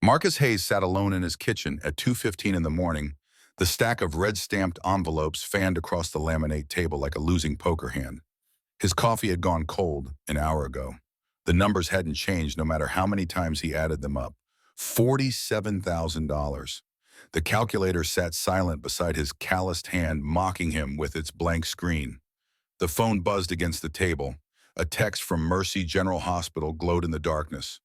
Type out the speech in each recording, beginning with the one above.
Marcus Hayes sat alone in his kitchen at 2:15 in the morning. The stack of red-stamped envelopes fanned across the laminate table like a losing poker hand. His coffee had gone cold an hour ago. The numbers hadn't changed no matter how many times he added them up. $47,000. The calculator sat silent beside his calloused hand, mocking him with its blank screen. The phone buzzed against the table. A text from Mercy General Hospital glowed in the darkness.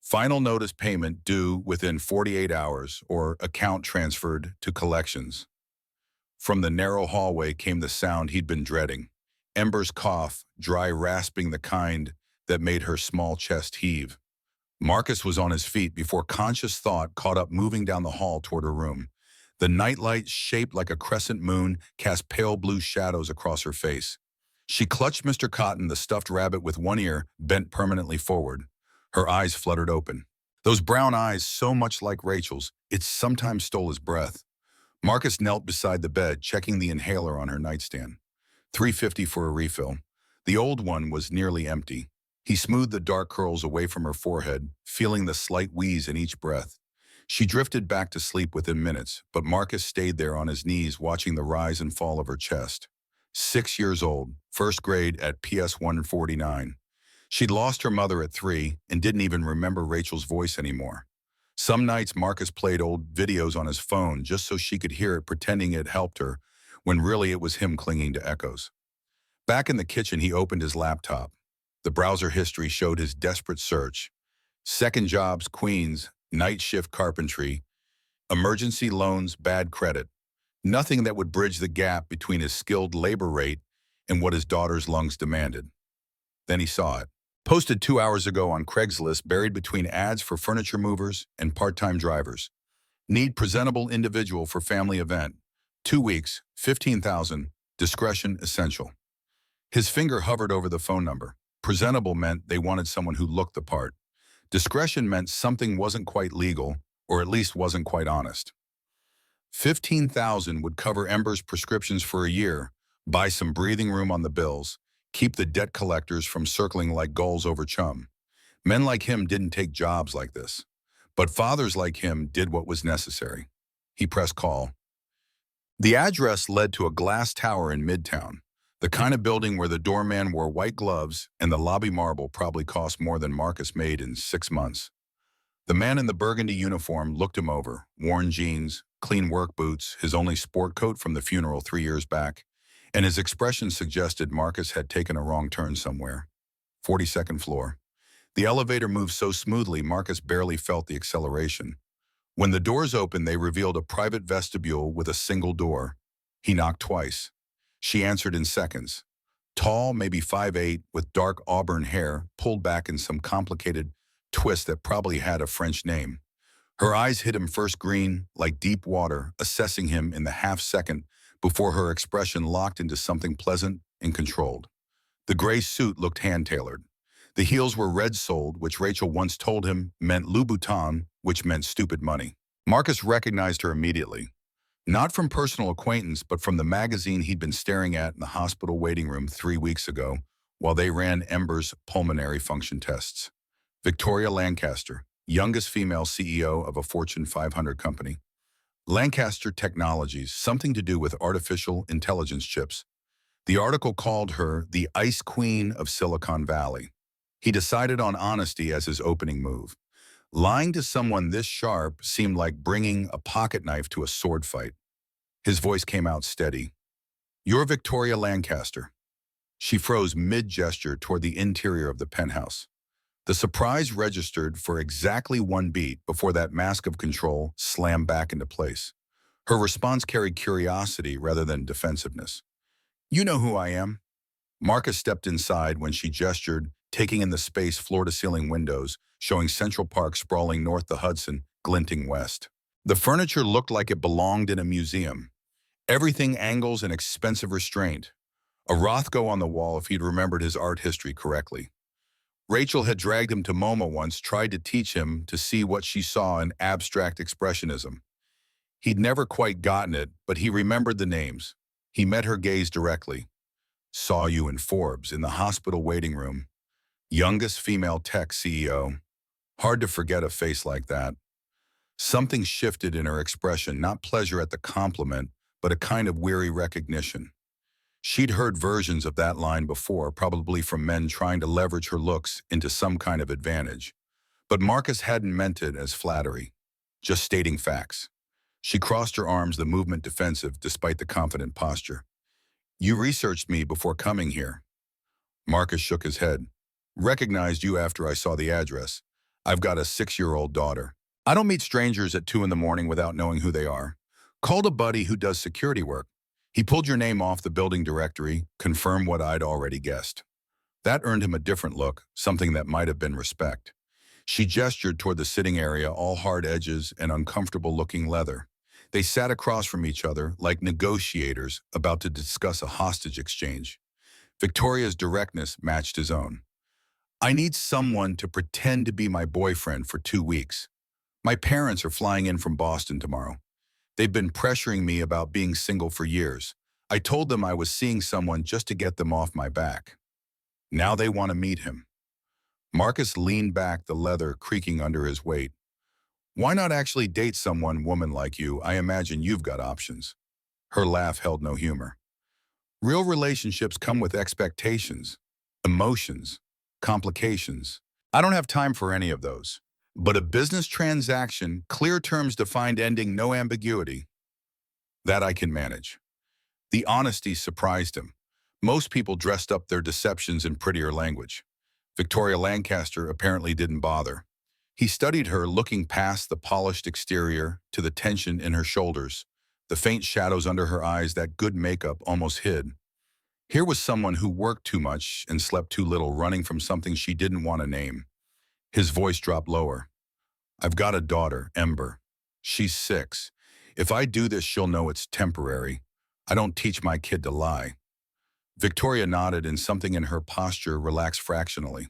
Final notice payment due within 48 hours or account transferred to collections. From the narrow hallway came the sound he'd been dreading. Ember's cough, dry rasping, the kind that made her small chest heave. Marcus was on his feet before conscious thought caught up, moving down the hall toward her room. The nightlight, shaped like a crescent moon, cast pale blue shadows across her face. She clutched Mr. Cotton, the stuffed rabbit, with one ear bent permanently forward. Her eyes fluttered open. Those brown eyes, so much like Rachel's, it sometimes stole his breath. Marcus knelt beside the bed, checking the inhaler on her nightstand. $3.50 for a refill. The old one was nearly empty. He smoothed the dark curls away from her forehead, feeling the slight wheeze in each breath. She drifted back to sleep within minutes, but Marcus stayed there on his knees, watching the rise and fall of her chest. 6 years old, first grade at PS 149. She'd lost her mother at 3 and didn't even remember Rachel's voice anymore. Some nights Marcus played old videos on his phone just so she could hear it, pretending it helped her, when really it was him clinging to echoes. Back in the kitchen, he opened his laptop. The browser history showed his desperate search. Second jobs, Queens, night shift carpentry, emergency loans, bad credit. Nothing that would bridge the gap between his skilled labor rate and what his daughter's lungs demanded. Then he saw it. Posted 2 hours ago on Craigslist, buried between ads for furniture movers and part-time drivers. Need presentable individual for family event. 2 weeks, 15,000, discretion essential. His finger hovered over the phone number. Presentable meant they wanted someone who looked the part. Discretion meant something wasn't quite legal, or at least wasn't quite honest. 15,000 would cover Ember's prescriptions for a year, buy some breathing room on the bills, keep the debt collectors from circling like gulls over chum. Men like him didn't take jobs like this, but fathers like him did what was necessary. He pressed call. The address led to a glass tower in Midtown, the kind of building where the doorman wore white gloves and the lobby marble probably cost more than Marcus made in 6 months. The man in the burgundy uniform looked him over, worn jeans, clean work boots, his only sport coat from the funeral 3 years back, and his expression suggested Marcus had taken a wrong turn somewhere. 42nd floor. The elevator moved so smoothly Marcus barely felt the acceleration. When the doors opened, they revealed a private vestibule with a single door. He knocked twice. She answered in seconds. Tall, maybe 5'8", with dark auburn hair pulled back in some complicated twist that probably had a French name. Her eyes hit him first green, like deep water, assessing him in the half-second before her expression locked into something pleasant and controlled. The gray suit looked hand-tailored. The heels were red-soled, which Rachel once told him meant Louboutin, which meant stupid money. Marcus recognized her immediately. Not from personal acquaintance, but from the magazine he'd been staring at in the hospital waiting room 3 weeks ago while they ran Ember's pulmonary function tests. Victoria Lancaster, youngest female CEO of a Fortune 500 company. Lancaster Technologies, something to do with artificial intelligence chips. The article called her the Ice Queen of Silicon Valley. He decided on honesty as his opening move. Lying to someone this sharp seemed like bringing a pocket knife to a sword fight. His voice came out steady. "You're Victoria Lancaster." She froze mid-gesture toward the interior of the penthouse. The surprise registered for exactly 1 beat before that mask of control slammed back into place. Her response carried curiosity rather than defensiveness. "You know who I am." Marcus stepped inside when she gestured, taking in the space floor-to-ceiling windows, showing Central Park sprawling north, the Hudson glinting west. The furniture looked like it belonged in a museum. Everything angles and expensive restraint. A Rothko on the wall if he'd remembered his art history correctly. Rachel had dragged him to MoMA once, tried to teach him to see what she saw in abstract expressionism. He'd never quite gotten it, but he remembered the names. He met her gaze directly. "Saw you in Forbes, in the hospital waiting room. Youngest female tech CEO. Hard to forget a face like that." Something shifted in her expression, not pleasure at the compliment, but a kind of weary recognition. She'd heard versions of that line before, probably from men trying to leverage her looks into some kind of advantage. But Marcus hadn't meant it as flattery, just stating facts. She crossed her arms, the movement defensive despite the confident posture. You researched me before coming here. Marcus shook his head. Recognized you after I saw the address. I've got a 6-year-old daughter. I don't meet strangers at 2 in the morning without knowing who they are. Called a buddy who does security work. He pulled your name off the building directory, confirmed what I'd already guessed. That earned him a different look, something that might have been respect. She gestured toward the sitting area, all hard edges and uncomfortable-looking leather. They sat across from each other like negotiators about to discuss a hostage exchange. Victoria's directness matched his own. I need someone to pretend to be my boyfriend for 2 weeks. My parents are flying in from Boston tomorrow. They've been pressuring me about being single for years. I told them I was seeing someone just to get them off my back. Now they want to meet him. Marcus leaned back, the leather creaking under his weight. Why not actually date someone, woman like you? I imagine you've got options. Her laugh held no humor. Real relationships come with expectations, emotions, complications. I don't have time for any of those. But a business transaction, clear terms defined ending, no ambiguity, that I can manage. The honesty surprised him. Most people dressed up their deceptions in prettier language. Victoria Lancaster apparently didn't bother. He studied her, looking past the polished exterior to the tension in her shoulders, the faint shadows under her eyes that good makeup almost hid. Here was someone who worked too much and slept too little, running from something she didn't want to name. His voice dropped lower. I've got a daughter, Ember. She's 6. If I do this, she'll know it's temporary. I don't teach my kid to lie. Victoria nodded, and something in her posture relaxed fractionally.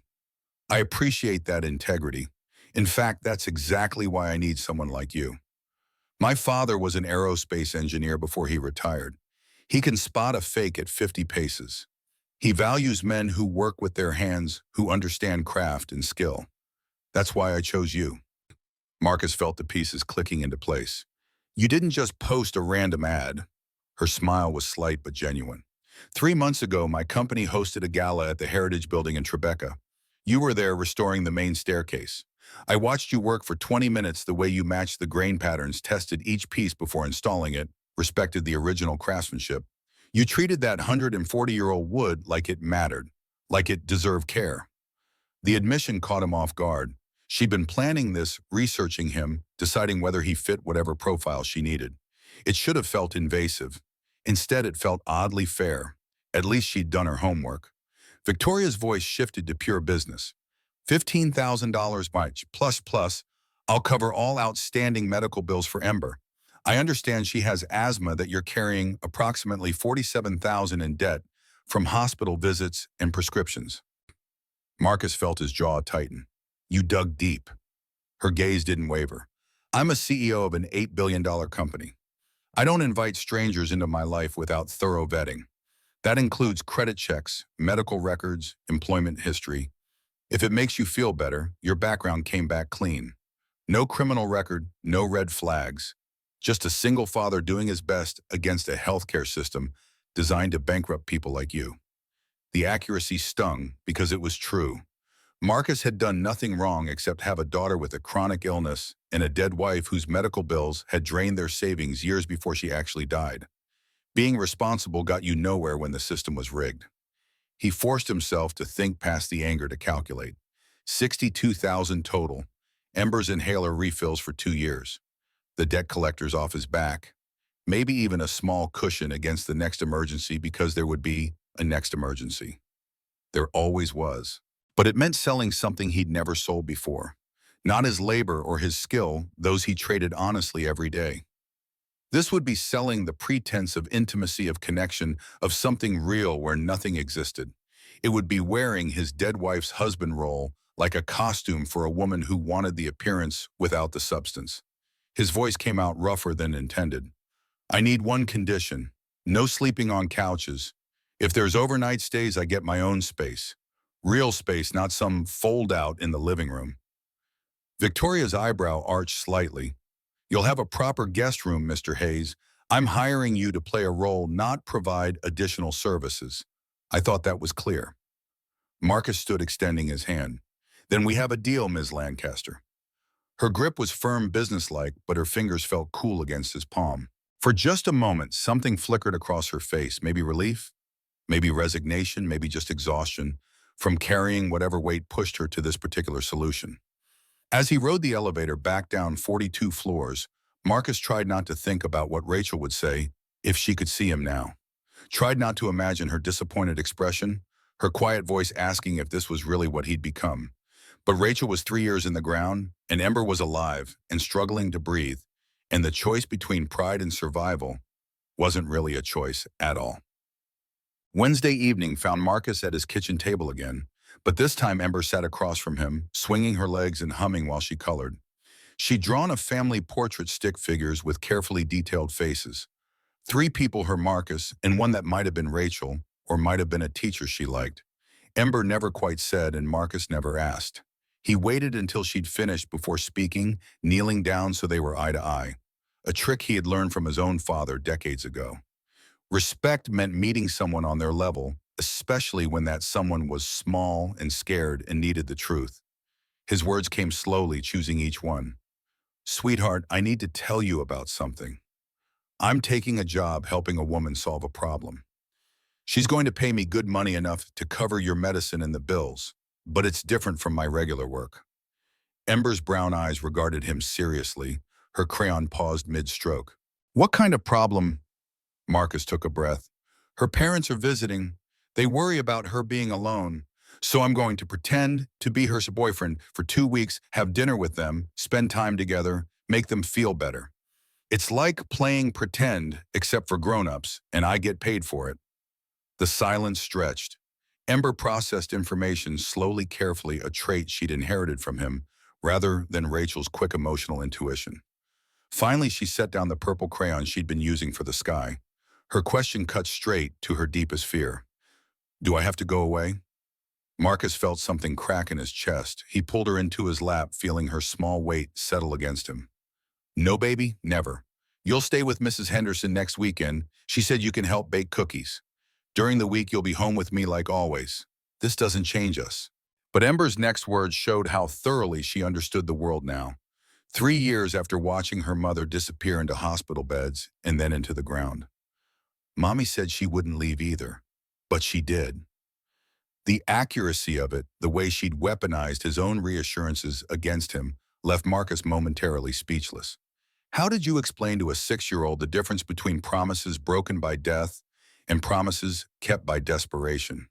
I appreciate that integrity. In fact, that's exactly why I need someone like you. My father was an aerospace engineer before he retired. He can spot a fake at 50 paces. He values men who work with their hands, who understand craft and skill. That's why I chose you. Marcus felt the pieces clicking into place. You didn't just post a random ad. Her smile was slight but genuine. 3 months ago, my company hosted a gala at the Heritage Building in Tribeca. You were there restoring the main staircase. I watched you work for 20 minutes, the way you matched the grain patterns, tested each piece before installing it, respected the original craftsmanship. You treated that 140-year-old wood like it mattered, like it deserved care. The admission caught him off guard. She'd been planning this, researching him, deciding whether he fit whatever profile she needed. It should have felt invasive. Instead, it felt oddly fair. At least she'd done her homework. Victoria's voice shifted to pure business. $15,000 much, plus, I'll cover all outstanding medical bills for Ember. I understand she has asthma, that you're carrying approximately $47,000 in debt from hospital visits and prescriptions. Marcus felt his jaw tighten. You dug deep. Her gaze didn't waver. I'm a CEO of an $8 billion company. I don't invite strangers into my life without thorough vetting. That includes credit checks, medical records, employment history. If it makes you feel better, your background came back clean. No criminal record, no red flags. Just a single father doing his best against a healthcare system designed to bankrupt people like you. The accuracy stung because it was true. Marcus had done nothing wrong except have a daughter with a chronic illness and a dead wife whose medical bills had drained their savings years before she actually died. Being responsible got you nowhere when the system was rigged. He forced himself to think past the anger, to calculate. $62,000 total. Ember's inhaler refills for 2 years. The debt collector's off his back. Maybe even a small cushion against the next emergency, because there would be a next emergency. There always was. But it meant selling something he'd never sold before. Not his labor or his skill, those he traded honestly every day. This would be selling the pretense of intimacy, of connection, of something real where nothing existed. It would be wearing his dead wife's husband role like a costume for a woman who wanted the appearance without the substance. His voice came out rougher than intended. I need one condition: no sleeping on couches. If there's overnight stays, I get my own space. Real space, not some fold-out in the living room. Victoria's eyebrow arched slightly. You'll have a proper guest room, Mr. Hayes. I'm hiring you to play a role, not provide additional services. I thought that was clear. Marcus stood extending his hand. Then we have a deal, Ms. Lancaster. Her grip was firm, businesslike, but her fingers felt cool against his palm. For just a moment, something flickered across her face, maybe relief, maybe resignation, maybe just exhaustion from carrying whatever weight pushed her to this particular solution. As he rode the elevator back down 42 floors, Marcus tried not to think about what Rachel would say if she could see him now. Tried not to imagine her disappointed expression, her quiet voice asking if this was really what he'd become. But Rachel was 3 years in the ground, and Ember was alive and struggling to breathe, and the choice between pride and survival wasn't really a choice at all. Wednesday evening found Marcus at his kitchen table again, but this time Ember sat across from him, swinging her legs and humming while she colored. She'd drawn a family portrait stick figures with carefully detailed faces. 3 people her Marcus, and one that might have been Rachel, or might have been a teacher she liked. Ember never quite said, and Marcus never asked. He waited until she'd finished before speaking, kneeling down so they were eye to eye, a trick he had learned from his own father decades ago. Respect meant meeting someone on their level, especially when that someone was small and scared and needed the truth. His words came slowly, choosing each one. Sweetheart, I need to tell you about something. I'm taking a job helping a woman solve a problem. She's going to pay me good money enough to cover your medicine and the bills, but it's different from my regular work. Ember's brown eyes regarded him seriously. Her crayon paused mid-stroke. What kind of problem? Marcus took a breath. Her parents are visiting. They worry about her being alone. So I'm going to pretend to be her boyfriend for 2 weeks, have dinner with them, spend time together, make them feel better. It's like playing pretend, except for grown-ups, and I get paid for it. The silence stretched. Ember processed information slowly, carefully, a trait she'd inherited from him, rather than Rachel's quick emotional intuition. Finally, she set down the purple crayon she'd been using for the sky. Her question cut straight to her deepest fear. Do I have to go away? Marcus felt something crack in his chest. He pulled her into his lap, feeling her small weight settle against him. No, baby, never. You'll stay with Mrs. Henderson next weekend. She said you can help bake cookies. During the week, you'll be home with me like always. This doesn't change us. But Ember's next words showed how thoroughly she understood the world now. 3 years after watching her mother disappear into hospital beds and then into the ground. Mommy said she wouldn't leave either, but she did. The accuracy of it, the way she'd weaponized his own reassurances against him, left Marcus momentarily speechless. How did you explain to a 6-year-old the difference between promises broken by death and promises kept by desperation?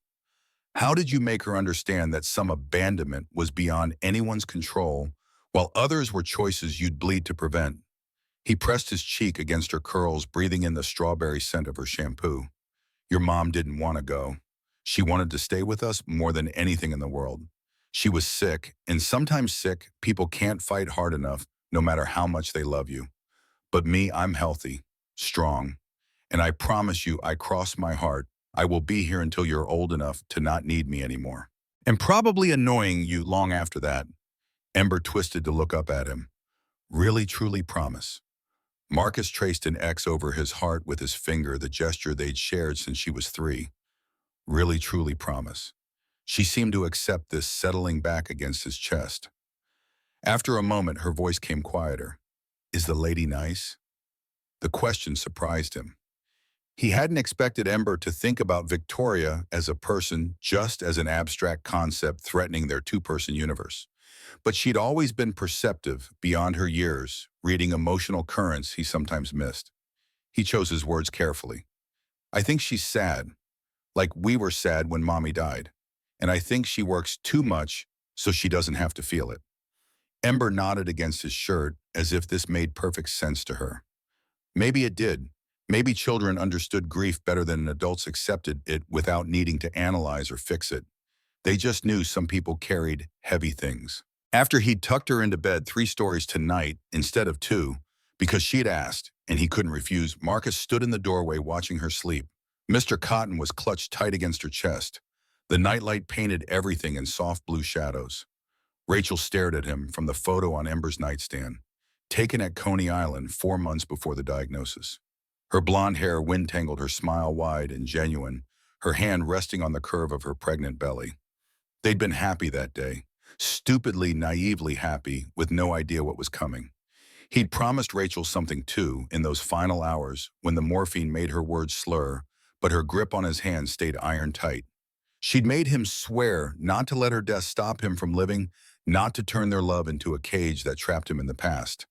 How did you make her understand that some abandonment was beyond anyone's control, while others were choices you'd bleed to prevent? He pressed his cheek against her curls, breathing in the strawberry scent of her shampoo. Your mom didn't want to go. She wanted to stay with us more than anything in the world. She was sick, and sometimes sick people can't fight hard enough, no matter how much they love you. But me, I'm healthy, strong, and I promise you, I cross my heart, I will be here until you're old enough to not need me anymore. And probably annoying you long after that. Ember twisted to look up at him. Really, truly promise. Marcus traced an X over his heart with his finger, the gesture they'd shared since she was 3. Really, truly promise. She seemed to accept this, settling back against his chest. After a moment, her voice came quieter. Is the lady nice? The question surprised him. He hadn't expected Ember to think about Victoria as a person, just as an abstract concept threatening their 2-person universe. But she'd always been perceptive, beyond her years, reading emotional currents he sometimes missed. He chose his words carefully. I think she's sad, like we were sad when Mommy died. And I think she works too much so she doesn't have to feel it. Ember nodded against his shirt as if this made perfect sense to her. Maybe it did. Maybe children understood grief better than adults accepted it without needing to analyze or fix it. They just knew some people carried heavy things. After he'd tucked her into bed 3 stories tonight instead of 2, because she'd asked, and he couldn't refuse, Marcus stood in the doorway watching her sleep. Mr. Cotton was clutched tight against her chest. The nightlight painted everything in soft blue shadows. Rachel stared at him from the photo on Ember's nightstand. taken at Coney Island 4 months before the diagnosis. Her blonde hair wind-tangled, her smile wide and genuine, her hand resting on the curve of her pregnant belly. They'd been happy that day, stupidly, naively happy, with no idea what was coming. He'd promised Rachel something too in those final hours when the morphine made her words slur, but her grip on his hand stayed iron tight. She'd made him swear not to let her death stop him from living, not to turn their love into a cage that trapped him in the past.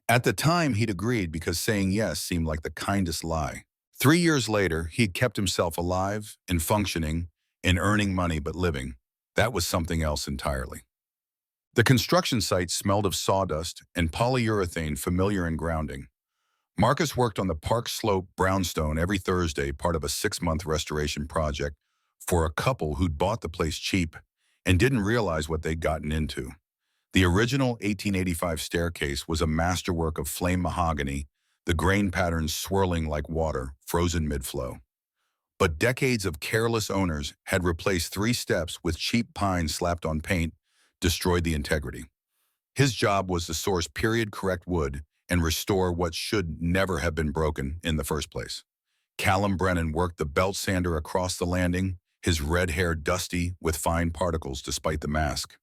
At the time, he'd agreed because saying yes seemed like the kindest lie. 3 years later, he'd kept himself alive and functioning and earning money but living. That was something else entirely. The construction site smelled of sawdust and polyurethane, familiar and grounding. Marcus worked on the Park Slope brownstone every Thursday, part of a 6-month restoration project for a couple who'd bought the place cheap and didn't realize what they'd gotten into. The original 1885 staircase was a masterwork of flame mahogany, the grain patterns swirling like water, frozen mid-flow. But decades of careless owners had replaced 3 steps with cheap pine slapped on paint, destroyed the integrity. His job was to source period-correct wood and restore what should never have been broken in the first place. Callum Brennan worked the belt sander across the landing, his red hair dusty with fine particles despite the mask.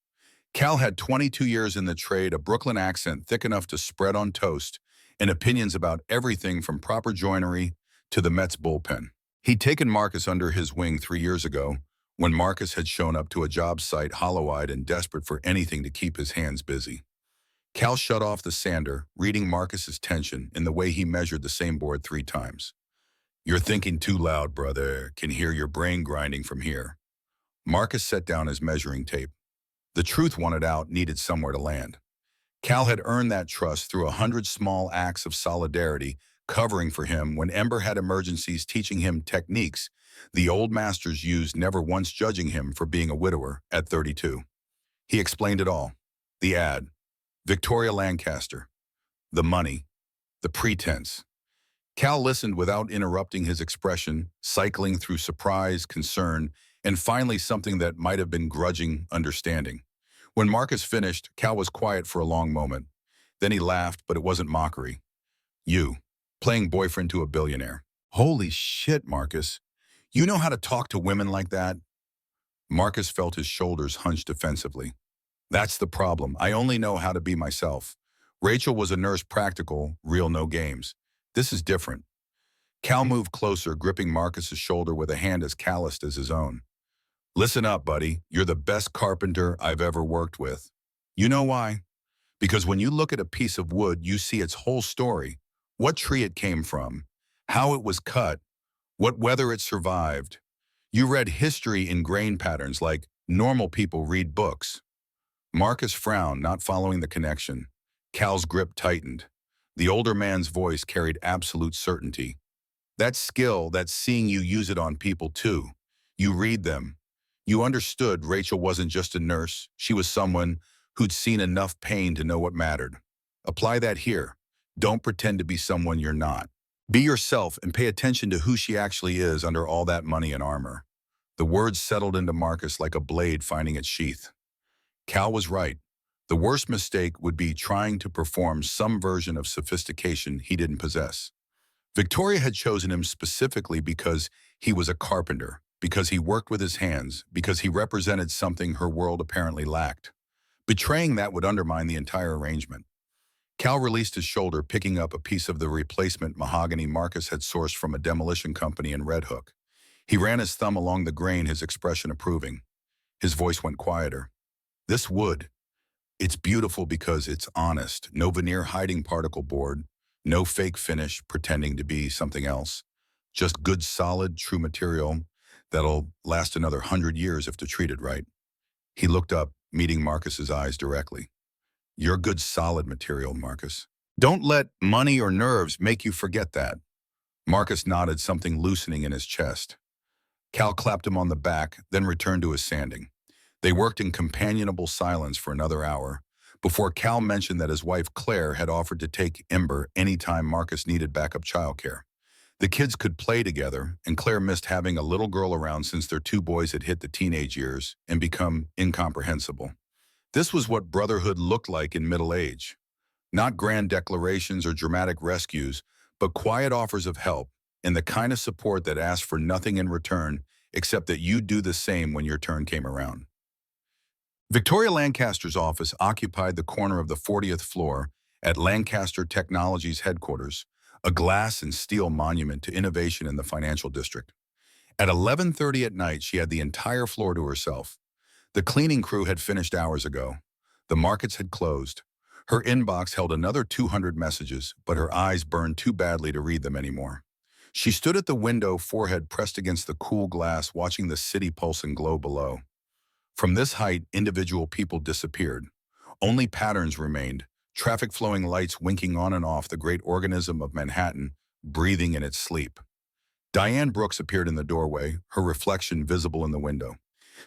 Cal had 22 years in the trade, a Brooklyn accent thick enough to spread on toast, and opinions about everything from proper joinery to the Mets bullpen. He'd taken Marcus under his wing 3 years ago, when Marcus had shown up to a job site hollow-eyed and desperate for anything to keep his hands busy. Cal shut off the sander, reading Marcus's tension in the way he measured the same board 3 times. "You're thinking too loud, brother. Can hear your brain grinding from here." Marcus set down his measuring tape. The truth wanted out, needed somewhere to land. Cal had earned that trust through 100 small acts of solidarity, covering for him when Ember had emergencies, teaching him techniques the old masters used, never once judging him for being a widower at 32. He explained it all. The ad, Victoria Lancaster, the money, the pretense. Cal listened without interrupting his expression, cycling through surprise, concern, and finally something that might have been grudging understanding. When Marcus finished, Cal was quiet for a long moment. Then he laughed, but it wasn't mockery. "You, playing boyfriend to a billionaire. Holy shit, Marcus. You know how to talk to women like that?" Marcus felt his shoulders hunch defensively. "That's the problem. I only know how to be myself. Rachel was a nurse, practical, real, no games. This is different." Cal moved closer, gripping Marcus's shoulder with a hand as calloused as his own. "Listen up, buddy. You're the best carpenter I've ever worked with. You know why? Because when you look at a piece of wood, you see its whole story. What tree it came from, how it was cut, what weather it survived. You read history in grain patterns like normal people read books." Marcus frowned, not following the connection. Cal's grip tightened. The older man's voice carried absolute certainty. "That skill, that's seeing you use it on people too. You read them. You understood Rachel wasn't just a nurse. She was someone who'd seen enough pain to know what mattered. Apply that here. Don't pretend to be someone you're not. Be yourself and pay attention to who she actually is under all that money and armor." The words settled into Marcus like a blade finding its sheath. Cal was right. The worst mistake would be trying to perform some version of sophistication he didn't possess. Victoria had chosen him specifically because he was a carpenter, because he worked with his hands, because he represented something her world apparently lacked. Betraying that would undermine the entire arrangement. Cal released his shoulder, picking up a piece of the replacement mahogany Marcus had sourced from a demolition company in Red Hook. He ran his thumb along the grain, his expression approving. His voice went quieter. "This wood, it's beautiful because it's honest. No veneer hiding particle board, no fake finish pretending to be something else. Just good, solid, true material that'll last another 100 years if they're treated right." He looked up, meeting Marcus's eyes directly. "You're good, solid material, Marcus. Don't let money or nerves make you forget that." Marcus nodded, something loosening in his chest. Cal clapped him on the back, then returned to his sanding. They worked in companionable silence for another hour, before Cal mentioned that his wife Claire had offered to take Ember anytime Marcus needed backup childcare. The kids could play together, and Claire missed having a little girl around since their 2 boys had hit the teenage years and become incomprehensible. This was what brotherhood looked like in middle age. Not grand declarations or dramatic rescues, but quiet offers of help and the kind of support that asked for nothing in return except that you do the same when your turn came around. Victoria Lancaster's office occupied the corner of the 40th floor at Lancaster Technologies headquarters, a glass and steel monument to innovation in the financial district. At 11:30 at night, she had the entire floor to herself. The cleaning crew had finished hours ago. The markets had closed. Her inbox held another 200 messages, but her eyes burned too badly to read them anymore. She stood at the window, forehead pressed against the cool glass, watching the city pulse and glow below. From this height, individual people disappeared. Only patterns remained, traffic flowing lights winking on and off the great organism of Manhattan, breathing in its sleep. Diane Brooks appeared in the doorway, her reflection visible in the window.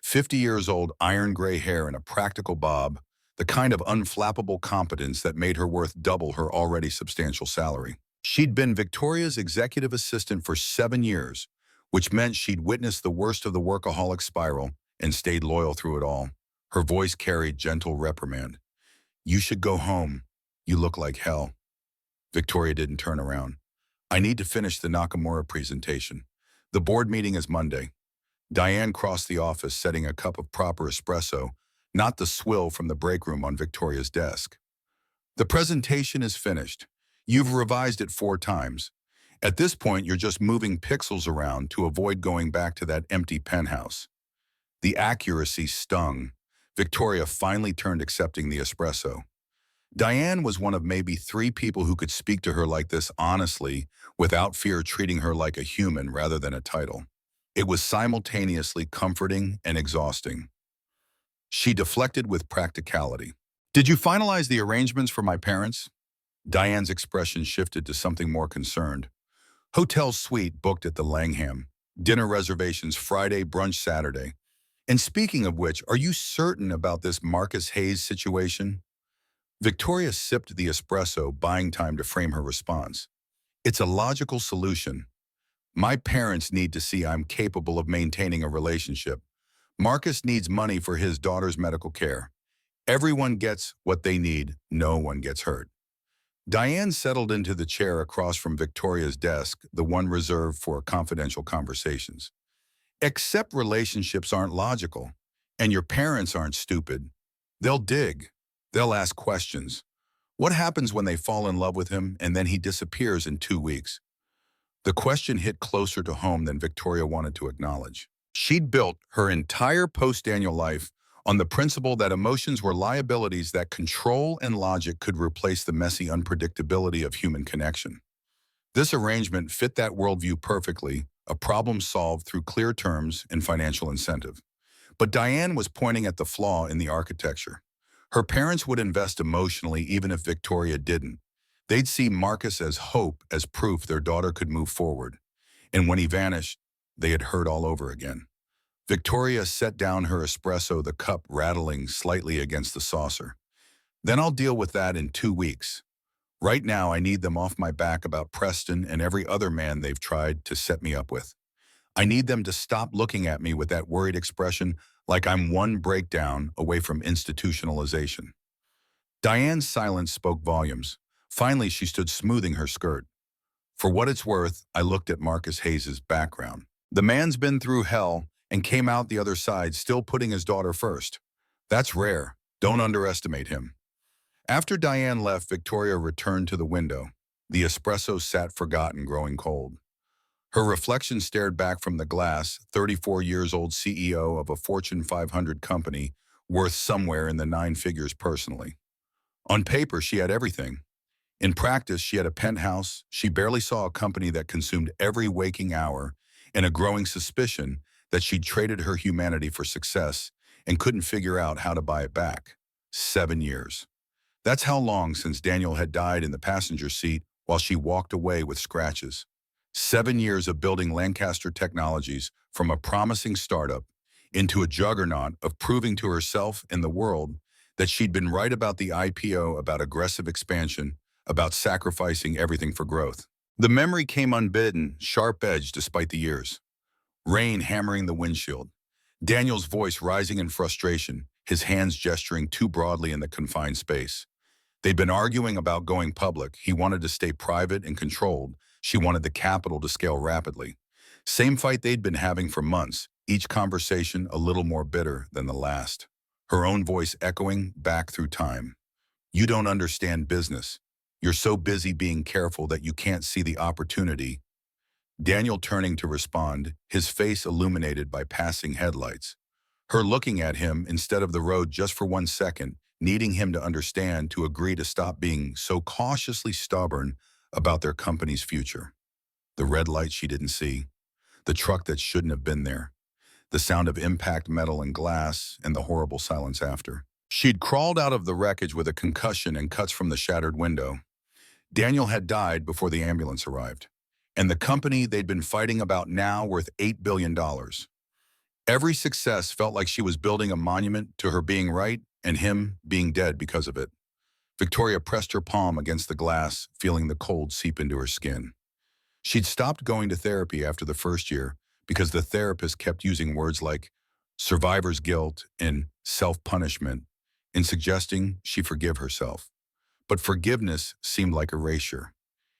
50 years old, iron gray hair and a practical bob, the kind of unflappable competence that made her worth double her already substantial salary. She'd been Victoria's executive assistant for 7 years, which meant she'd witnessed the worst of the workaholic spiral and stayed loyal through it all. Her voice carried gentle reprimand. "You should go home. You look like hell." Victoria didn't turn around. "I need to finish the Nakamura presentation. The board meeting is Monday." Diane crossed the office, setting a cup of proper espresso, not the swill from the break room, on Victoria's desk. "The presentation is finished. You've revised it 4 times. At this point, you're just moving pixels around to avoid going back to that empty penthouse." The accuracy stung. Victoria finally turned, accepting the espresso. Diane was one of maybe 3 people who could speak to her like this honestly, without fear, treating her like a human rather than a title. It was simultaneously comforting and exhausting. She deflected with practicality. "Did you finalize the arrangements for my parents?" Diane's expression shifted to something more concerned. "Hotel suite booked at the Langham. Dinner reservations Friday, brunch Saturday. And speaking of which, are you certain about this Marcus Hayes situation?" Victoria sipped the espresso, buying time to frame her response. "It's a logical solution. My parents need to see I'm capable of maintaining a relationship. Marcus needs money for his daughter's medical care. Everyone gets what they need. No one gets hurt." Diane settled into the chair across from Victoria's desk, the one reserved for confidential conversations. "Except relationships aren't logical, and your parents aren't stupid. They'll dig. They'll ask questions. What happens when they fall in love with him and then he disappears in 2 weeks?" The question hit closer to home than Victoria wanted to acknowledge. She'd built her entire post-Daniel life on the principle that emotions were liabilities, that control and logic could replace the messy unpredictability of human connection. This arrangement fit that worldview perfectly, a problem solved through clear terms and financial incentive. But Diane was pointing at the flaw in the architecture. Her parents would invest emotionally even if Victoria didn't. They'd see Marcus as hope, as proof their daughter could move forward. And when he vanished, they had hurt all over again. Victoria set down her espresso, the cup rattling slightly against the saucer. "Then I'll deal with that in 2 weeks. Right now, I need them off my back about Preston and every other man they've tried to set me up with. I need them to stop looking at me with that worried expression, like I'm one breakdown away from institutionalization." Diane's silence spoke volumes. Finally, she stood, smoothing her skirt. "For what it's worth, I looked at Marcus Hayes' background. The man's been through hell and came out the other side, still putting his daughter first. That's rare. Don't underestimate him." After Diane left, Victoria returned to the window. The espresso sat forgotten, growing cold. Her reflection stared back from the glass, 34-years-old CEO of a Fortune 500 company, worth somewhere in the 9 figures personally. On paper, she had everything. In practice, she had a penthouse, she barely saw a company that consumed every waking hour, and a growing suspicion that she'd traded her humanity for success and couldn't figure out how to buy it back. 7 years. That's how long since Daniel had died in the passenger seat while she walked away with scratches. 7 years of building Lancaster Technologies from a promising startup into a juggernaut, of proving to herself and the world that she'd been right about the IPO, about aggressive expansion, about sacrificing everything for growth. The memory came unbidden, sharp-edged despite the years. Rain hammering the windshield. Daniel's voice rising in frustration, his hands gesturing too broadly in the confined space. They'd been arguing about going public. He wanted to stay private and controlled. She wanted the capital to scale rapidly. Same fight they'd been having for months, each conversation a little more bitter than the last. Her own voice echoing back through time. You don't understand business. You're so busy being careful that you can't see the opportunity. Daniel turning to respond, his face illuminated by passing headlights. Her looking at him instead of the road just for 1 second, needing him to understand, to agree to stop being so cautiously stubborn about their company's future. The red light she didn't see, the truck that shouldn't have been there, the sound of impact metal and glass, and the horrible silence after. She'd crawled out of the wreckage with a concussion and cuts from the shattered window. Daniel had died before the ambulance arrived, and the company they'd been fighting about now worth $8 billion. Every success felt like she was building a monument to her being right and him being dead because of it. Victoria pressed her palm against the glass, feeling the cold seep into her skin. She'd stopped going to therapy after the first year because the therapist kept using words like survivor's guilt and self-punishment in suggesting she forgive herself. But forgiveness seemed like erasure.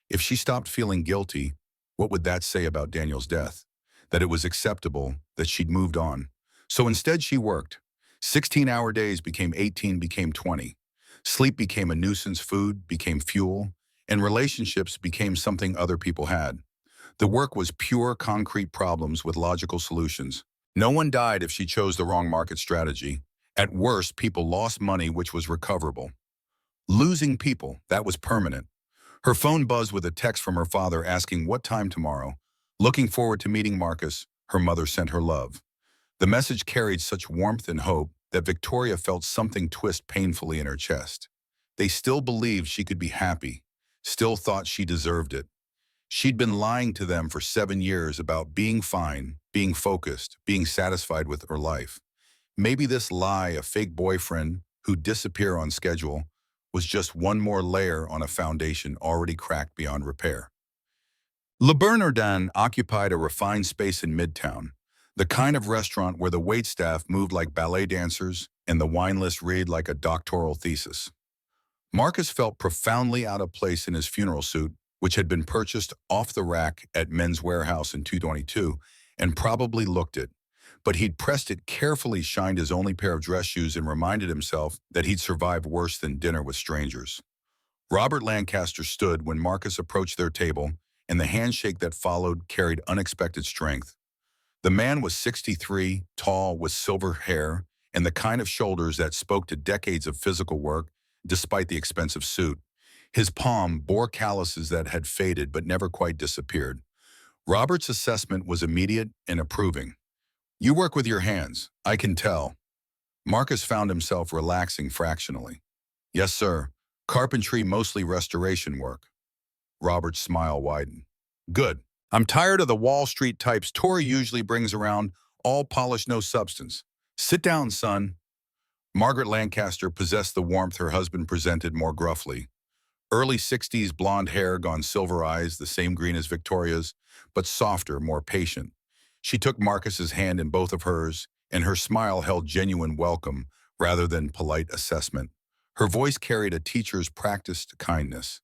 If she stopped feeling guilty, what would that say about Daniel's death? That it was acceptable, that she'd moved on. So instead she worked. 16-hour days became 18, became 20. Sleep became a nuisance, food became fuel, and relationships became something other people had. The work was pure concrete problems with logical solutions. No one died if she chose the wrong market strategy. At worst, people lost money, which was recoverable. Losing people, that was permanent. Her phone buzzed with a text from her father asking what time tomorrow. Looking forward to meeting Marcus, her mother sent her love. The message carried such warmth and hope that Victoria felt something twist painfully in her chest. They still believed she could be happy, still thought she deserved it. She'd been lying to them for 7 years about being fine, being focused, being satisfied with her life. Maybe this lie, a fake boyfriend who'd disappear on schedule, was just one more layer on a foundation already cracked beyond repair. Le Bernardin occupied a refined space in Midtown, the kind of restaurant where the waitstaff moved like ballet dancers and the wine list read like a doctoral thesis. Marcus felt profoundly out of place in his funeral suit, which had been purchased off the rack at Men's Warehouse in 222, and probably looked it. But he'd pressed it carefully, shined his only pair of dress shoes, and reminded himself that he'd survived worse than dinner with strangers. Robert Lancaster stood when Marcus approached their table, and the handshake that followed carried unexpected strength. The man was 63, tall, with silver hair, and the kind of shoulders that spoke to decades of physical work, despite the expensive suit. His palm bore calluses that had faded but never quite disappeared. Robert's assessment was immediate and approving. You work with your hands, I can tell. Marcus found himself relaxing fractionally. Yes, sir. Carpentry, mostly restoration work. Robert's smile widened. Good. I'm tired of the Wall Street types Tori usually brings around, all polish, no substance. Sit down, son. Margaret Lancaster possessed the warmth her husband presented more gruffly. Early 60s blonde hair, gone silver eyes, the same green as Victoria's, but softer, more patient. She took Marcus's hand in both of hers, and her smile held genuine welcome rather than polite assessment. Her voice carried a teacher's practiced kindness.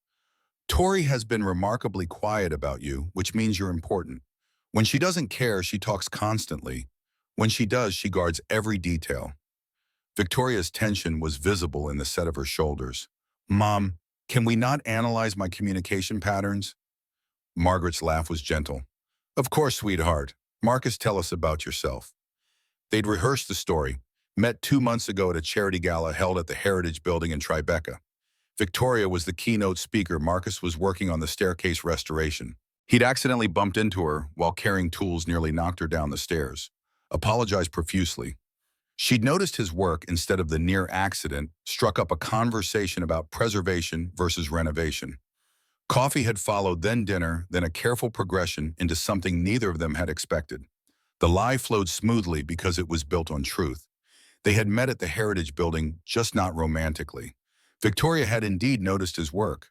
Tori has been remarkably quiet about you, which means you're important. When she doesn't care, she talks constantly. When she does, she guards every detail. Victoria's tension was visible in the set of her shoulders. Mom, can we not analyze my communication patterns? Margaret's laugh was gentle. Of course, sweetheart. Marcus, tell us about yourself. They'd rehearsed the story, met 2 months ago at a charity gala held at the Heritage Building in Tribeca. Victoria was the keynote speaker. Marcus was working on the staircase restoration. He'd accidentally bumped into her while carrying tools, nearly knocked her down the stairs. Apologized profusely. She'd noticed his work instead of the near accident, struck up a conversation about preservation versus renovation. Coffee had followed, then dinner, then a careful progression into something neither of them had expected. The lie flowed smoothly because it was built on truth. They had met at the Heritage Building, just not romantically. Victoria had indeed noticed his work.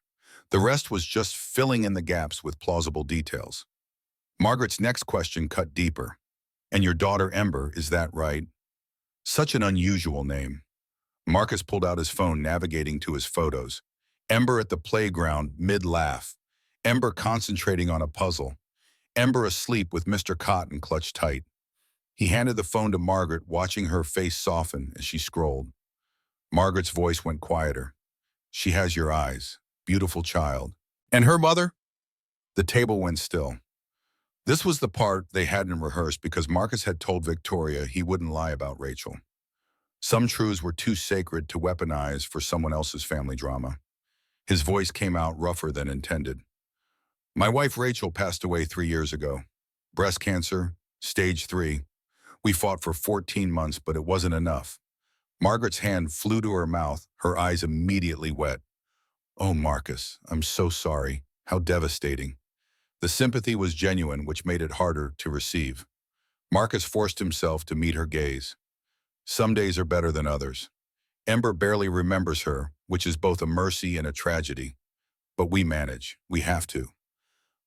The rest was just filling in the gaps with plausible details. Margaret's next question cut deeper. And your daughter Ember, is that right? Such an unusual name. Marcus pulled out his phone, navigating to his photos. Ember at the playground, mid-laugh. Ember concentrating on a puzzle. Ember asleep with Mr. Cotton clutched tight. He handed the phone to Margaret, watching her face soften as she scrolled. Margaret's voice went quieter. She has your eyes. Beautiful child. And her mother? The table went still. This was the part they hadn't rehearsed because Marcus had told Victoria he wouldn't lie about Rachel. Some truths were too sacred to weaponize for someone else's family drama. His voice came out rougher than intended. My wife Rachel passed away 3 years ago. Breast cancer, stage 3. We fought for 14 months, but it wasn't enough. Margaret's hand flew to her mouth, her eyes immediately wet. Oh, Marcus, I'm so sorry. How devastating. The sympathy was genuine, which made it harder to receive. Marcus forced himself to meet her gaze. Some days are better than others. Ember barely remembers her, which is both a mercy and a tragedy. But we manage. We have to.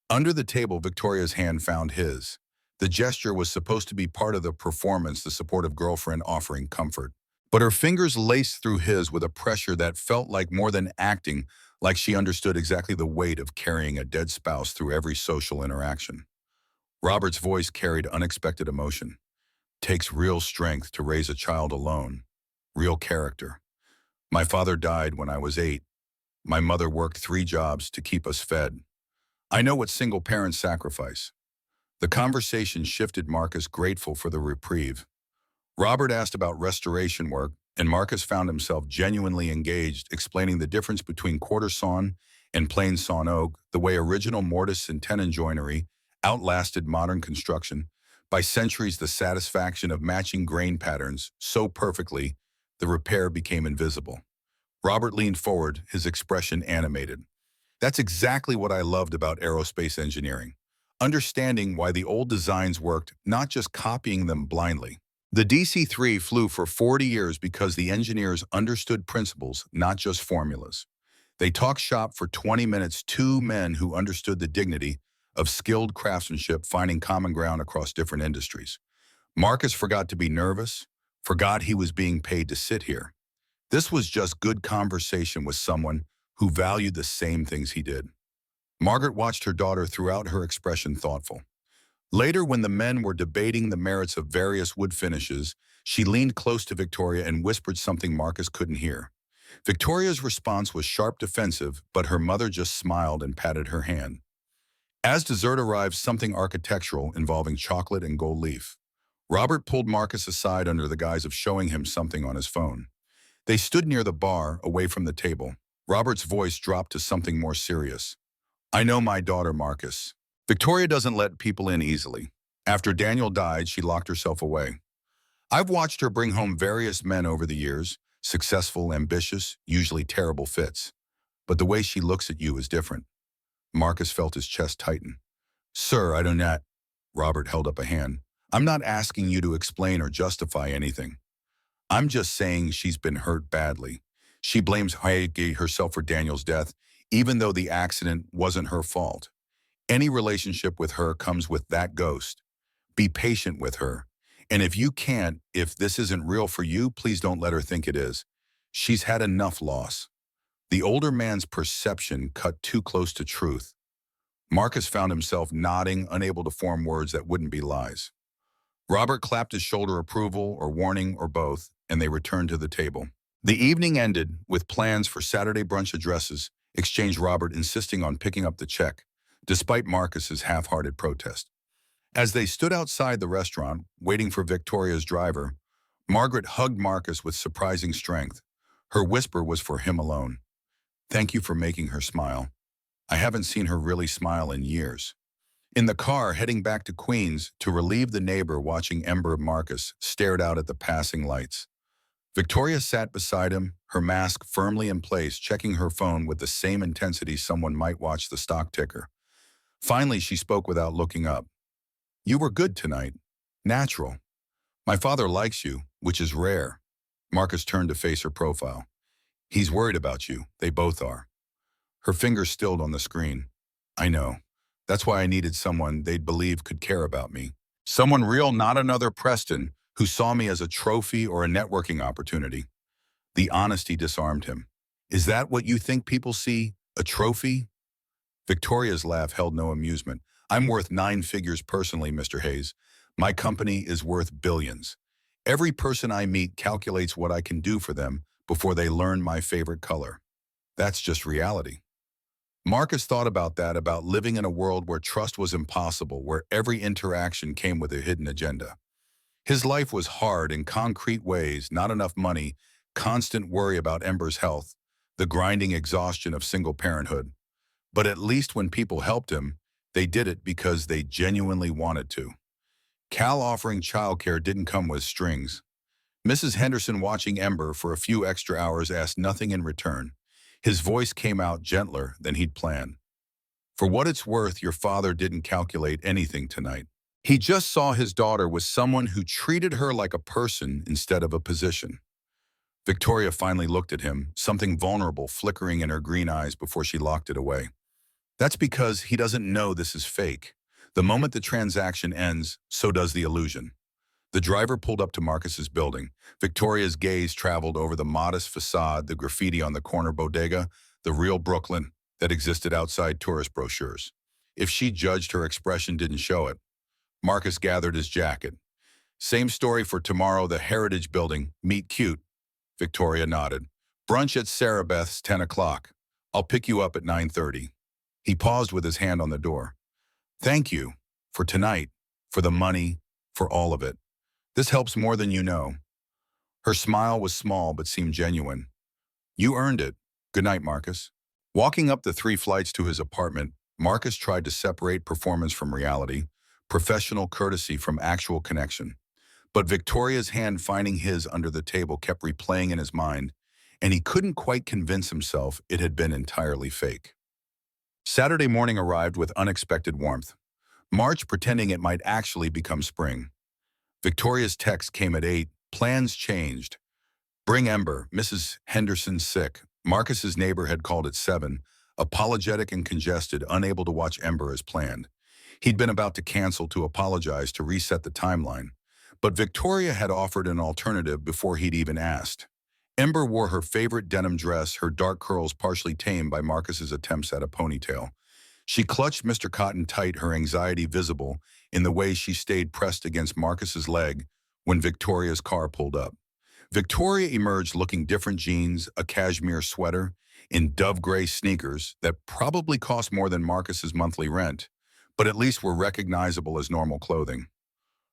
Under the table, Victoria's hand found his. The gesture was supposed to be part of the performance, the supportive girlfriend offering comfort. But her fingers laced through his with a pressure that felt like more than acting, like she understood exactly the weight of carrying a dead spouse through every social interaction. Robert's voice carried unexpected emotion. Takes real strength to raise a child alone. Real character. My father died when I was 8. My mother worked 3 jobs to keep us fed. I know what single parents sacrifice. The conversation shifted. Marcus grateful for the reprieve. Robert asked about restoration work, and Marcus found himself genuinely engaged, explaining the difference between quarter sawn and plain sawn oak, the way original mortise and tenon joinery outlasted modern construction. By centuries, the satisfaction of matching grain patterns so perfectly, the repair became invisible. Robert leaned forward, his expression animated. That's exactly what I loved about aerospace engineering. Understanding why the old designs worked, not just copying them blindly. The DC-3 flew for 40 years because the engineers understood principles, not just formulas. They talked shop for 20 minutes, 2 men who understood the dignity of skilled craftsmanship finding common ground across different industries. Marcus forgot to be nervous, forgot he was being paid to sit here. This was just good conversation with someone who valued the same things he did. Margaret watched her daughter throughout, her expression thoughtful. Later, when the men were debating the merits of various wood finishes, she leaned close to Victoria and whispered something Marcus couldn't hear. Victoria's response was sharp defensive, but her mother just smiled and patted her hand. As dessert arrived, something architectural involving chocolate and gold leaf. Robert pulled Marcus aside under the guise of showing him something on his phone. They stood near the bar, away from the table. Robert's voice dropped to something more serious. I know my daughter, Marcus. Victoria doesn't let people in easily. After Daniel died, she locked herself away. I've watched her bring home various men over the years, successful, ambitious, usually terrible fits. But the way she looks at you is different. Marcus felt his chest tighten. Sir, I do not. Robert held up a hand. I'm not asking you to explain or justify anything. I'm just saying she's been hurt badly. She blames Heike herself for Daniel's death, even though the accident wasn't her fault. Any relationship with her comes with that ghost. Be patient with her. And if this isn't real for you, please don't let her think it is. She's had enough loss. The older man's perception cut too close to truth. Marcus found himself nodding, unable to form words that wouldn't be lies. Robert clapped his shoulder, approval or warning or both, and they returned to the table. The evening ended with plans for Saturday brunch addresses, exchanged, Robert insisting on picking up the check, despite Marcus's half-hearted protest. As they stood outside the restaurant, waiting for Victoria's driver, Margaret hugged Marcus with surprising strength. Her whisper was for him alone. Thank you for making her smile. I haven't seen her really smile in years. In the car, heading back to Queens, to relieve the neighbor watching Ember, Marcus stared out at the passing lights. Victoria sat beside him, her mask firmly in place, checking her phone with the same intensity someone might watch the stock ticker. Finally, she spoke without looking up. You were good tonight. Natural. My father likes you, which is rare. Marcus turned to face her profile. He's worried about you. They both are. Her fingers stilled on the screen. I know. That's why I needed someone they'd believe could care about me. Someone real, not another Preston, who saw me as a trophy or a networking opportunity. The honesty disarmed him. Is that what you think people see? A trophy? Victoria's laugh held no amusement. I'm worth 9 figures personally, Mr. Hayes. My company is worth billions. Every person I meet calculates what I can do for them before they learn my favorite color. That's just reality. Marcus thought about that, about living in a world where trust was impossible, where every interaction came with a hidden agenda. His life was hard in concrete ways, not enough money, constant worry about Ember's health, the grinding exhaustion of single parenthood. But at least when people helped him, they did it because they genuinely wanted to. Cal offering childcare didn't come with strings. Mrs. Henderson, watching Ember for a few extra hours, asked nothing in return. His voice came out gentler than he'd planned. For what it's worth, your father didn't calculate anything tonight. He just saw his daughter with someone who treated her like a person instead of a position. Victoria finally looked at him, something vulnerable flickering in her green eyes before she locked it away. That's because he doesn't know this is fake. The moment the transaction ends, so does the illusion. The driver pulled up to Marcus's building. Victoria's gaze traveled over the modest facade, the graffiti on the corner bodega, the real Brooklyn that existed outside tourist brochures. If she judged, her expression didn't show it. Marcus gathered his jacket. Same story for tomorrow, the Heritage Building. Meet cute. Victoria nodded. Brunch at Sarah Beth's, 10 o'clock. I'll pick you up at 9:30. He paused with his hand on the door. Thank you. For tonight. For the money. For all of it. This helps more than you know. Her smile was small but seemed genuine. You earned it. Good night, Marcus. Walking up the 3 flights to his apartment, Marcus tried to separate performance from reality, professional courtesy from actual connection. But Victoria's hand finding his under the table kept replaying in his mind, and he couldn't quite convince himself it had been entirely fake. Saturday morning arrived with unexpected warmth. March pretending it might actually become spring. Victoria's text came at 8. Plans changed. Bring Ember. Mrs. Henderson's sick. Marcus's neighbor had called at 7, apologetic and congested, unable to watch Ember as planned. He'd been about to cancel, to apologize, to reset the timeline. But Victoria had offered an alternative before he'd even asked. Ember wore her favorite denim dress, her dark curls partially tamed by Marcus's attempts at a ponytail. She clutched Mr. Cotton tight, her anxiety visible in the way she stayed pressed against Marcus's leg when Victoria's car pulled up. Victoria emerged looking different: jeans, a cashmere sweater, in dove gray sneakers that probably cost more than Marcus's monthly rent, but at least were recognizable as normal clothing.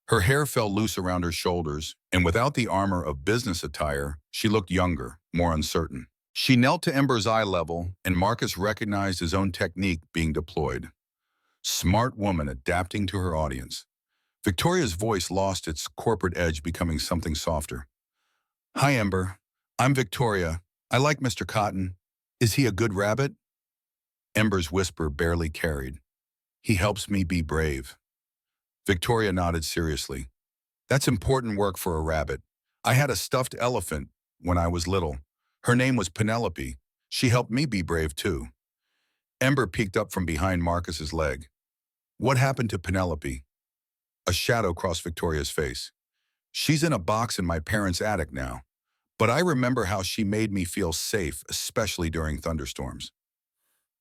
Her hair fell loose around her shoulders, and without the armor of business attire, she looked younger, more uncertain. She knelt to Ember's eye level, and Marcus recognized his own technique being deployed. Smart woman adapting to her audience. Victoria's voice lost its corporate edge, becoming something softer. Hi, Ember. I'm Victoria. I like Mr. Cotton. Is he a good rabbit? Ember's whisper barely carried. He helps me be brave. Victoria nodded seriously. That's important work for a rabbit. I had a stuffed elephant when I was little. Her name was Penelope. She helped me be brave too. Ember peeked up from behind Marcus's leg. What happened to Penelope? A shadow crossed Victoria's face. She's in a box in my parents' attic now. But I remember how she made me feel safe, especially during thunderstorms.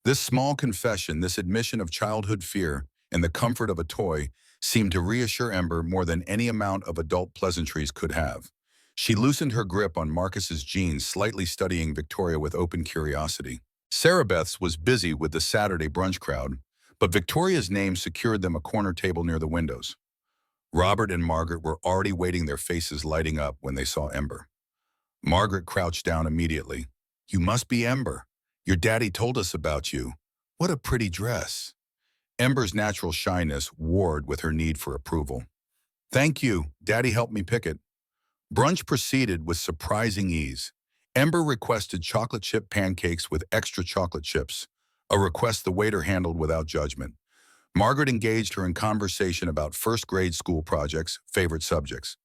This small confession, this admission of childhood fear and the comfort of a toy, seemed to reassure Ember more than any amount of adult pleasantries could have. She loosened her grip on Marcus's jeans, slightly studying Victoria with open curiosity. Sarah Beth's was busy with the Saturday brunch crowd, but Victoria's name secured them a corner table near the windows. Robert and Margaret were already waiting, their faces lighting up when they saw Ember. Margaret crouched down immediately. You must be Ember. Your daddy told us about you. What a pretty dress. Ember's natural shyness warred with her need for approval. Thank you. Daddy helped me pick it. Brunch proceeded with surprising ease. Ember requested chocolate chip pancakes with extra chocolate chips, a request the waiter handled without judgment. Margaret engaged her in conversation about first-grade school projects, favorite subjects.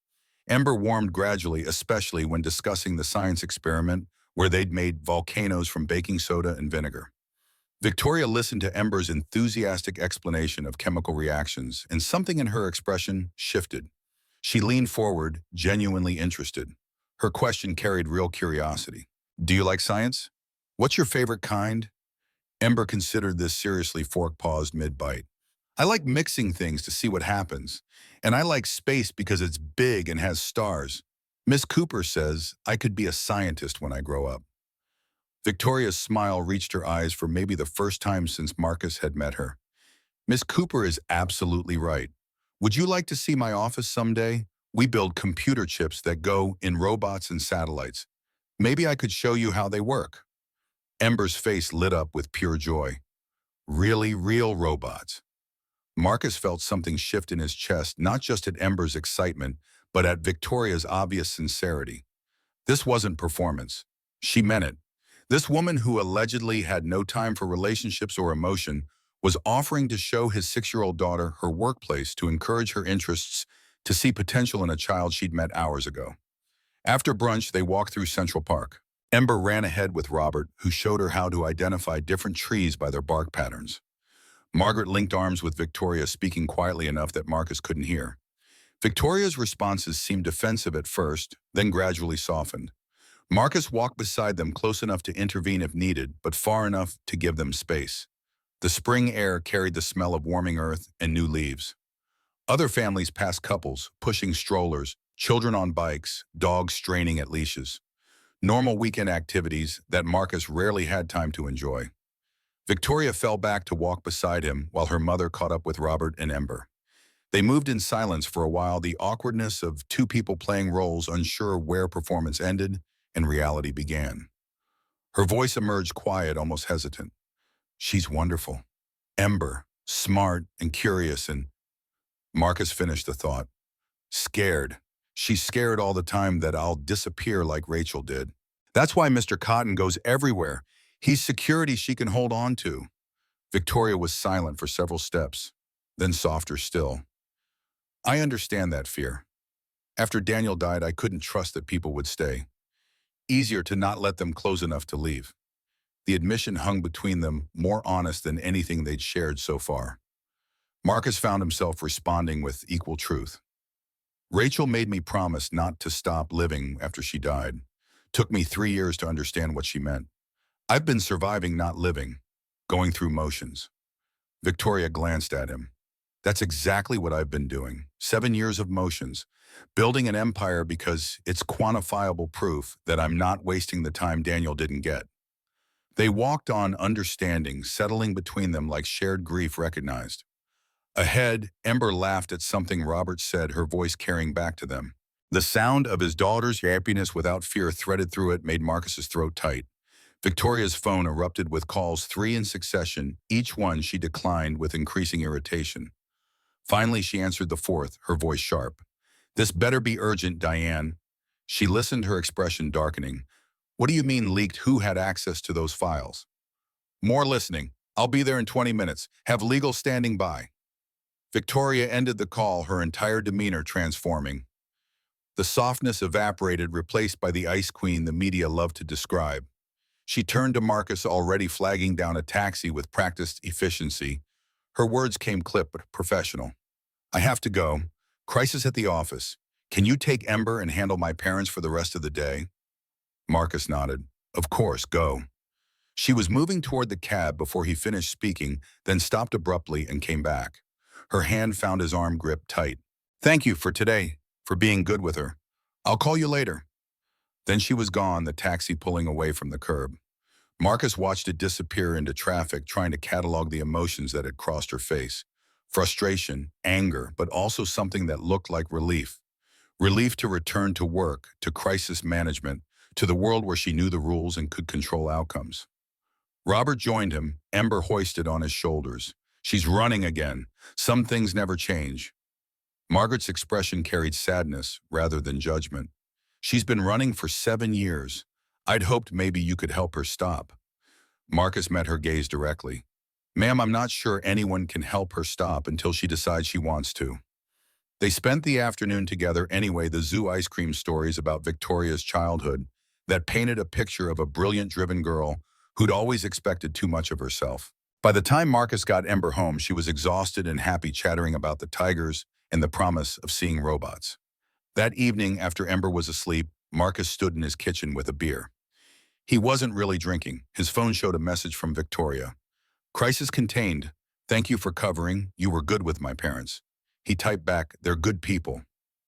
Ember warmed gradually, especially when discussing the science experiment where they'd made volcanoes from baking soda and vinegar. Victoria listened to Ember's enthusiastic explanation of chemical reactions, and something in her expression shifted. She leaned forward, genuinely interested. Her question carried real curiosity. Do you like science? What's your favorite kind? Ember considered this seriously, fork paused mid-bite. I like mixing things to see what happens. And I like space because it's big and has stars. Miss Cooper says I could be a scientist when I grow up. Victoria's smile reached her eyes for maybe the first time since Marcus had met her. Miss Cooper is absolutely right. Would you like to see my office someday? We build computer chips that go in robots and satellites. Maybe I could show you how they work. Ember's face lit up with pure joy. Really, real robots. Marcus felt something shift in his chest, not just at Ember's excitement, but at Victoria's obvious sincerity. This wasn't performance. She meant it. This woman who allegedly had no time for relationships or emotion was offering to show his 6-year-old daughter her workplace to encourage her interests, to see potential in a child she'd met hours ago. After brunch, they walked through Central Park. Ember ran ahead with Robert, who showed her how to identify different trees by their bark patterns. Margaret linked arms with Victoria, speaking quietly enough that Marcus couldn't hear. Victoria's responses seemed defensive at first, then gradually softened. Marcus walked beside them, close enough to intervene if needed, but far enough to give them space. The spring air carried the smell of warming earth and new leaves. Other families passed, couples pushing strollers, children on bikes, dogs straining at leashes. Normal weekend activities that Marcus rarely had time to enjoy. Victoria fell back to walk beside him while her mother caught up with Robert and Ember. They moved in silence for a while, the awkwardness of two people playing roles, unsure where performance ended and reality began. Her voice emerged quiet, almost hesitant. She's wonderful. Ember, smart and curious, and Marcus finished the thought. Scared. She's scared all the time that I'll disappear like Rachel did. That's why Mr. Cotton goes everywhere. He's security she can hold on to. Victoria was silent for several steps, then softer still. I understand that fear. After Daniel died, I couldn't trust that people would stay. Easier to not let them close enough to leave. The admission hung between them, more honest than anything they'd shared so far. Marcus found himself responding with equal truth. Rachel made me promise not to stop living after she died. Took me 3 years to understand what she meant. I've been surviving, not living, going through motions. Victoria glanced at him. That's exactly what I've been doing. 7 years of motions, building an empire because it's quantifiable proof that I'm not wasting the time Daniel didn't get. They walked on, understanding, settling between them like shared grief recognized. Ahead, Ember laughed at something Robert said, her voice carrying back to them. The sound of his daughter's happiness without fear threaded through it made Marcus's throat tight. Victoria's phone erupted with calls, 3 in succession, each one she declined with increasing irritation. Finally, she answered the fourth, her voice sharp. This better be urgent, Diane. She listened, her expression darkening. What do you mean leaked? Who had access to those files? More listening. I'll be there in 20 minutes. Have legal standing by. Victoria ended the call, her entire demeanor transforming. The softness evaporated, replaced by the ice queen the media loved to describe. She turned to Marcus, already flagging down a taxi with practiced efficiency. Her words came clipped but professional. I have to go. Crisis at the office. Can you take Ember and handle my parents for the rest of the day? Marcus nodded. Of course, go. She was moving toward the cab before he finished speaking, then stopped abruptly and came back. Her hand found his arm gripped tight. Thank you for today, for being good with her. I'll call you later. Then she was gone, the taxi pulling away from the curb. Marcus watched it disappear into traffic, trying to catalog the emotions that had crossed her face. Frustration, anger, but also something that looked like relief. Relief to return to work, to crisis management, to the world where she knew the rules and could control outcomes. Robert joined him, Ember hoisted on his shoulders. She's running again. Some things never change. Margaret's expression carried sadness rather than judgment. She's been running for 7 years. I'd hoped maybe you could help her stop. Marcus met her gaze directly. Ma'am, I'm not sure anyone can help her stop until she decides she wants to. They spent the afternoon together anyway, the zoo ice cream stories about Victoria's childhood that painted a picture of a brilliant, driven girl who'd always expected too much of herself. By the time Marcus got Ember home, she was exhausted and happy, chattering about the tigers and the promise of seeing robots. That evening, after Ember was asleep, Marcus stood in his kitchen with a beer. He wasn't really drinking. His phone showed a message from Victoria. Crisis contained. Thank you for covering. You were good with my parents. He typed back, they're good people.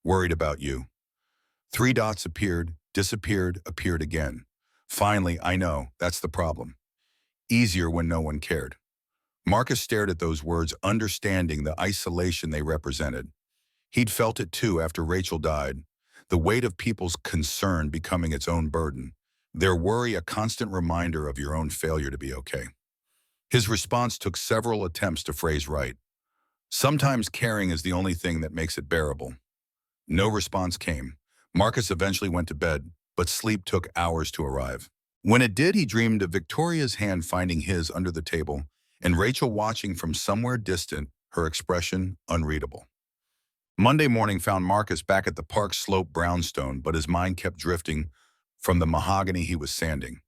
Worried about you. Three dots appeared, disappeared, appeared again. Finally, I know, that's the problem. Easier when no one cared. Marcus stared at those words, understanding the isolation they represented. He'd felt it too after Rachel died, the weight of people's concern becoming its own burden, their worry a constant reminder of your own failure to be okay. His response took several attempts to phrase right. Sometimes caring is the only thing that makes it bearable. No response came. Marcus eventually went to bed, but sleep took hours to arrive. When it did, he dreamed of Victoria's hand finding his under the table and Rachel watching from somewhere distant, her expression unreadable. Monday morning found Marcus back at the park slope brownstone, but his mind kept drifting from the mahogany he was sanding.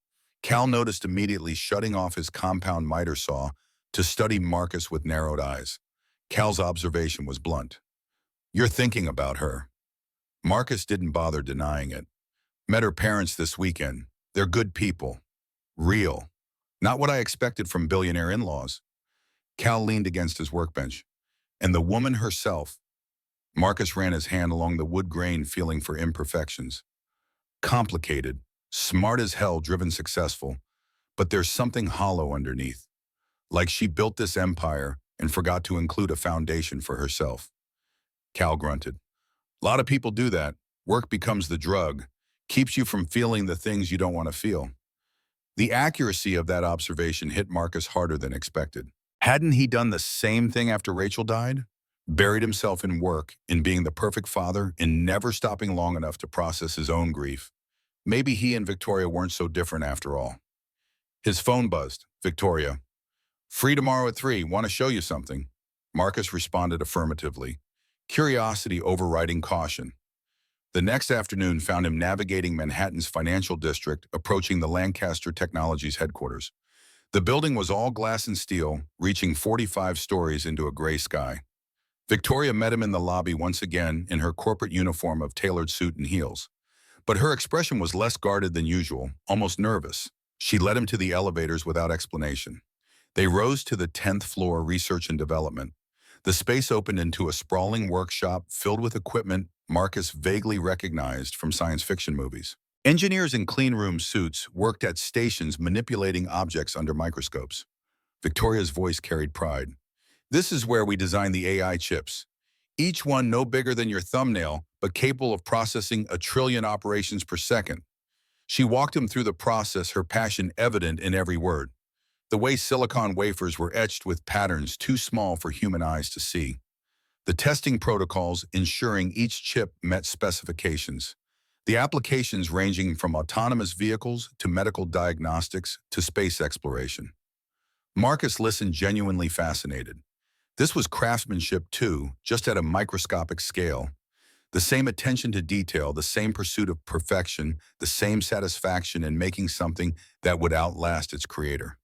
Cal noticed immediately, shutting off his compound miter saw to study Marcus with narrowed eyes. Cal's observation was blunt. You're thinking about her. Marcus didn't bother denying it. Met her parents this weekend. They're good people. Real. Not what I expected from billionaire in-laws. Cal leaned against his workbench. And the woman herself. Marcus ran his hand along the wood grain, feeling for imperfections. Complicated, smart as hell, driven, successful, but there's something hollow underneath. Like she built this empire and forgot to include a foundation for herself. Cal grunted. A lot of people do that. Work becomes the drug, keeps you from feeling the things you don't want to feel. The accuracy of that observation hit Marcus harder than expected. Hadn't he done the same thing after Rachel died? Buried himself in work, in being the perfect father, in never stopping long enough to process his own grief. Maybe he and Victoria weren't so different after all. His phone buzzed. Victoria. Free tomorrow at 3. Want to show you something? Marcus responded affirmatively, curiosity overriding caution. The next afternoon found him navigating Manhattan's financial district, approaching the Lancaster Technologies headquarters. The building was all glass and steel, reaching 45 stories into a gray sky. Victoria met him in the lobby once again in her corporate uniform of tailored suit and heels. But her expression was less guarded than usual, almost nervous. She led him to the elevators without explanation. They rose to the 10th floor, research and development. The space opened into a sprawling workshop filled with equipment Marcus vaguely recognized from science fiction movies. Engineers in cleanroom suits worked at stations manipulating objects under microscopes. Victoria's voice carried pride. This is where we design the AI chips. Each one no bigger than your thumbnail, but capable of processing 1 trillion operations per second. She walked him through the process, her passion evident in every word. The way silicon wafers were etched with patterns too small for human eyes to see. The testing protocols ensuring each chip met specifications. The applications ranging from autonomous vehicles to medical diagnostics to space exploration. Marcus listened, genuinely fascinated. This was craftsmanship too, just at a microscopic scale. The same attention to detail, the same pursuit of perfection, the same satisfaction in making something that would outlast its creator.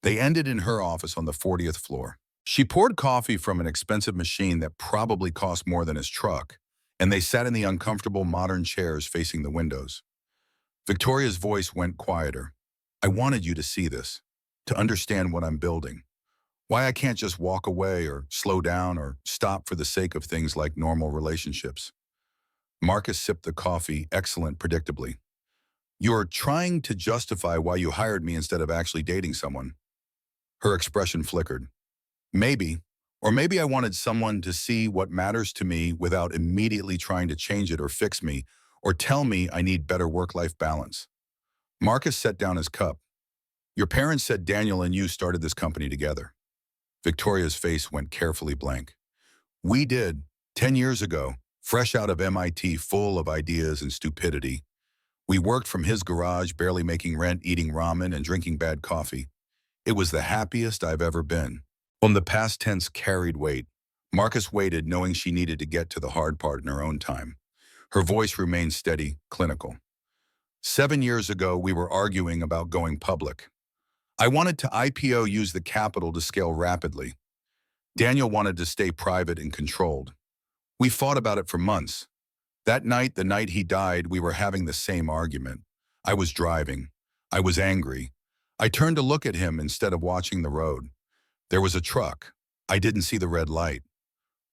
They ended in her office on the 40th floor. She poured coffee from an expensive machine that probably cost more than his truck, and they sat in the uncomfortable modern chairs facing the windows. Victoria's voice went quieter. I wanted you to see this, to understand what I'm building. Why I can't just walk away or slow down or stop for the sake of things like normal relationships. Marcus sipped the coffee, excellent, predictably. You're trying to justify why you hired me instead of actually dating someone. Her expression flickered. Maybe, or maybe I wanted someone to see what matters to me without immediately trying to change it or fix me, or tell me I need better work-life balance. Marcus set down his cup. Your parents said Daniel and you started this company together. Victoria's face went carefully blank. We did, 10 years ago, fresh out of MIT, full of ideas and stupidity. We worked from his garage, barely making rent, eating ramen and drinking bad coffee. It was the happiest I've ever been. On the past tense carried weight. Marcus waited, knowing she needed to get to the hard part in her own time. Her voice remained steady, clinical. 7 years ago, we were arguing about going public. I wanted to IPO, use the capital to scale rapidly. Daniel wanted to stay private and controlled. We fought about it for months. That night, the night he died, we were having the same argument. I was driving. I was angry. I turned to look at him instead of watching the road. There was a truck. I didn't see the red light.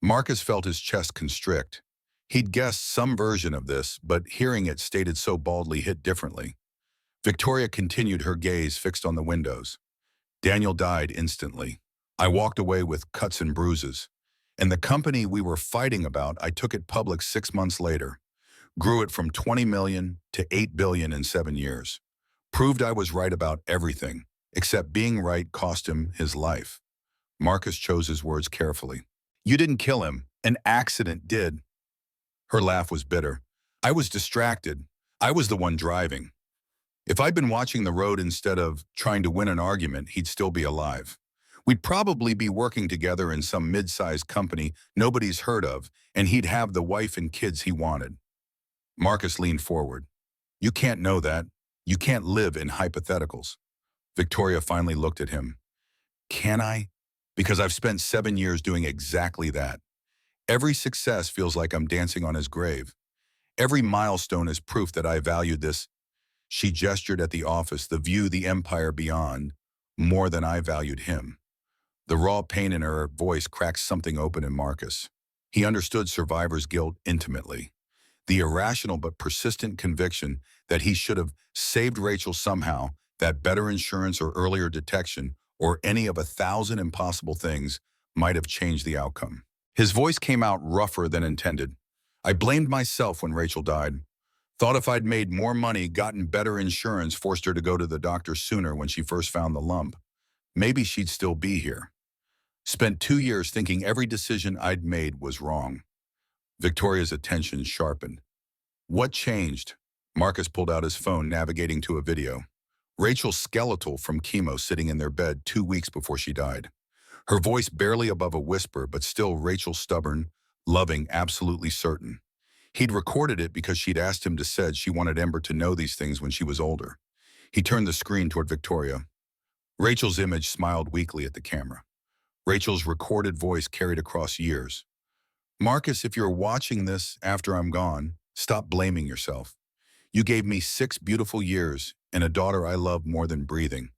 Marcus felt his chest constrict. He'd guessed some version of this, but hearing it stated so baldly hit differently. Victoria continued, her gaze fixed on the windows. Daniel died instantly. I walked away with cuts and bruises. And the company we were fighting about, I took it public 6 months later. Grew it from 20 million to 8 billion in 7 years. Proved I was right about everything, except being right cost him his life. Marcus chose his words carefully. You didn't kill him. An accident did. Her laugh was bitter. I was distracted. I was the one driving. If I'd been watching the road instead of trying to win an argument, he'd still be alive. We'd probably be working together in some mid-sized company nobody's heard of, and he'd have the wife and kids he wanted. Marcus leaned forward. You can't know that. You can't live in hypotheticals. Victoria finally looked at him. Can I? Because I've spent 7 years doing exactly that. Every success feels like I'm dancing on his grave. Every milestone is proof that I valued this. She gestured at the office, the view, the empire beyond, more than I valued him. The raw pain in her voice cracked something open in Marcus. He understood survivor's guilt intimately. The irrational but persistent conviction that he should have saved Rachel somehow, that better insurance or earlier detection, or any of 1,000 impossible things might have changed the outcome. His voice came out rougher than intended. I blamed myself when Rachel died. Thought if I'd made more money, gotten better insurance, forced her to go to the doctor sooner when she first found the lump, maybe she'd still be here. Spent 2 years thinking every decision I'd made was wrong. Victoria's attention sharpened. What changed? Marcus pulled out his phone, navigating to a video. Rachel's skeletal from chemo sitting in their bed 2 weeks before she died. Her voice barely above a whisper, but still Rachel stubborn, loving, absolutely certain. He'd recorded it because she'd asked him to said she wanted Ember to know these things when she was older. He turned the screen toward Victoria. Rachel's image smiled weakly at the camera. Rachel's recorded voice carried across years. Marcus, if you're watching this after I'm gone, stop blaming yourself. You gave me 6 beautiful years and a daughter I love more than breathing.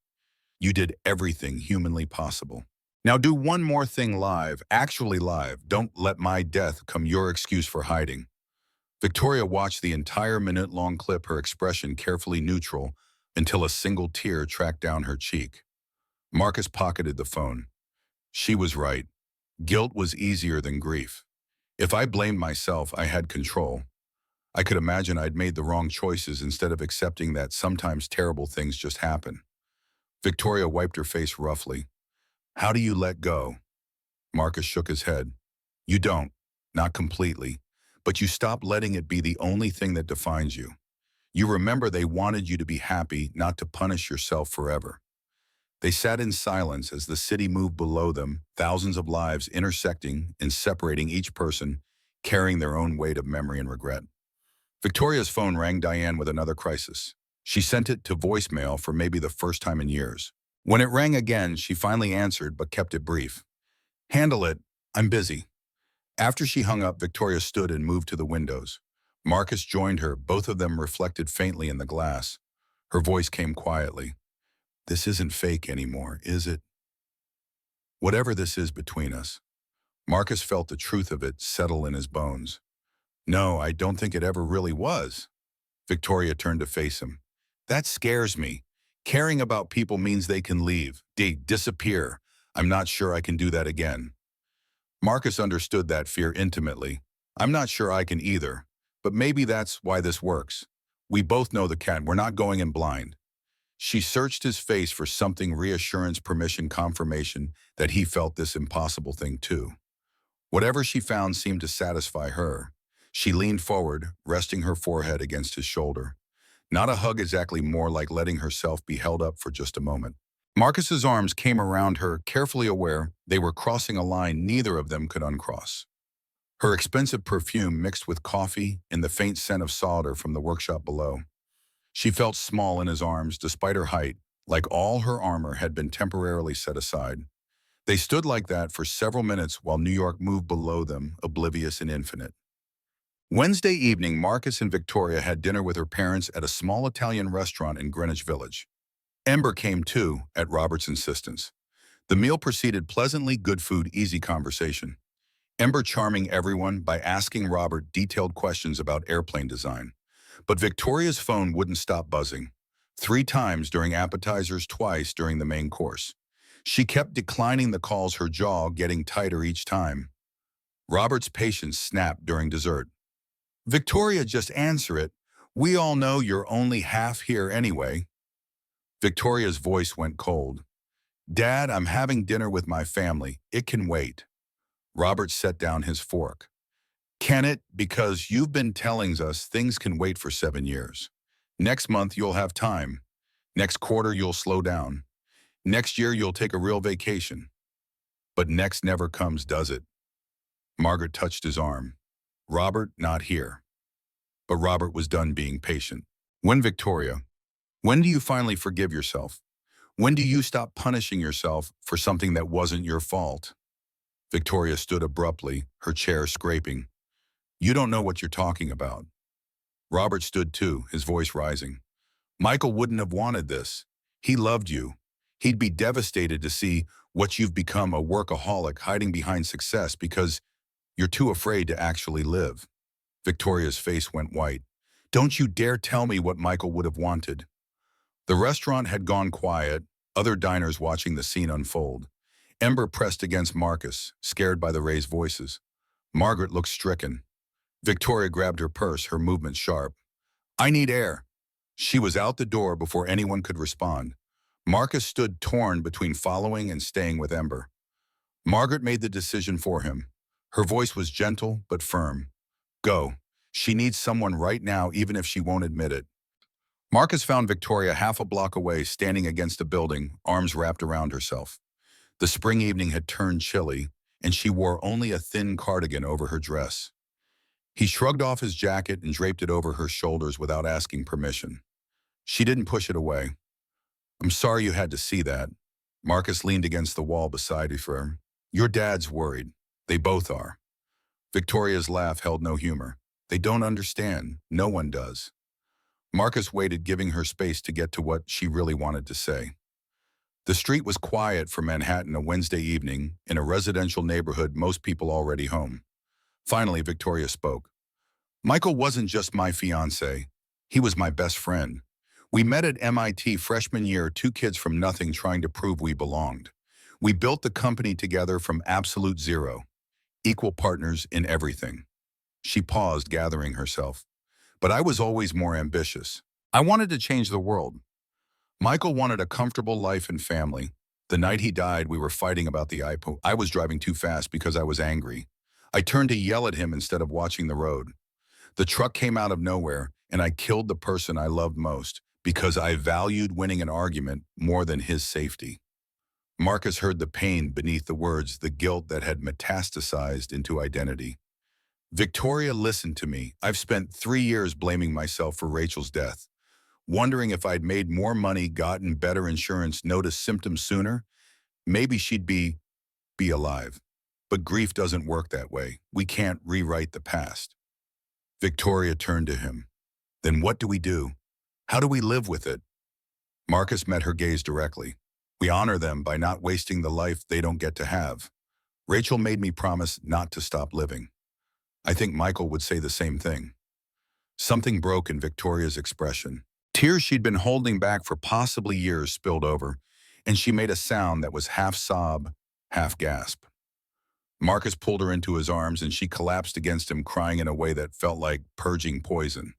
You did everything humanly possible. Now do one more thing live, actually live. Don't let my death come your excuse for hiding. Victoria watched the entire minute-long clip, her expression carefully neutral, until a single tear tracked down her cheek. Marcus pocketed the phone. She was right. Guilt was easier than grief. If I blamed myself, I had control. I could imagine I'd made the wrong choices instead of accepting that sometimes terrible things just happen. Victoria wiped her face roughly. How do you let go? Marcus shook his head. You don't, not completely, but you stop letting it be the only thing that defines you. You remember they wanted you to be happy, not to punish yourself forever. They sat in silence as the city moved below them, thousands of lives intersecting and separating, each person carrying their own weight of memory and regret. Victoria's phone rang Diane with another crisis. She sent it to voicemail for maybe the first time in years. When it rang again, she finally answered but kept it brief. Handle it. I'm busy. After she hung up, Victoria stood and moved to the windows. Marcus joined her. Both of them reflected faintly in the glass. Her voice came quietly. This isn't fake anymore, is it? Whatever this is between us. Marcus felt the truth of it settle in his bones. No, I don't think it ever really was. Victoria turned to face him. That scares me. Caring about people means they can leave, disappear. I'm not sure I can do that again. Marcus understood that fear intimately. I'm not sure I can either, but maybe that's why this works. We both know the cat. We're not going in blind. She searched his face for something, reassurance, permission, confirmation that he felt this impossible thing too. Whatever she found seemed to satisfy her. She leaned forward, resting her forehead against his shoulder. Not a hug exactly, more like letting herself be held up for just a moment. Marcus's arms came around her, carefully aware they were crossing a line neither of them could uncross. Her expensive perfume mixed with coffee and the faint scent of solder from the workshop below. She felt small in his arms despite her height, like all her armor had been temporarily set aside. They stood like that for several minutes while New York moved below them, oblivious and infinite. Wednesday evening, Marcus and Victoria had dinner with her parents at a small Italian restaurant in Greenwich Village. Ember came too, at Robert's insistence. The meal proceeded pleasantly, good food, easy conversation. Ember charming everyone by asking Robert detailed questions about airplane design. But Victoria's phone wouldn't stop buzzing. 3 times during appetizers, twice during the main course. She kept declining the calls, her jaw getting tighter each time. Robert's patience snapped during dessert. Victoria, just answer it. We all know you're only half here anyway. Victoria's voice went cold. Dad, I'm having dinner with my family. It can wait. Robert set down his fork. Can it? Because you've been telling us things can wait for 7 years. Next month you'll have time. Next quarter you'll slow down. Next year you'll take a real vacation. But next never comes, does it? Margaret touched his arm. Robert, not here. But Robert was done being patient. When, Victoria? When do you finally forgive yourself? When do you stop punishing yourself for something that wasn't your fault? Victoria stood abruptly, her chair scraping. You don't know what you're talking about. Robert stood too, his voice rising. Michael wouldn't have wanted this. He loved you. He'd be devastated to see what you've become, a workaholic hiding behind success because you're too afraid to actually live. Victoria's face went white. Don't you dare tell me what Michael would have wanted. The restaurant had gone quiet, other diners watching the scene unfold. Ember pressed against Marcus, scared by the raised voices. Margaret looked stricken. Victoria grabbed her purse, her movements sharp. I need air. She was out the door before anyone could respond. Marcus stood torn between following and staying with Ember. Margaret made the decision for him. Her voice was gentle but firm. Go. She needs someone right now, even if she won't admit it. Marcus found Victoria half a block away, standing against a building, arms wrapped around herself. The spring evening had turned chilly, and she wore only a thin cardigan over her dress. He shrugged off his jacket and draped it over her shoulders without asking permission. She didn't push it away. I'm sorry you had to see that. Marcus leaned against the wall beside her. Your dad's worried. They both are. Victoria's laugh held no humor. They don't understand. No one does. Marcus waited, giving her space to get to what she really wanted to say. The street was quiet for Manhattan, a Wednesday evening, in a residential neighborhood, most people already home. Finally, Victoria spoke. Michael wasn't just my fiancé. He was my best friend. We met at MIT freshman year, 2 kids from nothing trying to prove we belonged. We built the company together from absolute zero, equal partners in everything. She paused, gathering herself. But I was always more ambitious. I wanted to change the world. Michael wanted a comfortable life and family. The night he died, we were fighting about the iPhone. I was driving too fast because I was angry. I turned to yell at him instead of watching the road. The truck came out of nowhere, and I killed the person I loved most because I valued winning an argument more than his safety. Marcus heard the pain beneath the words, the guilt that had metastasized into identity. Victoria, listen to me. I've spent 3 years blaming myself for Rachel's death, wondering if I'd made more money, gotten better insurance, noticed symptoms sooner, maybe she'd be alive. But grief doesn't work that way. We can't rewrite the past. Victoria turned to him. Then what do we do? How do we live with it? Marcus met her gaze directly. We honor them by not wasting the life they don't get to have. Rachel made me promise not to stop living. I think Michael would say the same thing. Something broke in Victoria's expression. Tears she'd been holding back for possibly years spilled over, and she made a sound that was half sob, half gasp. Marcus pulled her into his arms, and she collapsed against him, crying in a way that felt like purging poison.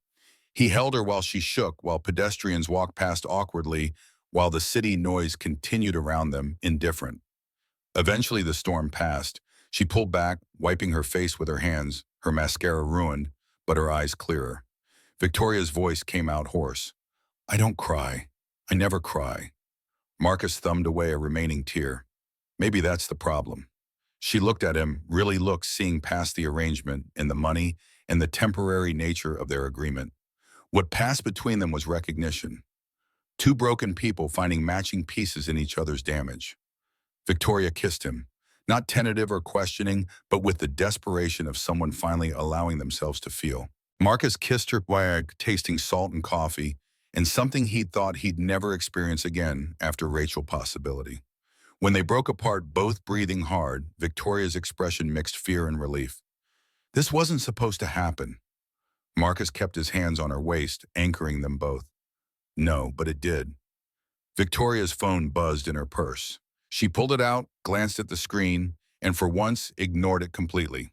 He held her while she shook, while pedestrians walked past awkwardly, while the city noise continued around them, indifferent. Eventually the storm passed. She pulled back, wiping her face with her hands, her mascara ruined, but her eyes clearer. Victoria's voice came out hoarse. I don't cry. I never cry. Marcus thumbed away a remaining tear. Maybe that's the problem. She looked at him, really looked, seeing past the arrangement and the money and the temporary nature of their agreement. What passed between them was recognition. 2 broken people finding matching pieces in each other's damage. Victoria kissed him, not tentative or questioning, but with the desperation of someone finally allowing themselves to feel. Marcus kissed her while tasting salt and coffee, and something he'd thought he'd never experience again after Rachel possibility. When they broke apart, both breathing hard, Victoria's expression mixed fear and relief. This wasn't supposed to happen. Marcus kept his hands on her waist, anchoring them both. No, but it did. Victoria's phone buzzed in her purse. She pulled it out, glanced at the screen, and for once ignored it completely.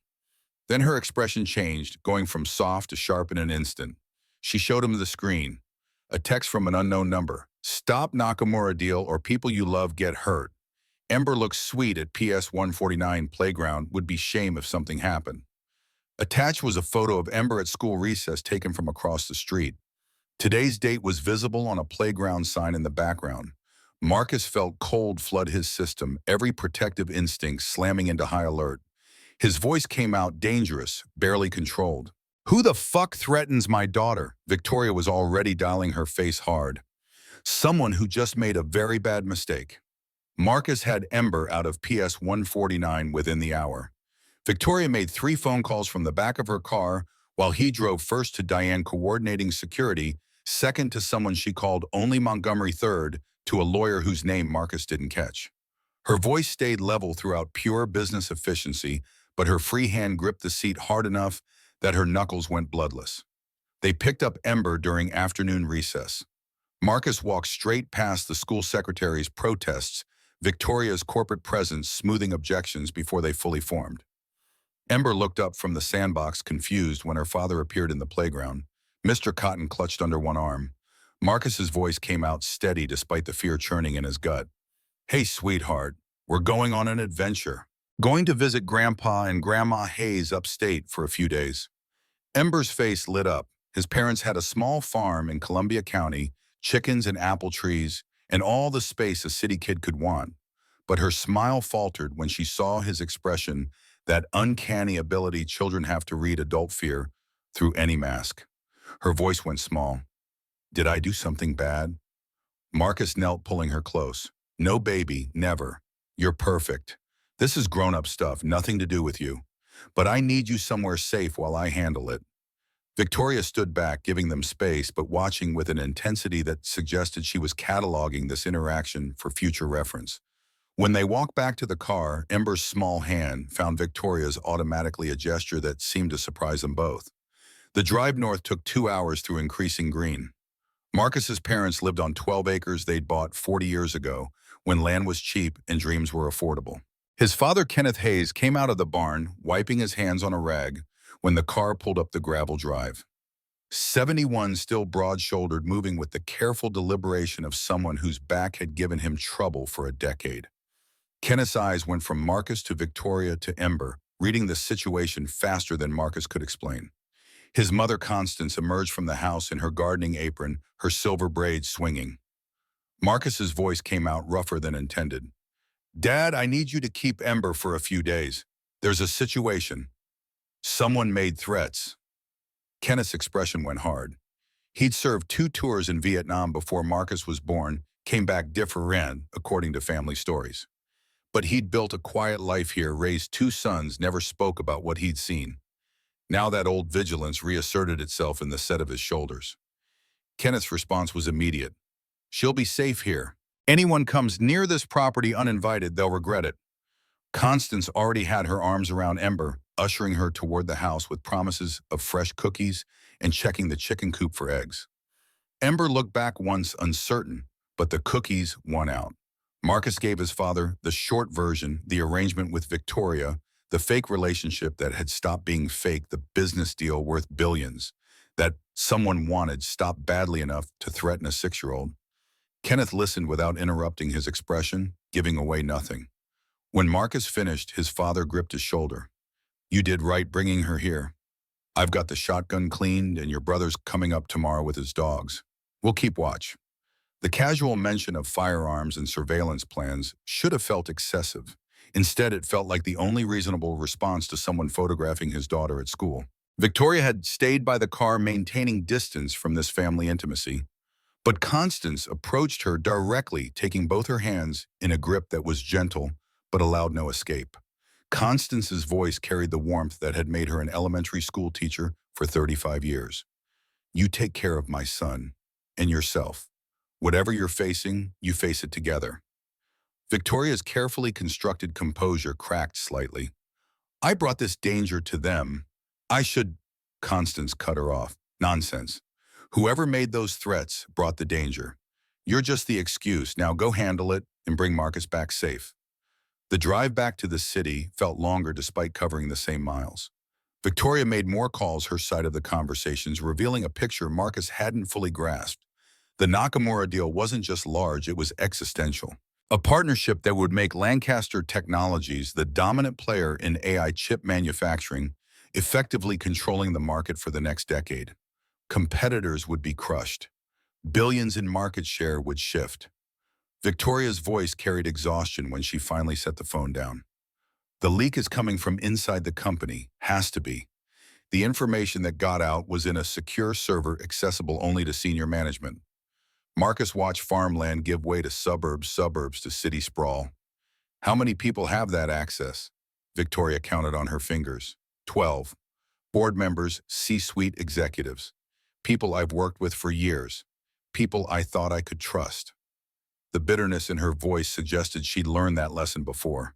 Then her expression changed, going from soft to sharp in an instant. She showed him the screen. A text from an unknown number. Stop Nakamura deal or people you love get hurt. Ember looks sweet at PS 149 playground, would be shame if something happened. Attached was a photo of Ember at school recess taken from across the street. Today's date was visible on a playground sign in the background. Marcus felt cold flood his system, every protective instinct slamming into high alert. His voice came out dangerous, barely controlled. Who the fuck threatens my daughter? Victoria was already dialing her face hard. Someone who just made a very bad mistake. Marcus had Ember out of PS 149 within the hour. Victoria made 3 phone calls from the back of her car while he drove first to Diane coordinating security, second to someone she called only Montgomery, third to a lawyer whose name Marcus didn't catch. Her voice stayed level throughout pure business efficiency, but her free hand gripped the seat hard enough that her knuckles went bloodless. They picked up Ember during afternoon recess. Marcus walked straight past the school secretary's protests, Victoria's corporate presence smoothing objections before they fully formed. Ember looked up from the sandbox confused when her father appeared in the playground. Mr. Cotton clutched under one arm. Marcus's voice came out steady despite the fear churning in his gut. Hey, sweetheart, we're going on an adventure. Going to visit Grandpa and Grandma Hayes upstate for a few days. Ember's face lit up. His parents had a small farm in Columbia County, chickens and apple trees, and all the space a city kid could want. But her smile faltered when she saw his expression, that uncanny ability children have to read adult fear through any mask. Her voice went small. Did I do something bad? Marcus knelt, pulling her close. No, baby, never. You're perfect. This is grown-up stuff, nothing to do with you. But I need you somewhere safe while I handle it. Victoria stood back, giving them space, but watching with an intensity that suggested she was cataloging this interaction for future reference. When they walked back to the car, Ember's small hand found Victoria's automatically, a gesture that seemed to surprise them both. The drive north took 2 hours through increasing green. Marcus's parents lived on 12 acres they'd bought 40 years ago, when land was cheap and dreams were affordable. His father, Kenneth Hayes, came out of the barn, wiping his hands on a rag, when the car pulled up the gravel drive. 71, still broad-shouldered, moving with the careful deliberation of someone whose back had given him trouble for a decade. Kenneth's eyes went from Marcus to Victoria to Ember, reading the situation faster than Marcus could explain. His mother, Constance, emerged from the house in her gardening apron, her silver braids swinging. Marcus's voice came out rougher than intended. Dad, I need you to keep Ember for a few days. There's a situation. Someone made threats. Kenneth's expression went hard. He'd served 2 tours in Vietnam before Marcus was born, came back different, according to family stories. But he'd built a quiet life here, raised 2 sons, never spoke about what he'd seen. Now that old vigilance reasserted itself in the set of his shoulders. Kenneth's response was immediate. She'll be safe here. Anyone comes near this property uninvited, they'll regret it. Constance already had her arms around Ember, ushering her toward the house with promises of fresh cookies and checking the chicken coop for eggs. Ember looked back once, uncertain, but the cookies won out. Marcus gave his father the short version, the arrangement with Victoria, the fake relationship that had stopped being fake, the business deal worth billions, that someone wanted stopped badly enough to threaten a 6-year-old. Kenneth listened without interrupting his expression, giving away nothing. When Marcus finished, his father gripped his shoulder. You did right bringing her here. I've got the shotgun cleaned and your brother's coming up tomorrow with his dogs. We'll keep watch. The casual mention of firearms and surveillance plans should have felt excessive. Instead, it felt like the only reasonable response to someone photographing his daughter at school. Victoria had stayed by the car, maintaining distance from this family intimacy. But Constance approached her directly, taking both her hands in a grip that was gentle but allowed no escape. Constance's voice carried the warmth that had made her an elementary school teacher for 35 years. You take care of my son, and yourself. Whatever you're facing, you face it together. Victoria's carefully constructed composure cracked slightly. I brought this danger to them. I should... Constance cut her off. Nonsense. Whoever made those threats brought the danger. You're just the excuse. Now go handle it and bring Marcus back safe. The drive back to the city felt longer despite covering the same miles. Victoria made more calls her side of the conversations, revealing a picture Marcus hadn't fully grasped. The Nakamura deal wasn't just large, it was existential. A partnership that would make Lancaster Technologies the dominant player in AI chip manufacturing, effectively controlling the market for the next decade. Competitors would be crushed. Billions in market share would shift. Victoria's voice carried exhaustion when she finally set the phone down. The leak is coming from inside the company, has to be. The information that got out was in a secure server accessible only to senior management. Marcus watched farmland give way to suburbs to city sprawl. How many people have that access? Victoria counted on her fingers. 12. Board members, C-suite executives. People I've worked with for years. People I thought I could trust. The bitterness in her voice suggested she'd learned that lesson before.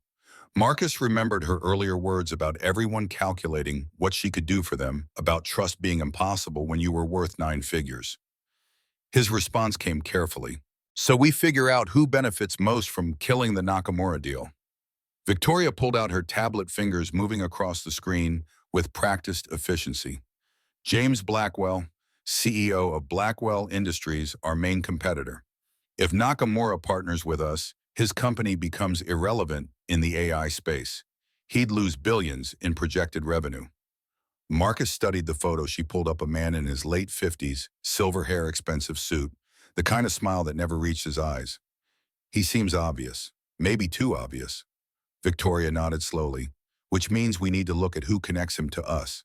Marcus remembered her earlier words about everyone calculating what she could do for them, about trust being impossible when you were worth 9 figures. His response came carefully. So we figure out who benefits most from killing the Nakamura deal. Victoria pulled out her tablet, fingers moving across the screen with practiced efficiency. James Blackwell, CEO of Blackwell Industries, our main competitor. If Nakamura partners with us, his company becomes irrelevant in the AI space. He'd lose billions in projected revenue. Marcus studied the photo. She pulled up a man in his late 50s, silver hair, expensive suit, the kind of smile that never reached his eyes. He seems obvious, maybe too obvious. Victoria nodded slowly, which means we need to look at who connects him to us.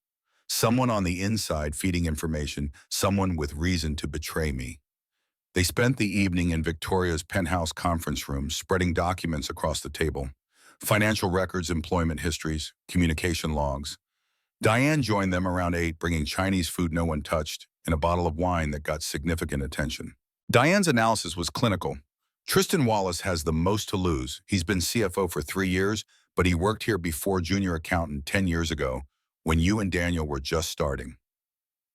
Someone on the inside feeding information, someone with reason to betray me. They spent the evening in Victoria's penthouse conference room, spreading documents across the table. Financial records, employment histories, communication logs. Diane joined them around 8, bringing Chinese food no one touched and a bottle of wine that got significant attention. Diane's analysis was clinical. Tristan Wallace has the most to lose. He's been CFO for 3 years, but he worked here before junior accountant 10 years ago, when you and Daniel were just starting.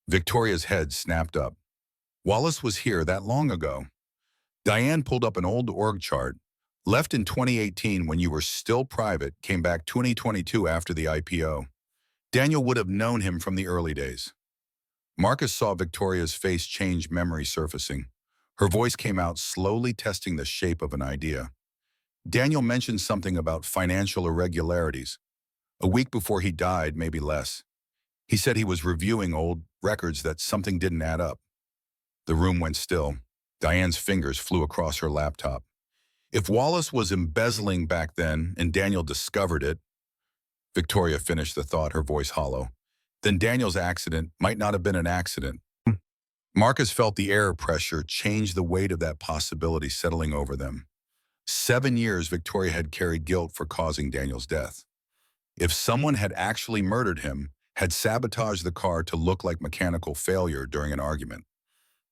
Victoria's head snapped up. Wallace was here that long ago. Diane pulled up an old org chart. Left in 2018 when you were still private, came back 2022 after the IPO. Daniel would have known him from the early days. Marcus saw Victoria's face change, memory surfacing. Her voice came out slowly, testing the shape of an idea. Daniel mentioned something about financial irregularities. A week before he died, maybe less. He said he was reviewing old records, that something didn't add up. The room went still. Diane's fingers flew across her laptop. If Wallace was embezzling back then and Daniel discovered it, Victoria finished the thought, her voice hollow, then Daniel's accident might not have been an accident. Marcus felt the air pressure change, the weight of that possibility settling over them. 7 years Victoria had carried guilt for causing Daniel's death. If someone had actually murdered him, had sabotaged the car to look like mechanical failure during an argument.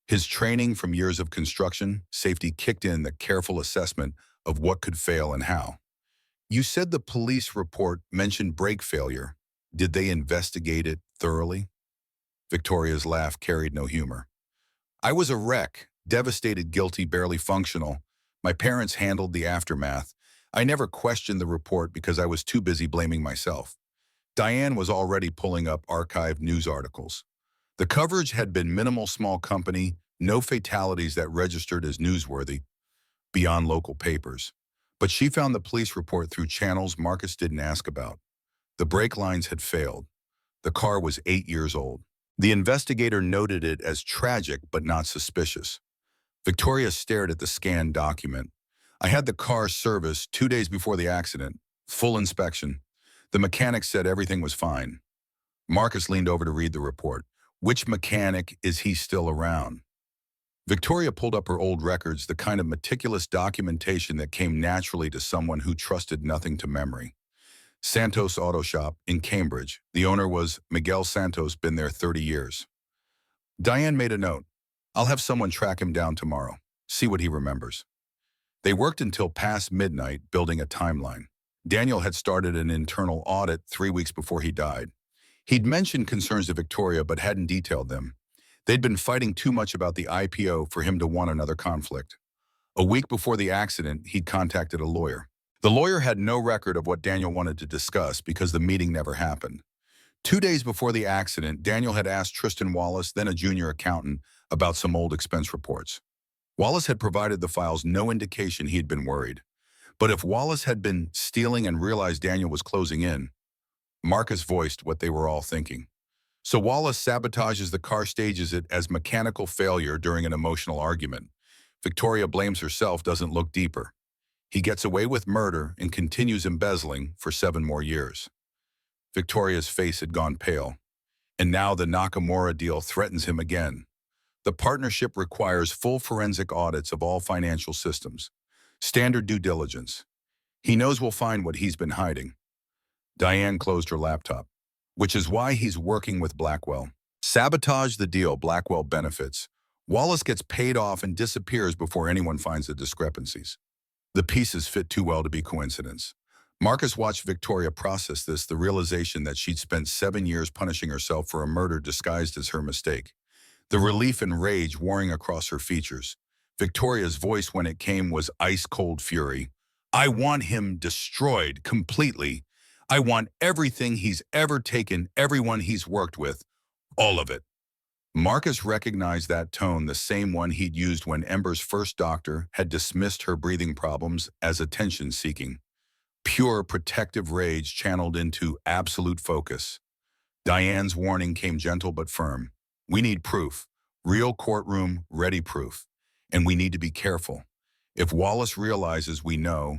His training from years of construction safety kicked in, the careful assessment of what could fail and how. You said the police report mentioned brake failure. Did they investigate it thoroughly? Victoria's laugh carried no humor. I was a wreck, devastated, guilty, barely functional. My parents handled the aftermath. I never questioned the report because I was too busy blaming myself. Diane was already pulling up archived news articles. The coverage had been minimal, small company, no fatalities that registered as newsworthy beyond local papers. But she found the police report through channels Marcus didn't ask about. The brake lines had failed. The car was 8 years old. The investigator noted it as tragic but not suspicious. Victoria stared at the scanned document. I had the car serviced 2 days before the accident. Full inspection. The mechanic said everything was fine. Marcus leaned over to read the report. Which mechanic is he still around? Victoria pulled up her old records, the kind of meticulous documentation that came naturally to someone who trusted nothing to memory. Santos Auto Shop in Cambridge. The owner was Miguel Santos, been there 30 years. Diane made a note. I'll have someone track him down tomorrow. See what he remembers. They worked until past midnight, building a timeline. Daniel had started an internal audit 3 weeks before he died. He'd mentioned concerns to Victoria but hadn't detailed them. They'd been fighting too much about the IPO for him to want another conflict. A week before the accident, he'd contacted a lawyer. The lawyer had no record of what Daniel wanted to discuss because the meeting never happened. 2 days before the accident, Daniel had asked Tristan Wallace, then a junior accountant, about some old expense reports. Wallace had provided the files, no indication he had been worried. But if Wallace had been stealing and realized Daniel was closing in, Marcus voiced what they were all thinking. So Wallace sabotages the car, stages it as mechanical failure during an emotional argument. Victoria blames herself, doesn't look deeper. He gets away with murder and continues embezzling for 7 more years. Victoria's face had gone pale, and now the Nakamura deal threatens him again. The partnership requires full forensic audits of all financial systems. Standard due diligence. He knows we'll find what he's been hiding. Diane closed her laptop, which is why he's working with Blackwell. Sabotage the deal, Blackwell benefits. Wallace gets paid off and disappears before anyone finds the discrepancies. The pieces fit too well to be coincidence. Marcus watched Victoria process this, the realization that she'd spent 7 years punishing herself for a murder disguised as her mistake. The relief and rage warring across her features. Victoria's voice when it came was ice-cold fury. I want him destroyed completely. I want everything he's ever taken, everyone he's worked with, all of it. Marcus recognized that tone, the same one he'd used when Ember's first doctor had dismissed her breathing problems as attention-seeking. Pure protective rage channeled into absolute focus. Diane's warning came gentle but firm. We need proof. Real courtroom, ready proof. And we need to be careful. If Wallace realizes we know,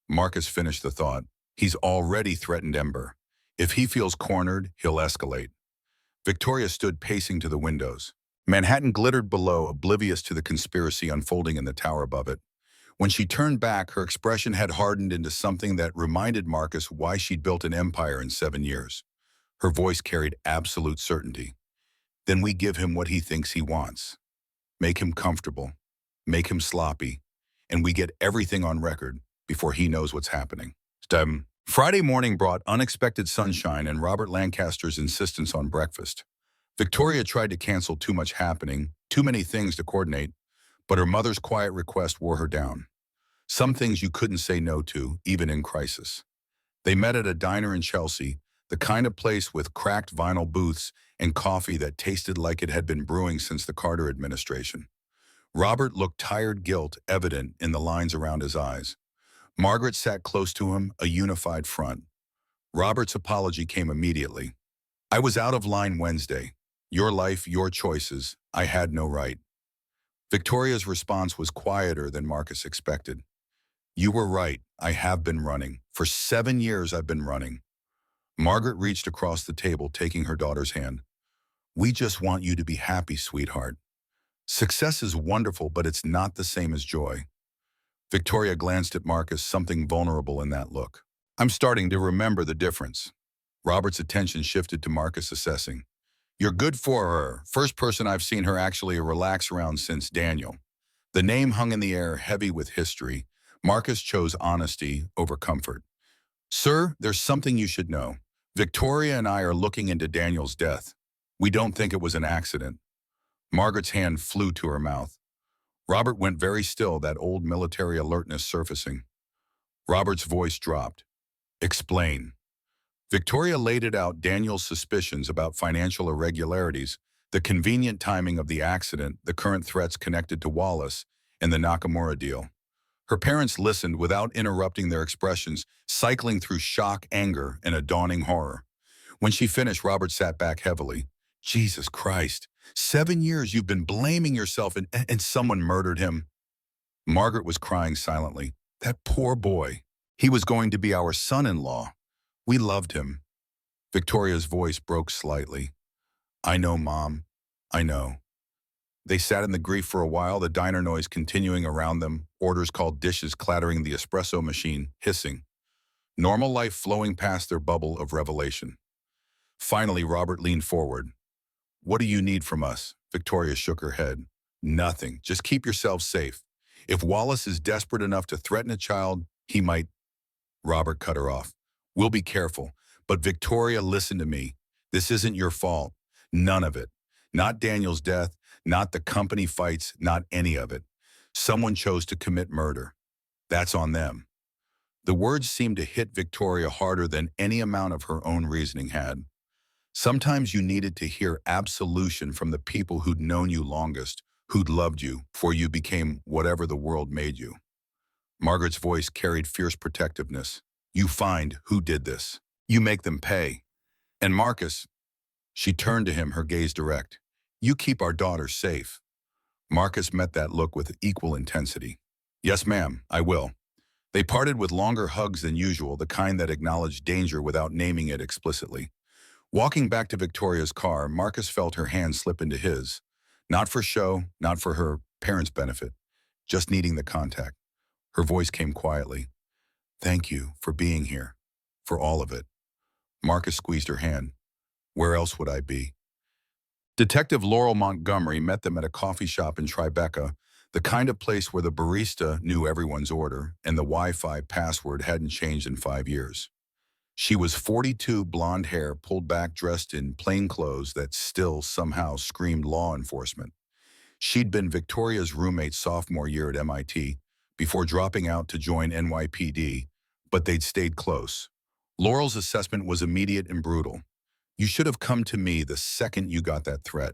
Marcus finished the thought, he's already threatened Ember. If he feels cornered, he'll escalate. Victoria stood pacing to the windows. Manhattan glittered below, oblivious to the conspiracy unfolding in the tower above it. When she turned back, her expression had hardened into something that reminded Marcus why she'd built an empire in 7 years. Her voice carried absolute certainty. Then we give him what he thinks he wants. Make him comfortable. Make him sloppy. And we get everything on record before he knows what's happening. Friday morning brought unexpected sunshine and Robert Lancaster's insistence on breakfast. Victoria tried to cancel too much happening, too many things to coordinate, but her mother's quiet request wore her down. Some things you couldn't say no to, even in crisis. They met at a diner in Chelsea, the kind of place with cracked vinyl booths and coffee that tasted like it had been brewing since the Carter administration. Robert looked tired, guilt evident in the lines around his eyes. Margaret sat close to him, a unified front. Robert's apology came immediately. I was out of line Wednesday. Your life, your choices. I had no right. Victoria's response was quieter than Marcus expected. You were right. I have been running. For 7 years I've been running. Margaret reached across the table, taking her daughter's hand. We just want you to be happy, sweetheart. Success is wonderful, but it's not the same as joy. Victoria glanced at Marcus, something vulnerable in that look. I'm starting to remember the difference. Robert's attention shifted to Marcus, assessing. You're good for her. First person I've seen her actually relax around since Daniel. The name hung in the air, heavy with history. Marcus chose honesty over comfort. Sir, there's something you should know. Victoria and I are looking into Daniel's death. We don't think it was an accident. Margaret's hand flew to her mouth. Robert went very still, that old military alertness surfacing. Robert's voice dropped. Explain. Victoria laid it out, Daniel's suspicions about financial irregularities, the convenient timing of the accident, the current threats connected to Wallace, and the Nakamura deal. Her parents listened without interrupting their expressions, cycling through shock, anger, and a dawning horror. When she finished, Robert sat back heavily. Jesus Christ, 7 years you've been blaming yourself and someone murdered him. Margaret was crying silently. That poor boy. He was going to be our son-in-law. We loved him. Victoria's voice broke slightly. I know, Mom. I know. They sat in the grief for a while, the diner noise continuing around them, orders called, dishes clattering, the espresso machine hissing. Normal life flowing past their bubble of revelation. Finally, Robert leaned forward. What do you need from us? Victoria shook her head. Nothing. Just keep yourself safe. If Wallace is desperate enough to threaten a child, he might. Robert cut her off. We'll be careful. But Victoria, listen to me. This isn't your fault. None of it. Not Daniel's death, not the company fights, not any of it. Someone chose to commit murder. That's on them. The words seemed to hit Victoria harder than any amount of her own reasoning had. Sometimes you needed to hear absolution from the people who'd known you longest, who'd loved you, before you became whatever the world made you. Margaret's voice carried fierce protectiveness. You find who did this. You make them pay. And Marcus, she turned to him, her gaze direct. You keep our daughter safe. Marcus met that look with equal intensity. Yes, ma'am, I will. They parted with longer hugs than usual, the kind that acknowledged danger without naming it explicitly. Walking back to Victoria's car, Marcus felt her hand slip into his. Not for show, not for her parents' benefit, just needing the contact. Her voice came quietly. Thank you for being here, for all of it. Marcus squeezed her hand. Where else would I be? Detective Laurel Montgomery met them at a coffee shop in Tribeca, the kind of place where the barista knew everyone's order and the Wi-Fi password hadn't changed in 5 years. She was 42, blonde hair, pulled back, dressed in plain clothes that still somehow screamed law enforcement. She'd been Victoria's roommate sophomore year at MIT before dropping out to join NYPD, but they'd stayed close. Laurel's assessment was immediate and brutal. You should have come to me the second you got that threat.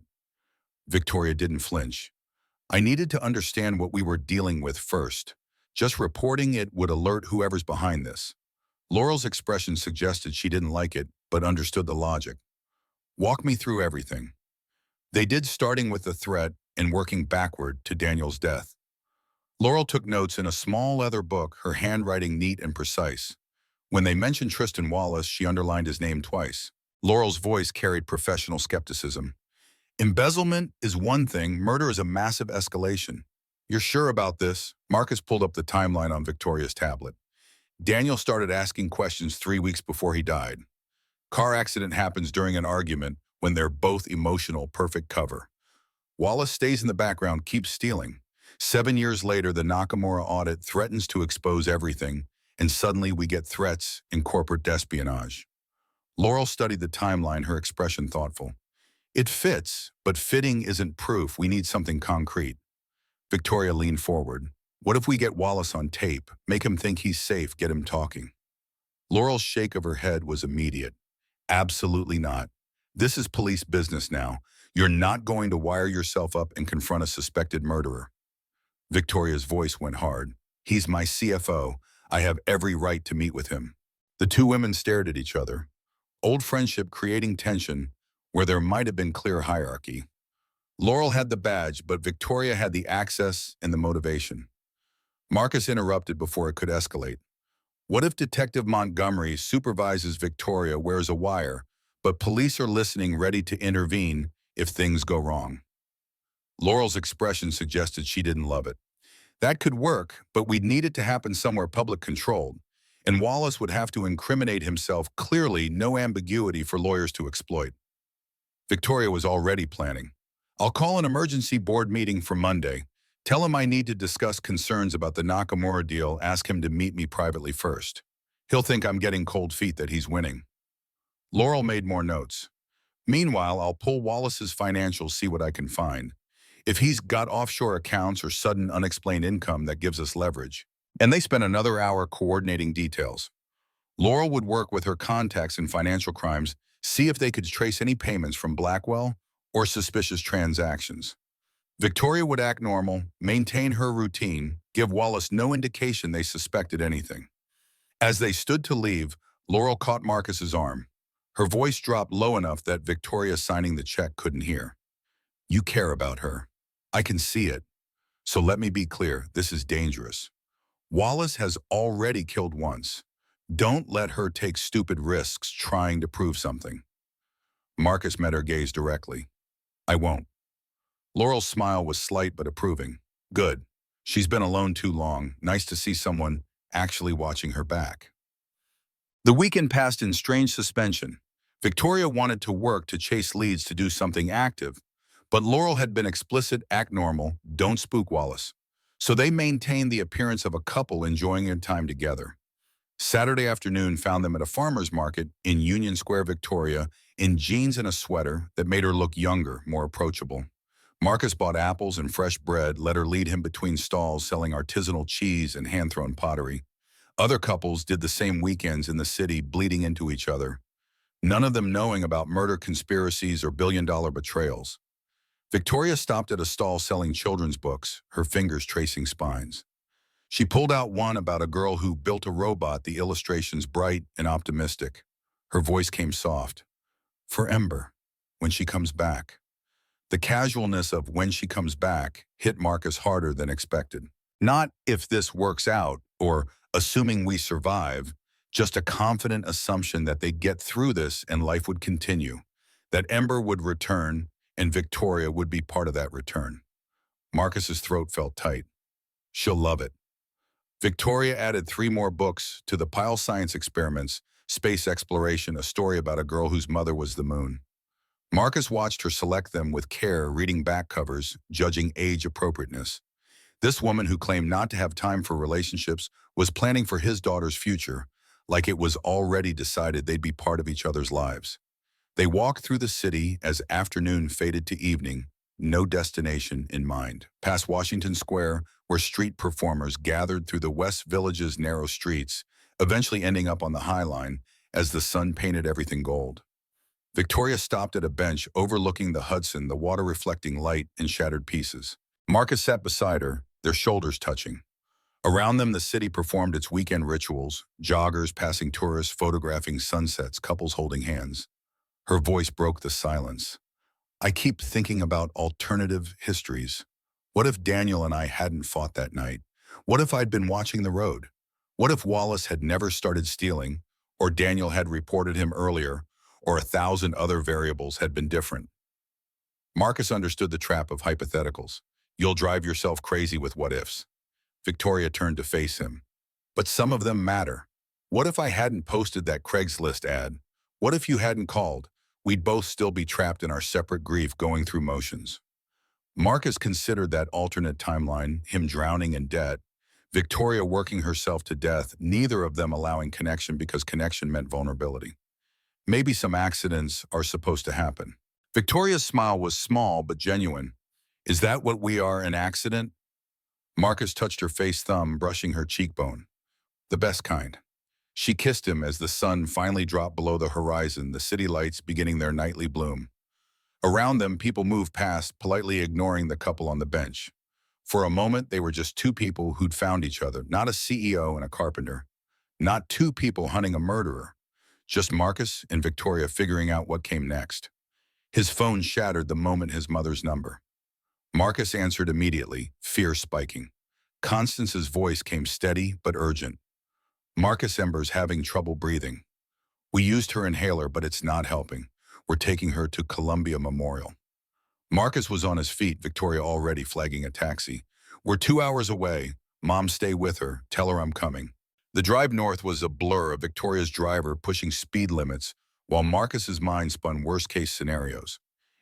Victoria didn't flinch. I needed to understand what we were dealing with first. Just reporting it would alert whoever's behind this. Laurel's expression suggested she didn't like it, but understood the logic. Walk me through everything. They did, starting with the threat and working backward to Daniel's death. Laurel took notes in a small leather book, her handwriting neat and precise. When they mentioned Tristan Wallace, she underlined his name twice. Laurel's voice carried professional skepticism. Embezzlement is one thing, murder is a massive escalation. You're sure about this? Marcus pulled up the timeline on Victoria's tablet. Daniel started asking questions 3 weeks before he died. Car accident happens during an argument when they're both emotional, perfect cover. Wallace stays in the background, keeps stealing. 7 years later, the Nakamura audit threatens to expose everything, and suddenly we get threats and corporate espionage. Laurel studied the timeline, her expression thoughtful. It fits, but fitting isn't proof. We need something concrete. Victoria leaned forward. What if we get Wallace on tape, make him think he's safe, get him talking? Laurel's shake of her head was immediate. Absolutely not. This is police business now. You're not going to wire yourself up and confront a suspected murderer. Victoria's voice went hard. He's my CFO. I have every right to meet with him. The two women stared at each other. Old friendship creating tension where there might have been clear hierarchy. Laurel had the badge, but Victoria had the access and the motivation. Marcus interrupted before it could escalate. What if Detective Montgomery supervises Victoria, wears a wire, but police are listening, ready to intervene if things go wrong? Laurel's expression suggested she didn't love it. That could work, but we'd need it to happen somewhere public-controlled, and Wallace would have to incriminate himself clearly, no ambiguity for lawyers to exploit. Victoria was already planning. I'll call an emergency board meeting for Monday. Tell him I need to discuss concerns about the Nakamura deal, ask him to meet me privately first. He'll think I'm getting cold feet, that he's winning. Laurel made more notes. Meanwhile, I'll pull Wallace's financials, see what I can find. If he's got offshore accounts or sudden unexplained income, that gives us leverage. And they spent another hour coordinating details. Laurel would work with her contacts in financial crimes, see if they could trace any payments from Blackwell or suspicious transactions. Victoria would act normal, maintain her routine, give Wallace no indication they suspected anything. As they stood to leave, Laurel caught Marcus's arm. Her voice dropped low enough that Victoria signing the check couldn't hear. You care about her. I can see it. So let me be clear, this is dangerous. Wallace has already killed once. Don't let her take stupid risks trying to prove something. Marcus met her gaze directly. I won't. Laurel's smile was slight but approving. Good. She's been alone too long. Nice to see someone actually watching her back. The weekend passed in strange suspension. Victoria wanted to work, to chase leads, to do something active, But Laurel had been explicit, act normal, don't spook Wallace. So they maintained the appearance of a couple enjoying their time together. Saturday afternoon found them at a farmer's market in Union Square, Victoria, in jeans and a sweater that made her look younger, more approachable. Marcus bought apples and fresh bread, let her lead him between stalls selling artisanal cheese and hand-thrown pottery. Other couples did the same weekends in the city, bleeding into each other, none of them knowing about murder conspiracies or billion-dollar betrayals. Victoria stopped at a stall selling children's books, her fingers tracing spines. She pulled out one about a girl who built a robot, the illustrations bright and optimistic. Her voice came soft. For Ember, when she comes back. The casualness of when she comes back hit Marcus harder than expected. Not if this works out or assuming we survive, just a confident assumption that they'd get through this and life would continue, that Ember would return and Victoria would be part of that return. Marcus's throat felt tight. She'll love it. Victoria added 3 more books to the pile: Science Experiments, Space Exploration, a story about a girl whose mother was the moon. Marcus watched her select them with care, reading back covers, judging age appropriateness. This woman who claimed not to have time for relationships was planning for his daughter's future, like it was already decided they'd be part of each other's lives. They walked through the city as afternoon faded to evening, no destination in mind. Past Washington Square, where street performers gathered through the West Village's narrow streets, eventually ending up on the High Line as the sun painted everything gold. Victoria stopped at a bench overlooking the Hudson, the water reflecting light in shattered pieces. Marcus sat beside her, their shoulders touching. Around them, the city performed its weekend rituals, joggers passing tourists, photographing sunsets, couples holding hands. Her voice broke the silence. I keep thinking about alternative histories. What if Daniel and I hadn't fought that night? What if I'd been watching the road? What if Wallace had never started stealing, or Daniel had reported him earlier, or 1,000 other variables had been different? Marcus understood the trap of hypotheticals. You'll drive yourself crazy with what-ifs. Victoria turned to face him. But some of them matter. What if I hadn't posted that Craigslist ad? What if you hadn't called? We'd both still be trapped in our separate grief, going through motions. Marcus considered that alternate timeline, him drowning in debt, Victoria working herself to death, neither of them allowing connection because connection meant vulnerability. Maybe some accidents are supposed to happen. Victoria's smile was small but genuine. Is that what we are, an accident? Marcus touched her face, thumb brushing her cheekbone. The best kind. She kissed him as the sun finally dropped below the horizon, the city lights beginning their nightly bloom. Around them, people moved past, politely ignoring the couple on the bench. For a moment, they were just 2 people who'd found each other, not a CEO and a carpenter. Not 2 people hunting a murderer. Just Marcus and Victoria figuring out what came next. His phone shattered the moment his mother's number. Marcus answered immediately, fear spiking. Constance's voice came steady but urgent. Marcus, Ember's having trouble breathing. We used her inhaler, but it's not helping. We're taking her to Columbia Memorial. Marcus was on his feet, Victoria already flagging a taxi. We're 2 hours away. Mom, stay with her. Tell her I'm coming. The drive north was a blur of Victoria's driver pushing speed limits, while Marcus's mind spun worst-case scenarios.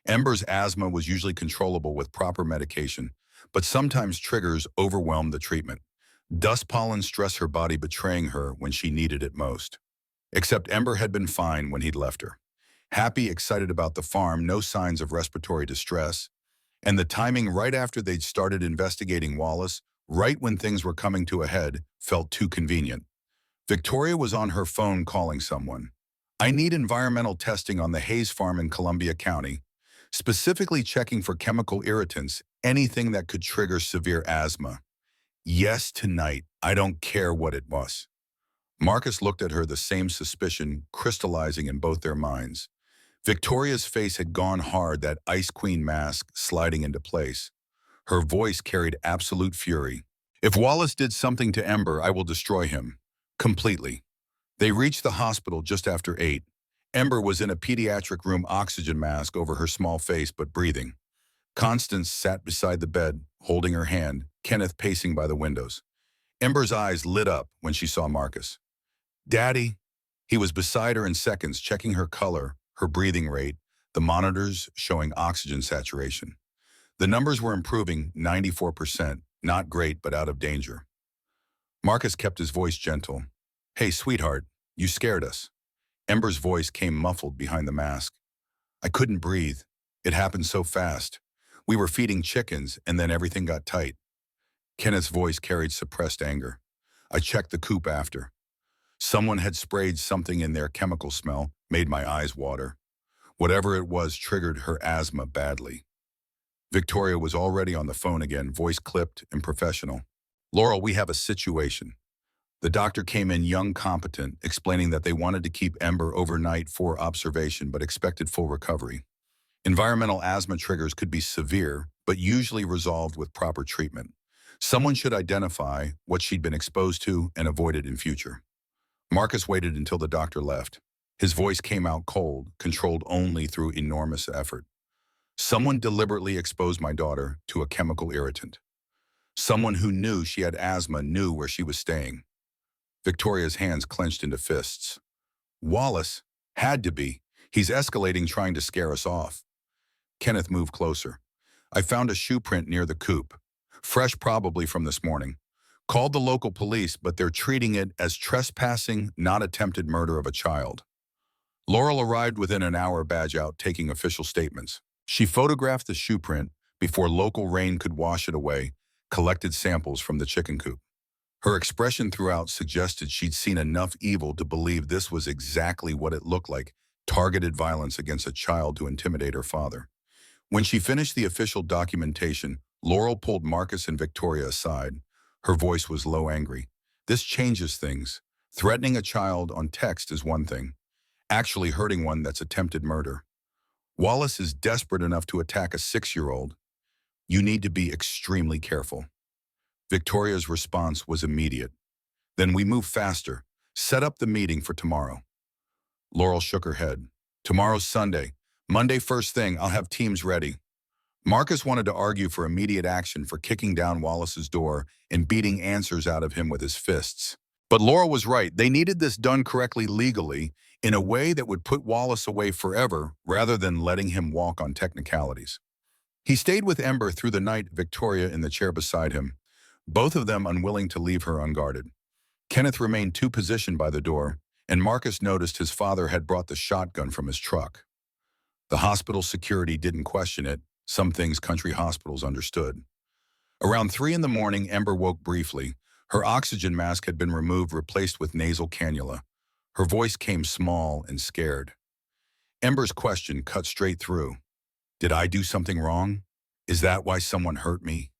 Ember's asthma was usually controllable with proper medication, but sometimes triggers overwhelmed the treatment. Dust pollen stressed her body, betraying her when she needed it most. Except Ember had been fine when he'd left her. Happy, excited about the farm, no signs of respiratory distress. And the timing right after they'd started investigating Wallace, right when things were coming to a head, felt too convenient. Victoria was on her phone calling someone. I need environmental testing on the Hayes farm in Columbia County, specifically checking for chemical irritants, anything that could trigger severe asthma. Yes, tonight. I don't care what it was. Marcus looked at her, the same suspicion crystallizing in both their minds. Victoria's face had gone hard, that Ice Queen mask sliding into place. Her voice carried absolute fury. If Wallace did something to Ember, I will destroy him. Completely. They reached the hospital just after 8. Ember was in a pediatric room, oxygen mask over her small face but breathing. Constance sat beside the bed, holding her hand, Kenneth pacing by the windows. Ember's eyes lit up when she saw Marcus. Daddy. He was beside her in seconds, checking her color, her breathing rate, the monitors showing oxygen saturation. The numbers were improving, 94%, not great but out of danger. Marcus kept his voice gentle. "Hey, sweetheart, you scared us." Ember's voice came muffled behind the mask. "I couldn't breathe. It happened so fast. We were feeding chickens and then everything got tight." Kenneth's voice carried suppressed anger. "I checked the coop after. Someone had sprayed something in there. Chemical smell made my eyes water. Whatever it was triggered her asthma badly." Victoria was already on the phone again, voice clipped and professional. "Laurel, we have a situation." The doctor came in young, competent, explaining that they wanted to keep Ember overnight for observation but expected full recovery. Environmental asthma triggers could be severe, but usually resolved with proper treatment. Someone should identify what she'd been exposed to and avoid it in future. Marcus waited until the doctor left. His voice came out cold, controlled only through enormous effort. "Someone deliberately exposed my daughter to a chemical irritant. Someone who knew she had asthma knew where she was staying." Victoria's hands clenched into fists. "Wallace had to be. He's escalating, trying to scare us off." Kenneth moved closer. "I found a shoe print near the coop. Fresh probably from this morning. Called the local police, but they're treating it as trespassing, not attempted murder of a child." Laurel arrived within an hour, badge out, taking official statements. She photographed the shoe print before local rain could wash it away, collected samples from the chicken coop. Her expression throughout suggested she'd seen enough evil to believe this was exactly what it looked like, targeted violence against a child to intimidate her father. When she finished the official documentation, Laurel pulled Marcus and Victoria aside. Her voice was low, angry. "This changes things. Threatening a child on text is one thing. Actually hurting one, that's attempted murder. Wallace is desperate enough to attack a 6-year-old. You need to be extremely careful." Victoria's response was immediate. "Then we move faster. Set up the meeting for tomorrow." Laurel shook her head. "Tomorrow's Sunday. Monday first thing, I'll have teams ready." Marcus wanted to argue for immediate action for kicking down Wallace's door and beating answers out of him with his fists. But Laurel was right. They needed this done correctly legally, in a way that would put Wallace away forever rather than letting him walk on technicalities. He stayed with Ember through the night, Victoria in the chair beside him, both of them unwilling to leave her unguarded. Kenneth remained positioned by the door, and Marcus noticed his father had brought the shotgun from his truck. The hospital security didn't question it. Some things country hospitals understood. Around 3 in the morning, Ember woke briefly. Her oxygen mask had been removed, replaced with nasal cannula. Her voice came small and scared. Ember's question cut straight through. "Did I do something wrong? Is that why someone hurt me?"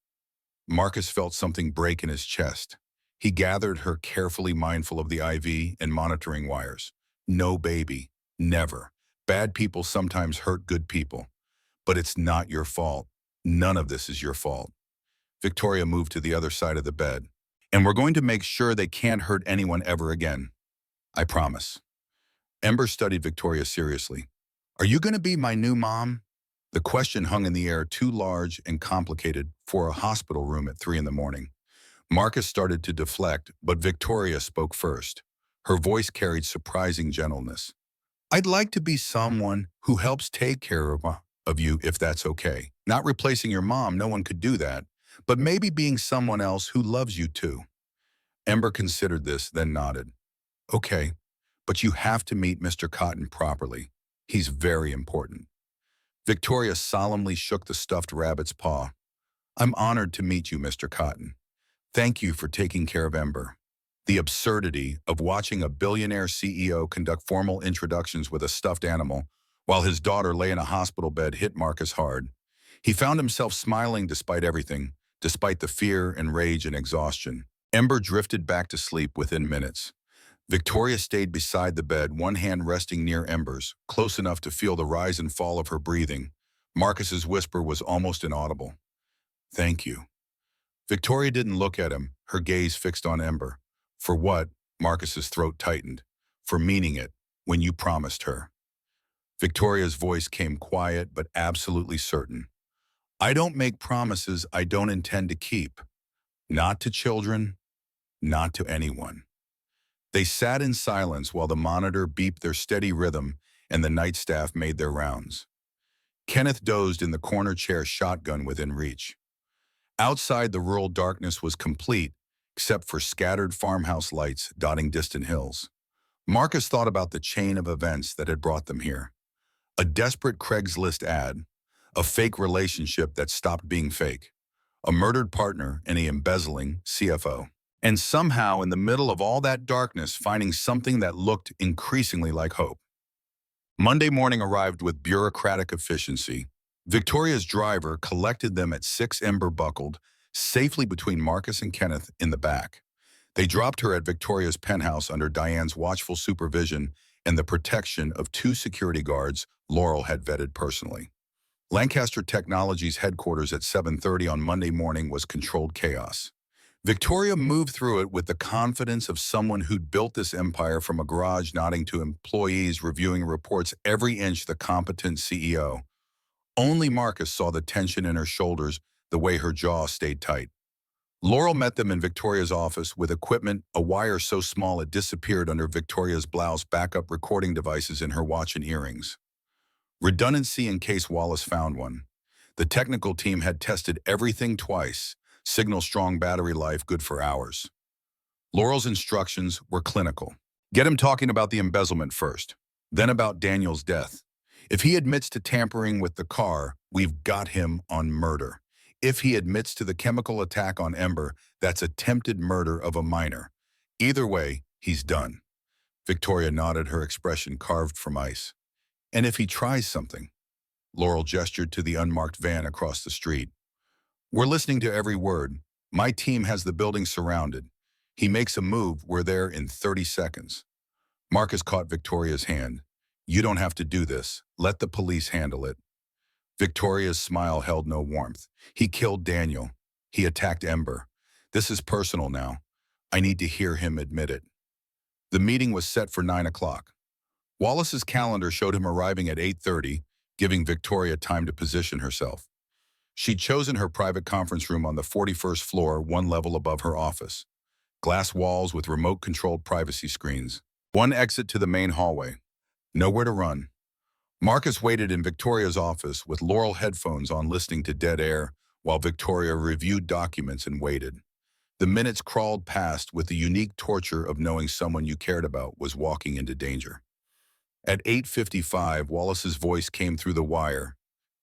Marcus felt something break in his chest. He gathered her carefully, mindful of the IV and monitoring wires. "No, baby. Never. Bad people sometimes hurt good people. But it's not your fault. None of this is your fault." Victoria moved to the other side of the bed. "And we're going to make sure they can't hurt anyone ever again. I promise." Ember studied Victoria seriously. "Are you going to be my new mom?" The question hung in the air, too large and complicated for a hospital room at 3 in the morning. Marcus started to deflect, but Victoria spoke first. Her voice carried surprising gentleness. "I'd like to be someone who helps take care of you, if that's okay. Not replacing your mom, no one could do that, but maybe being someone else who loves you too." Ember considered this, then nodded. "Okay, but you have to meet Mr. Cotton properly. He's very important." Victoria solemnly shook the stuffed rabbit's paw. "I'm honored to meet you, Mr. Cotton. Thank you for taking care of Ember." The absurdity of watching a billionaire CEO conduct formal introductions with a stuffed animal while his daughter lay in a hospital bed hit Marcus hard. He found himself smiling despite everything, despite the fear and rage and exhaustion. Ember drifted back to sleep within minutes. Victoria stayed beside the bed, one hand resting near Ember's, close enough to feel the rise and fall of her breathing. Marcus's whisper was almost inaudible. "Thank you." Victoria didn't look at him, her gaze fixed on Ember. "For what?" Marcus's throat tightened. "For meaning it, when you promised her." Victoria's voice came quiet but absolutely certain. "I don't make promises I don't intend to keep. Not to children, not to anyone." They sat in silence while the monitor beeped their steady rhythm and the night staff made their rounds. Kenneth dozed in the corner chair, shotgun within reach. Outside, the rural darkness was complete, except for scattered farmhouse lights dotting distant hills. Marcus thought about the chain of events that had brought them here. A desperate Craigslist ad, a fake relationship that stopped being fake, a murdered partner and an embezzling CFO. And somehow, in the middle of all that darkness, finding something that looked increasingly like hope. Monday morning arrived with bureaucratic efficiency. Victoria's driver collected them at 6 Ember buckled, safely between Marcus and Kenneth in the back. They dropped her at Victoria's penthouse under Diane's watchful supervision and the protection of 2 security guards Laurel had vetted personally. Lancaster Technologies' headquarters at 7:30 on Monday morning was controlled chaos. Victoria moved through it with the confidence of someone who'd built this empire from a garage, nodding to employees, reviewing reports every inch the competent CEO. Only Marcus saw the tension in her shoulders, the way her jaw stayed tight. Laurel met them in Victoria's office with equipment, a wire so small it disappeared under Victoria's blouse, backup recording devices in her watch and earrings. Redundancy in case Wallace found one. The technical team had tested everything twice. Signal strong, battery life good for hours. Laurel's instructions were clinical. Get him talking about the embezzlement first, then about Daniel's death. If he admits to tampering with the car, we've got him on murder. If he admits to the chemical attack on Ember, that's attempted murder of a minor. Either way, he's done. Victoria nodded, her expression carved from ice. And if he tries something? Laurel gestured to the unmarked van across the street. We're listening to every word. My team has the building surrounded. He makes a move, we're there in 30 seconds. Marcus caught Victoria's hand. You don't have to do this. Let the police handle it. Victoria's smile held no warmth. He killed Daniel. He attacked Ember. This is personal now. I need to hear him admit it. The meeting was set for 9 o'clock. Wallace's calendar showed him arriving at 8:30, giving Victoria time to position herself. She'd chosen her private conference room on the 41st floor, one level above her office. Glass walls with remote-controlled privacy screens. One exit to the main hallway. Nowhere to run. Marcus waited in Victoria's office with Laurel headphones on, listening to dead air, while Victoria reviewed documents and waited. The minutes crawled past with the unique torture of knowing someone you cared about was walking into danger. At 8:55, Wallace's voice came through the wire.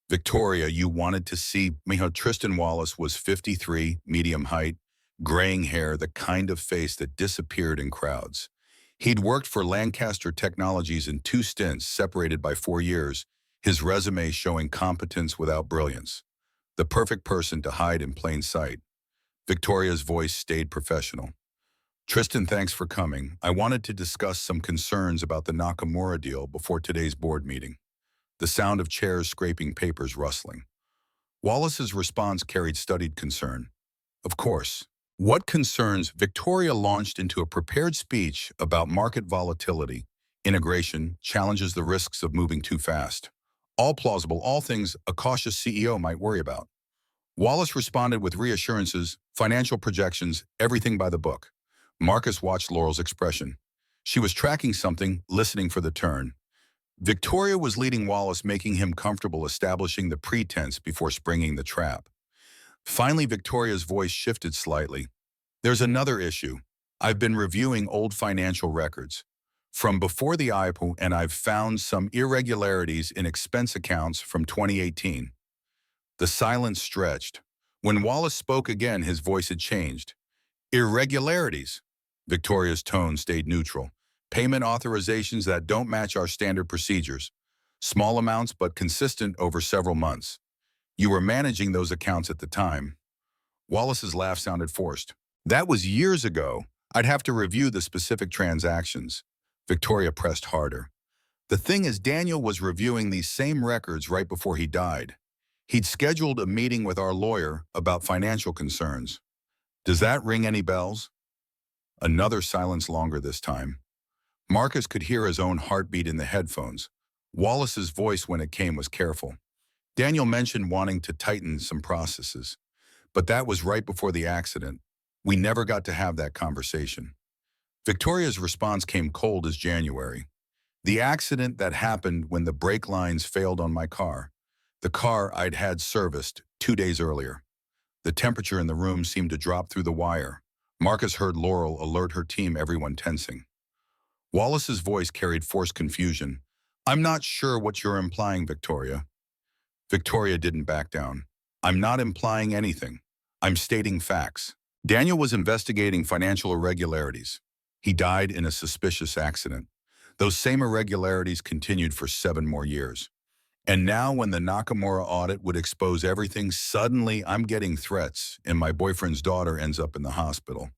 Victoria, you wanted to see me. Tristan Wallace was 53, medium height, graying hair, the kind of face that disappeared in crowds. He'd worked for Lancaster Technologies in 2 stints, separated by 4 years, his resume showing competence without brilliance. The perfect person to hide in plain sight. Victoria's voice stayed professional. Tristan, thanks for coming. I wanted to discuss some concerns about the Nakamura deal before today's board meeting. The sound of chairs scraping, papers rustling. Wallace's response carried studied concern. Of course. What concerns? Victoria launched into a prepared speech about market volatility, integration, challenges, the risks of moving too fast. All plausible, all things a cautious CEO might worry about. Wallace responded with reassurances, financial projections, everything by the book. Marcus watched Laurel's expression. She was tracking something, listening for the turn. Victoria was leading Wallace, making him comfortable, establishing the pretense before springing the trap. Finally, Victoria's voice shifted slightly. There's another issue. I've been reviewing old financial records from before the IPO, and I've found some irregularities in expense accounts from 2018. The silence stretched. When Wallace spoke again, his voice had changed. Irregularities. Victoria's tone stayed neutral. Payment authorizations that don't match our standard procedures. Small amounts but consistent over several months. You were managing those accounts at the time. Wallace's laugh sounded forced. That was years ago. I'd have to review the specific transactions. Victoria pressed harder. The thing is, Daniel was reviewing these same records right before he died. He'd scheduled a meeting with our lawyer about financial concerns. Does that ring any bells? Another silence, longer this time. Marcus could hear his own heartbeat in the headphones. Wallace's voice, when it came, was careful. Daniel mentioned wanting to tighten some processes, but that was right before the accident. We never got to have that conversation. Victoria's response came cold as January. The accident that happened when the brake lines failed on my car. the car I'd had serviced 2 days earlier. The temperature in the room seemed to drop through the wire. Marcus heard Laurel alert her team, everyone tensing. Wallace's voice carried forced confusion. "I'm not sure what you're implying, Victoria." Victoria didn't back down. "I'm not implying anything. I'm stating facts. Daniel was investigating financial irregularities. He died in a suspicious accident. Those same irregularities continued for 7 more years. And now when the Nakamura audit would expose everything, suddenly I'm getting threats and my boyfriend's daughter ends up in the hospital."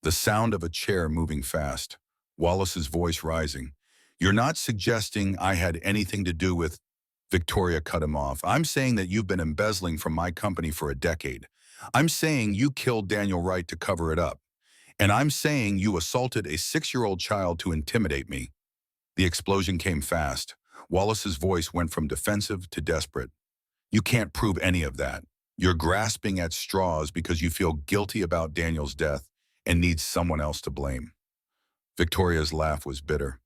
The sound of a chair moving fast, Wallace's voice rising. "You're not suggesting I had anything to do with—" Victoria cut him off. "I'm saying that you've been embezzling from my company for a decade. I'm saying you killed Daniel Wright to cover it up. And I'm saying you assaulted a 6-year-old child to intimidate me." The explosion came fast. Wallace's voice went from defensive to desperate. "You can't prove any of that. You're grasping at straws because you feel guilty about Daniel's death and need someone else to blame." Victoria's laugh was bitter.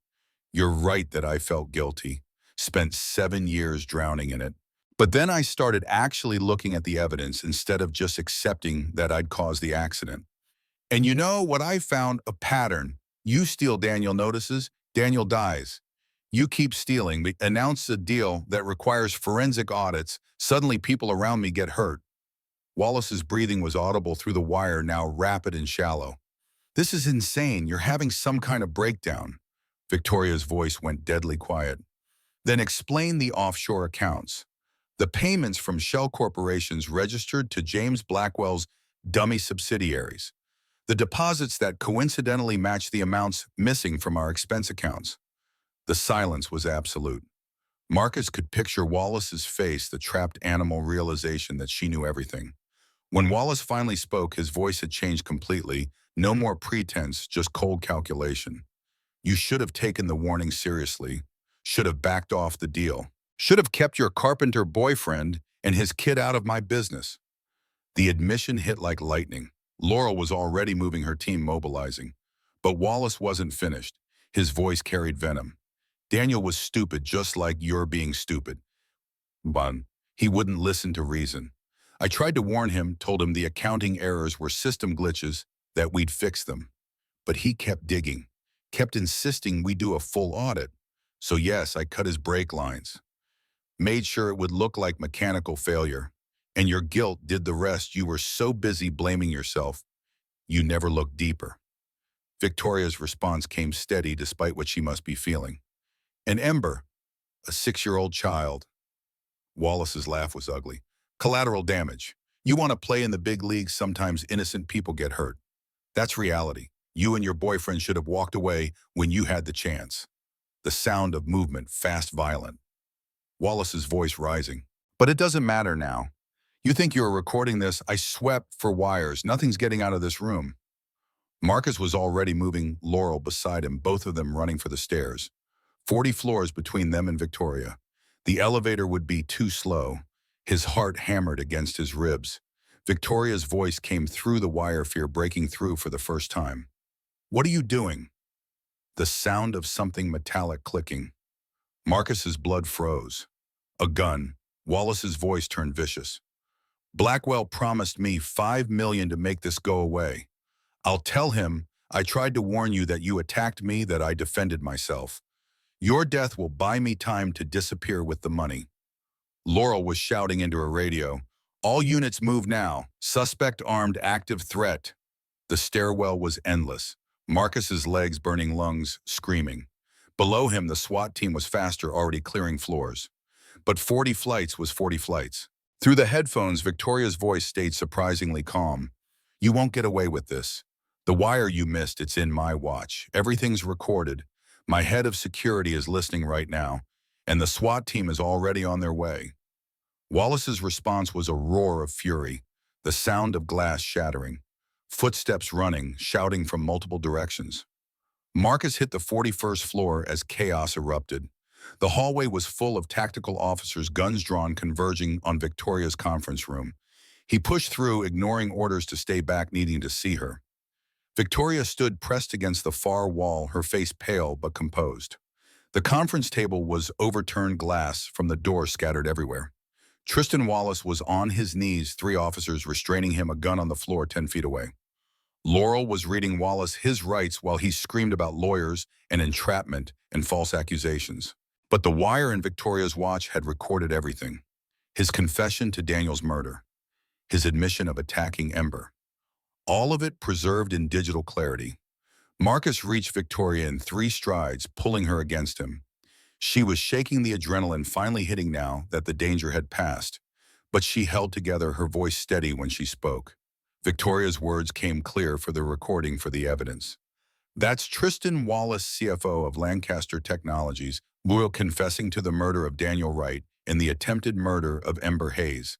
"You're right that I felt guilty. Spent 7 years drowning in it. But then I started actually looking at the evidence instead of just accepting that I'd caused the accident. And you know what I found? A pattern. You steal, Daniel notices. Daniel dies. You keep stealing. We announce a deal that requires forensic audits. Suddenly people around me get hurt." Wallace's breathing was audible through the wire, now rapid and shallow. "This is insane. You're having some kind of breakdown." Victoria's voice went deadly quiet. "Then explain the offshore accounts. The payments from shell corporations registered to James Blackwell's dummy subsidiaries. The deposits that coincidentally match the amounts missing from our expense accounts." The silence was absolute. Marcus could picture Wallace's face, the trapped animal realization that she knew everything. When Wallace finally spoke, his voice had changed completely. No more pretense, just cold calculation. "You should have taken the warning seriously. Should have backed off the deal. Should have kept your carpenter boyfriend and his kid out of my business." The admission hit like lightning. Laurel was already moving her team, mobilizing. But Wallace wasn't finished. His voice carried venom. "Daniel was stupid, just like you're being stupid. But he wouldn't listen to reason. I tried to warn him, told him the accounting errors were system glitches, that we'd fix them. But he kept digging, kept insisting we do a full audit. So yes, I cut his brake lines. Made sure it would look like mechanical failure. And your guilt did the rest. You were so busy blaming yourself, you never looked deeper." Victoria's response came steady despite what she must be feeling. "An ember, a 6-year-old child." Wallace's laugh was ugly. "Collateral damage. You want to play in the big leagues, sometimes innocent people get hurt. That's reality. You and your boyfriend should have walked away when you had the chance." The sound of movement, fast, violent. Wallace's voice rising. "But it doesn't matter now. You think you're recording this? I swept for wires. Nothing's getting out of this room." Marcus was already moving, Laurel beside him, both of them running for the stairs. 40 floors between them and Victoria. The elevator would be too slow. His heart hammered against his ribs. Victoria's voice came through the wire, fear breaking through for the first time. "What are you doing?" The sound of something metallic clicking. Marcus's blood froze. "A gun." Wallace's voice turned vicious. "Blackwell promised me $5 million to make this go away. I'll tell him I tried to warn you that you attacked me, that I defended myself. Your death will buy me time to disappear with the money." Laurel was shouting into her radio. "All units move now. Suspect armed, active threat." The stairwell was endless. Marcus's legs, burning lungs, screaming. Below him, the SWAT team was faster, already clearing floors. But 40 flights was 40 flights. Through the headphones, Victoria's voice stayed surprisingly calm. "You won't get away with this. The wire you missed, it's in my watch. Everything's recorded. My head of security is listening right now, and the SWAT team is already on their way." Wallace's response was a roar of fury, the sound of glass shattering, footsteps running, shouting from multiple directions. Marcus hit the 41st floor as chaos erupted. The hallway was full of tactical officers, guns drawn, converging on Victoria's conference room. He pushed through, ignoring orders to stay back, needing to see her. Victoria stood pressed against the far wall, her face pale but composed. The conference table was overturned, glass from the door scattered everywhere. Tristan Wallace was on his knees, three officers restraining him, a gun on the floor 10 feet away. Laurel was reading Wallace his rights while he screamed about lawyers and entrapment and false accusations. But the wire in Victoria's watch had recorded everything. His confession to Daniel's murder, his admission of attacking Ember, all of it preserved in digital clarity. Marcus reached Victoria in 3 strides, pulling her against him. She was shaking, the adrenaline finally hitting now that the danger had passed, but she held together, her voice steady when she spoke. Victoria's words came clear for the recording, for the evidence. That's Tristan Wallace, CFO of Lancaster Technologies, Boyle, confessing to the murder of Daniel Wright and the attempted murder of Ember Hayes.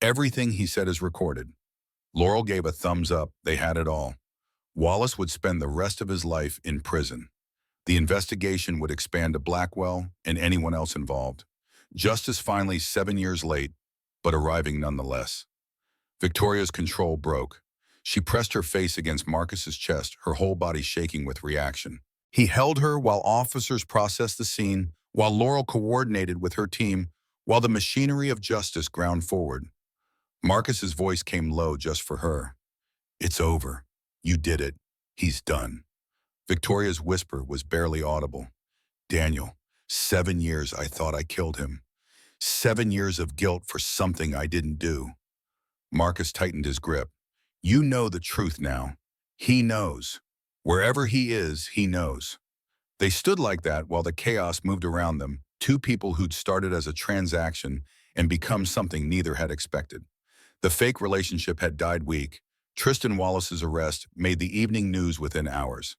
Everything he said is recorded. Laurel gave a thumbs up. They had it all. Wallace would spend the rest of his life in prison. The investigation would expand to Blackwell and anyone else involved. Justice finally 7 years late, but arriving nonetheless. Victoria's control broke. She pressed her face against Marcus's chest, her whole body shaking with reaction. He held her while officers processed the scene, while Laurel coordinated with her team, while the machinery of justice ground forward. Marcus's voice came low just for her. "It's over. You did it. He's done." Victoria's whisper was barely audible. "Daniel, 7 years I thought I killed him. 7 years of guilt for something I didn't do." Marcus tightened his grip. "You know the truth now. He knows. Wherever he is, he knows." They stood like that while the chaos moved around them, 2 people who'd started as a transaction and become something neither had expected. The fake relationship had died weak. Tristan Wallace's arrest made the evening news within hours.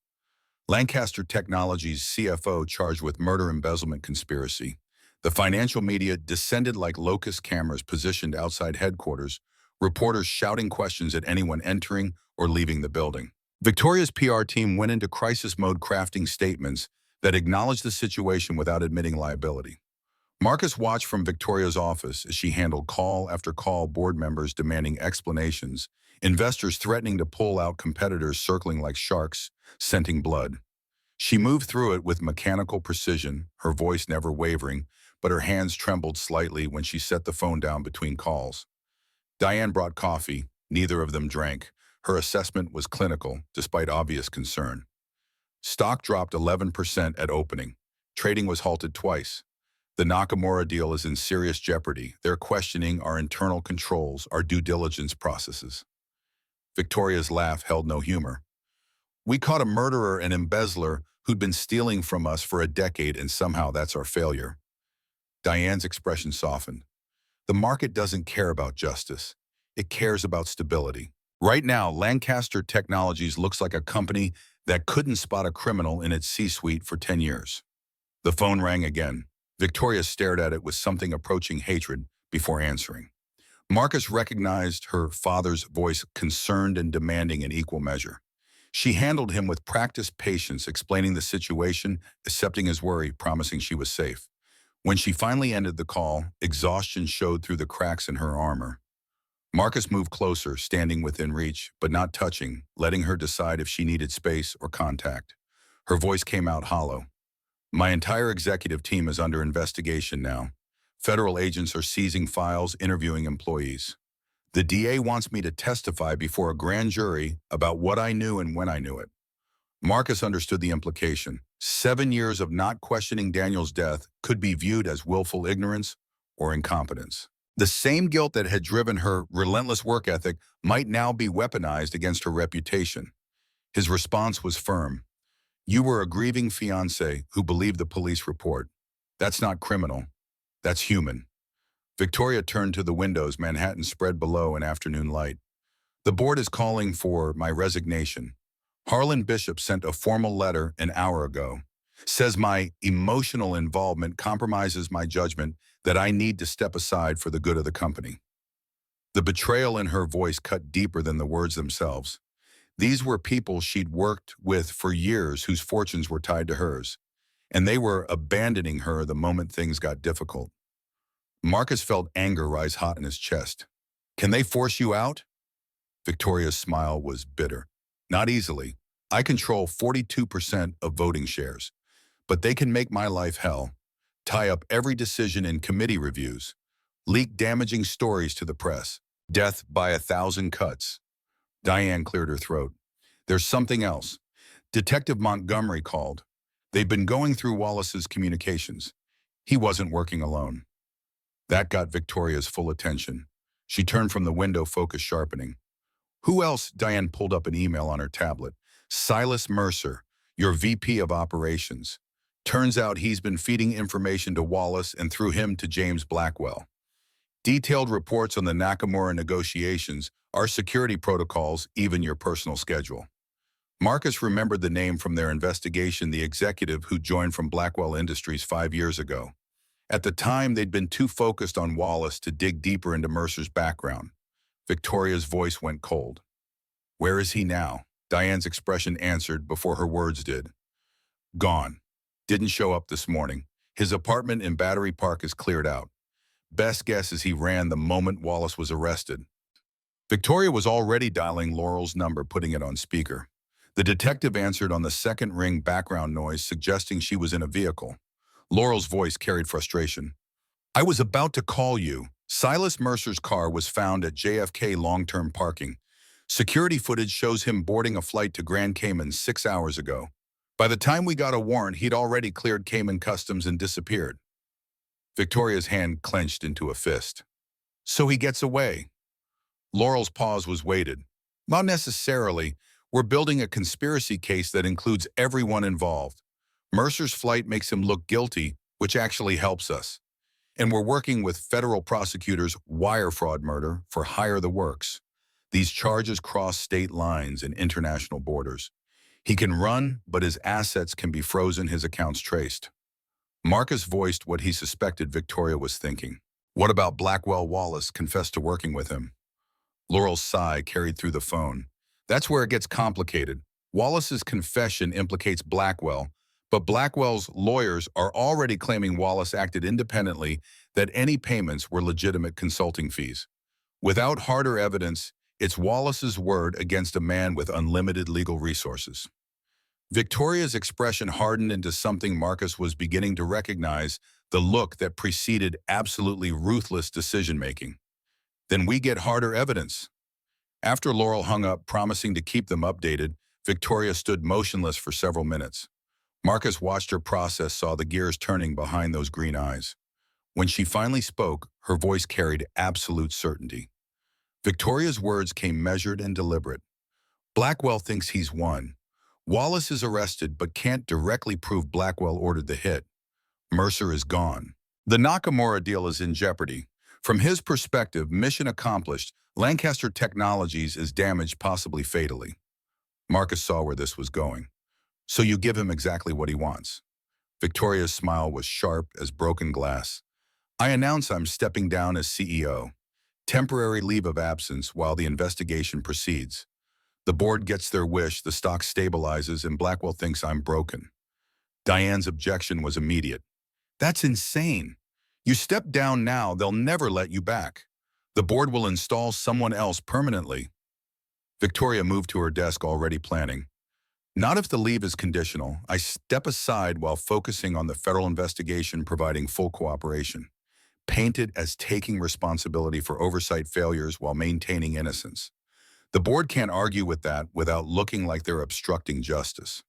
Lancaster Technologies' CFO charged with murder, embezzlement, conspiracy. The financial media descended like locust cameras positioned outside headquarters, reporters shouting questions at anyone entering or leaving the building. Victoria's PR team went into crisis mode, crafting statements that acknowledged the situation without admitting liability. Marcus watched from Victoria's office as she handled call after call, board members demanding explanations, investors threatening to pull out, competitors circling like sharks, scenting blood. She moved through it with mechanical precision, her voice never wavering, but her hands trembled slightly when she set the phone down between calls. Diane brought coffee. Neither of them drank. Her assessment was clinical, despite obvious concern. Stock dropped 11% at opening. Trading was halted twice. The Nakamura deal is in serious jeopardy. They're questioning our internal controls, our due diligence processes. Victoria's laugh held no humor. "We caught a murderer and embezzler who'd been stealing from us for a decade, and somehow that's our failure." Diane's expression softened. "The market doesn't care about justice. It cares about stability. Right now, Lancaster Technologies looks like a company that couldn't spot a criminal in its C-suite for 10 years. The phone rang again. Victoria stared at it with something approaching hatred before answering. Marcus recognized her father's voice, concerned and demanding in equal measure. She handled him with practiced patience, explaining the situation, accepting his worry, promising she was safe. When she finally ended the call, exhaustion showed through the cracks in her armor. Marcus moved closer, standing within reach, but not touching, letting her decide if she needed space or contact. Her voice came out hollow. "My entire executive team is under investigation now. Federal agents are seizing files, interviewing employees. The DA wants me to testify before a grand jury about what I knew and when I knew it." Marcus understood the implication. 7 years of not questioning Daniel's death could be viewed as willful ignorance or incompetence. The same guilt that had driven her relentless work ethic might now be weaponized against her reputation. His response was firm. "You were a grieving fiancé who believed the police report. That's not criminal. That's human." Victoria turned to the windows, Manhattan spread below in afternoon light. "The board is calling for my resignation. Harlan Bishop sent a formal letter an hour ago. Says my emotional involvement compromises my judgment that I need to step aside for the good of the company." The betrayal in her voice cut deeper than the words themselves. These were people she'd worked with for years whose fortunes were tied to hers, and they were abandoning her the moment things got difficult. Marcus felt anger rise hot in his chest. "Can they force you out?" Victoria's smile was bitter. "Not easily. I control 42% of voting shares, but they can make my life hell, tie up every decision in committee reviews. leaked damaging stories to the press. Death by 1,000 cuts. Diane cleared her throat. There's something else. Detective Montgomery called. They've been going through Wallace's communications. He wasn't working alone. That got Victoria's full attention. She turned from the window, focus sharpening. Who else? Diane pulled up an email on her tablet. Silas Mercer, your VP of Operations. Turns out he's been feeding information to Wallace and through him to James Blackwell. Detailed reports on the Nakamura negotiations, our security protocols, even your personal schedule. Marcus remembered the name from their investigation, the executive who joined from Blackwell Industries 5 years ago. At the time, they'd been too focused on Wallace to dig deeper into Mercer's background. Victoria's voice went cold. Where is he now? Diane's expression answered before her words did. Gone. Didn't show up this morning. His apartment in Battery Park is cleared out. Best guess is he ran the moment Wallace was arrested. Victoria was already dialing Laurel's number, putting it on speaker. The detective answered on the second ring, background noise suggesting she was in a vehicle. Laurel's voice carried frustration. I was about to call you. Silas Mercer's car was found at JFK long-term parking. Security footage shows him boarding a flight to Grand Cayman 6 hours ago. By the time we got a warrant, he'd already cleared Cayman Customs and disappeared. Victoria's hand clenched into a fist. So he gets away. Laurel's pause was weighted. Not necessarily. We're building a conspiracy case that includes everyone involved. Mercer's flight makes him look guilty, which actually helps us. And we're working with federal prosecutors' wire fraud murder for hire the works. These charges cross state lines and international borders. He can run, but his assets can be frozen, his accounts traced. Marcus voiced what he suspected Victoria was thinking. What about Blackwell? Wallace confessed to working with him. Laurel's sigh carried through the phone. That's where it gets complicated. Wallace's confession implicates Blackwell, but Blackwell's lawyers are already claiming Wallace acted independently, that any payments were legitimate consulting fees. Without harder evidence, it's Wallace's word against a man with unlimited legal resources. Victoria's expression hardened into something Marcus was beginning to recognize, the look that preceded absolutely ruthless decision-making. Then we get harder evidence. After Laurel hung up, promising to keep them updated, Victoria stood motionless for several minutes. Marcus watched her process, saw the gears turning behind those green eyes. When she finally spoke, her voice carried absolute certainty. Victoria's words came measured and deliberate. Blackwell thinks he's won. Wallace is arrested but can't directly prove Blackwell ordered the hit. Mercer is gone. The Nakamura deal is in jeopardy. From his perspective, mission accomplished. Lancaster Technologies is damaged, possibly fatally. Marcus saw where this was going. So you give him exactly what he wants. Victoria's smile was sharp as broken glass. I announce I'm stepping down as CEO. Temporary leave of absence while the investigation proceeds. The board gets their wish, the stock stabilizes, and Blackwell thinks I'm broken. Diane's objection was immediate. That's insane. You step down now, they'll never let you back. The board will install someone else permanently. Victoria moved to her desk, already planning. Not if the leave is conditional. I step aside while focusing on the federal investigation, providing full cooperation. Paint it as taking responsibility for oversight failures while maintaining innocence. The board can't argue with that without looking like they're obstructing justice.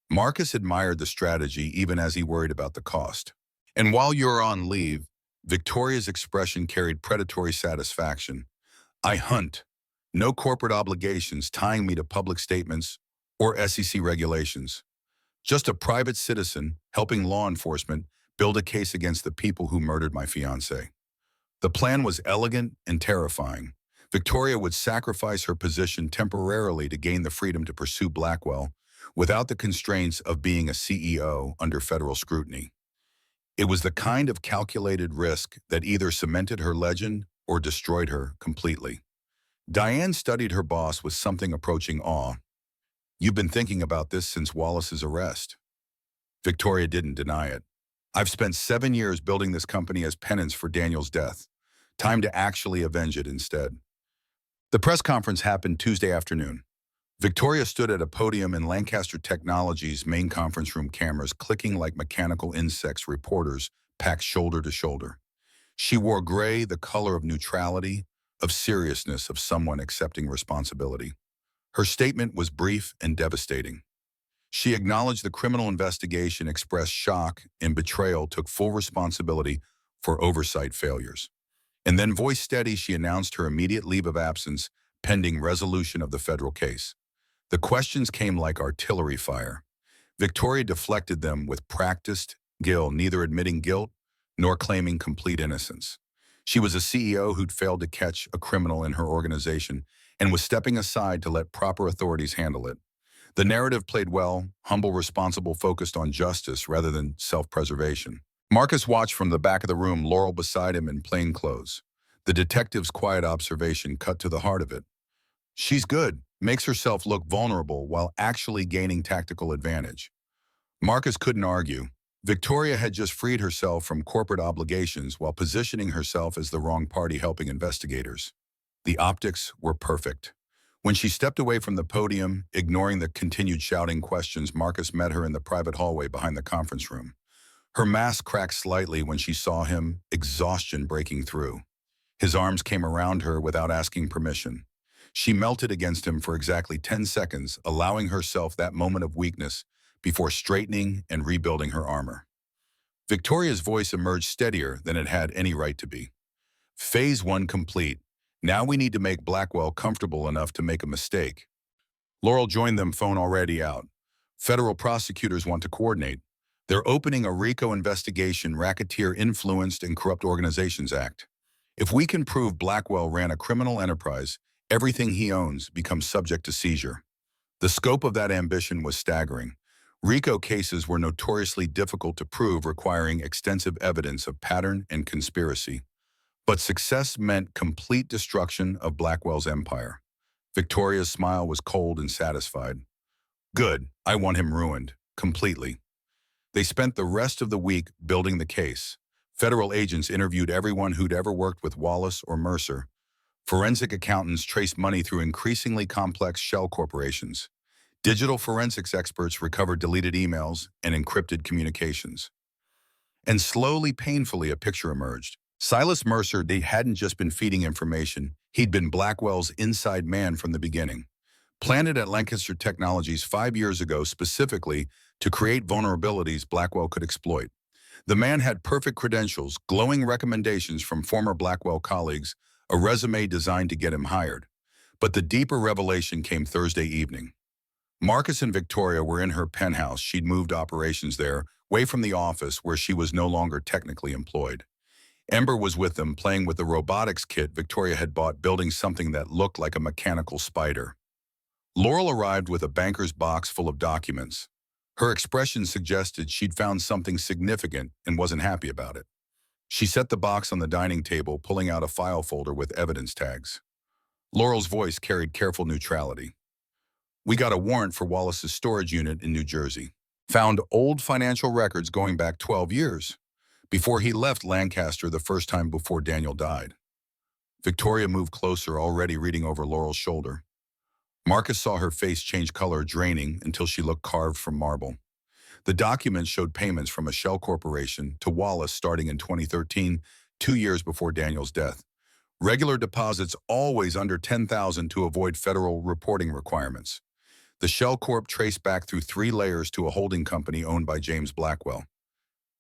Marcus admired the strategy even as he worried about the cost. And while you're on leave, Victoria's expression carried predatory satisfaction. I hunt. No corporate obligations tying me to public statements or SEC regulations. Just a private citizen helping law enforcement build a case against the people who murdered my fiancée. The plan was elegant and terrifying. Victoria would sacrifice her position temporarily to gain the freedom to pursue Blackwell without the constraints of being a CEO under federal scrutiny. It was the kind of calculated risk that either cemented her legend or destroyed her completely. Diane studied her boss with something approaching awe. You've been thinking about this since Wallace's arrest. Victoria didn't deny it. I've spent 7 years building this company as penance for Daniel's death. Time to actually avenge it instead. The press conference happened Tuesday afternoon. Victoria stood at a podium in Lancaster Technologies' main conference room, cameras clicking like mechanical insects, reporters packed shoulder to shoulder. She wore gray, the color of neutrality, of seriousness, of someone accepting responsibility. Her statement was brief and devastating. She acknowledged the criminal investigation, expressed shock and betrayal, took full responsibility for oversight failures. And then, voice steady, she announced her immediate leave of absence pending resolution of the federal case. The questions came like artillery fire. Victoria deflected them with practiced skill, neither admitting guilt nor claiming complete innocence. She was a CEO who'd failed to catch a criminal in her organization and was stepping aside to let proper authorities handle it. The narrative played well, humble, responsible, focused on justice rather than self-preservation. Marcus watched from the back of the room, Laurel beside him in plain clothes. The detective's quiet observation cut to the heart of it. She's good, makes herself look vulnerable while actually gaining tactical advantage. Marcus couldn't argue. Victoria had just freed herself from corporate obligations while positioning herself as the wrong party helping investigators. The optics were perfect. When she stepped away from the podium, ignoring the continued shouting questions, Marcus met her in the private hallway behind the conference room. Her mask cracked slightly when she saw him, exhaustion breaking through. His arms came around her without asking permission. She melted against him for exactly 10 seconds, allowing herself that moment of weakness before straightening and rebuilding her armor. Victoria's voice emerged steadier than it had any right to be. Phase 1 complete. Now we need to make Blackwell comfortable enough to make a mistake. Laurel joined them, phone already out. Federal prosecutors want to coordinate. They're opening a RICO investigation, Racketeer Influenced and Corrupt Organizations Act. If we can prove Blackwell ran a criminal enterprise, everything he owns becomes subject to seizure. The scope of that ambition was staggering. RICO cases were notoriously difficult to prove, requiring extensive evidence of pattern and conspiracy. But success meant complete destruction of Blackwell's empire. Victoria's smile was cold and satisfied. Good, I want him ruined, completely. They spent the rest of the week building the case. Federal agents interviewed everyone who'd ever worked with Wallace or Mercer. Forensic accountants traced money through increasingly complex shell corporations. Digital forensics experts recovered deleted emails and encrypted communications. And slowly, painfully, a picture emerged. Silas Mercer, they hadn't just been feeding information, he'd been Blackwell's inside man from the beginning. Planted at Lancaster Technologies 5 years ago specifically to create vulnerabilities Blackwell could exploit. The man had perfect credentials, glowing recommendations from former Blackwell colleagues, a resume designed to get him hired. But the deeper revelation came Thursday evening. Marcus and Victoria were in her penthouse. She'd moved operations there, away from the office where she was no longer technically employed. Ember was with them, playing with the robotics kit Victoria had bought, building something that looked like a mechanical spider. Laurel arrived with a banker's box full of documents. Her expression suggested she'd found something significant and wasn't happy about it. She set the box on the dining table, pulling out a file folder with evidence tags. Laurel's voice carried careful neutrality. We got a warrant for Wallace's storage unit in New Jersey. Found old financial records going back 12 years, before he left Lancaster the first time before Daniel died. Victoria moved closer, already reading over Laurel's shoulder. Marcus saw her face change color, draining until she looked carved from marble. The documents showed payments from a shell corporation to Wallace starting in 2013, 2 years before Daniel's death. Regular deposits always under $10,000 to avoid federal reporting requirements. The Shell Corp traced back through 3 layers to a holding company owned by James Blackwell.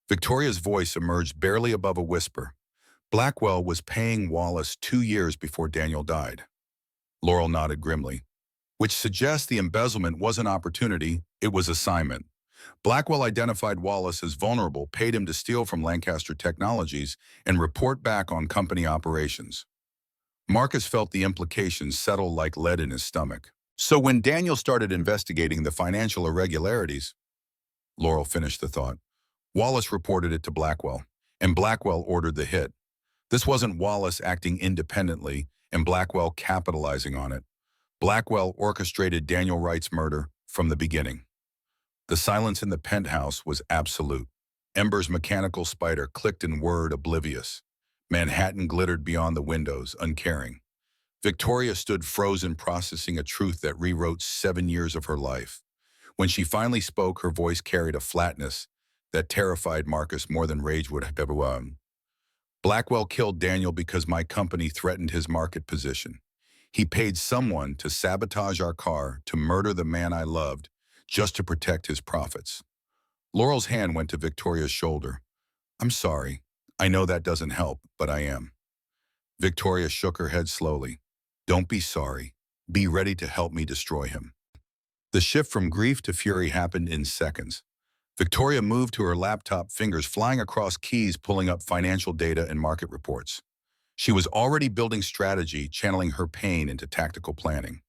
Victoria's voice emerged barely above a whisper. Blackwell was paying Wallace 2 years before Daniel died. Laurel nodded grimly, which suggests the embezzlement wasn't opportunity, it was assignment. Blackwell identified Wallace as vulnerable, paid him to steal from Lancaster Technologies, and report back on company operations. Marcus felt the implications settle like lead in his stomach. So when Daniel started investigating the financial irregularities, Laurel finished the thought, Wallace reported it to Blackwell, and Blackwell ordered the hit. This wasn't Wallace acting independently and Blackwell capitalizing on it. Blackwell orchestrated Daniel Wright's murder from the beginning. The silence in the penthouse was absolute. Ember's mechanical spider clicked and whirred, oblivious. Manhattan glittered beyond the windows, uncaring. Victoria stood frozen, processing a truth that rewrote 7 years of her life. When she finally spoke, her voice carried a flatness that terrified Marcus more than rage would have ever. Blackwell killed Daniel because my company threatened his market position. He paid someone to sabotage our car, to murder the man I loved, just to protect his profits. Laurel's hand went to Victoria's shoulder. I'm sorry. I know that doesn't help, but I am. Victoria shook her head slowly. Don't be sorry. Be ready to help me destroy him. The shift from grief to fury happened in seconds. Victoria moved to her laptop, fingers flying across keys, pulling up financial data and market reports. She was already building strategy, channeling her pain into tactical planning.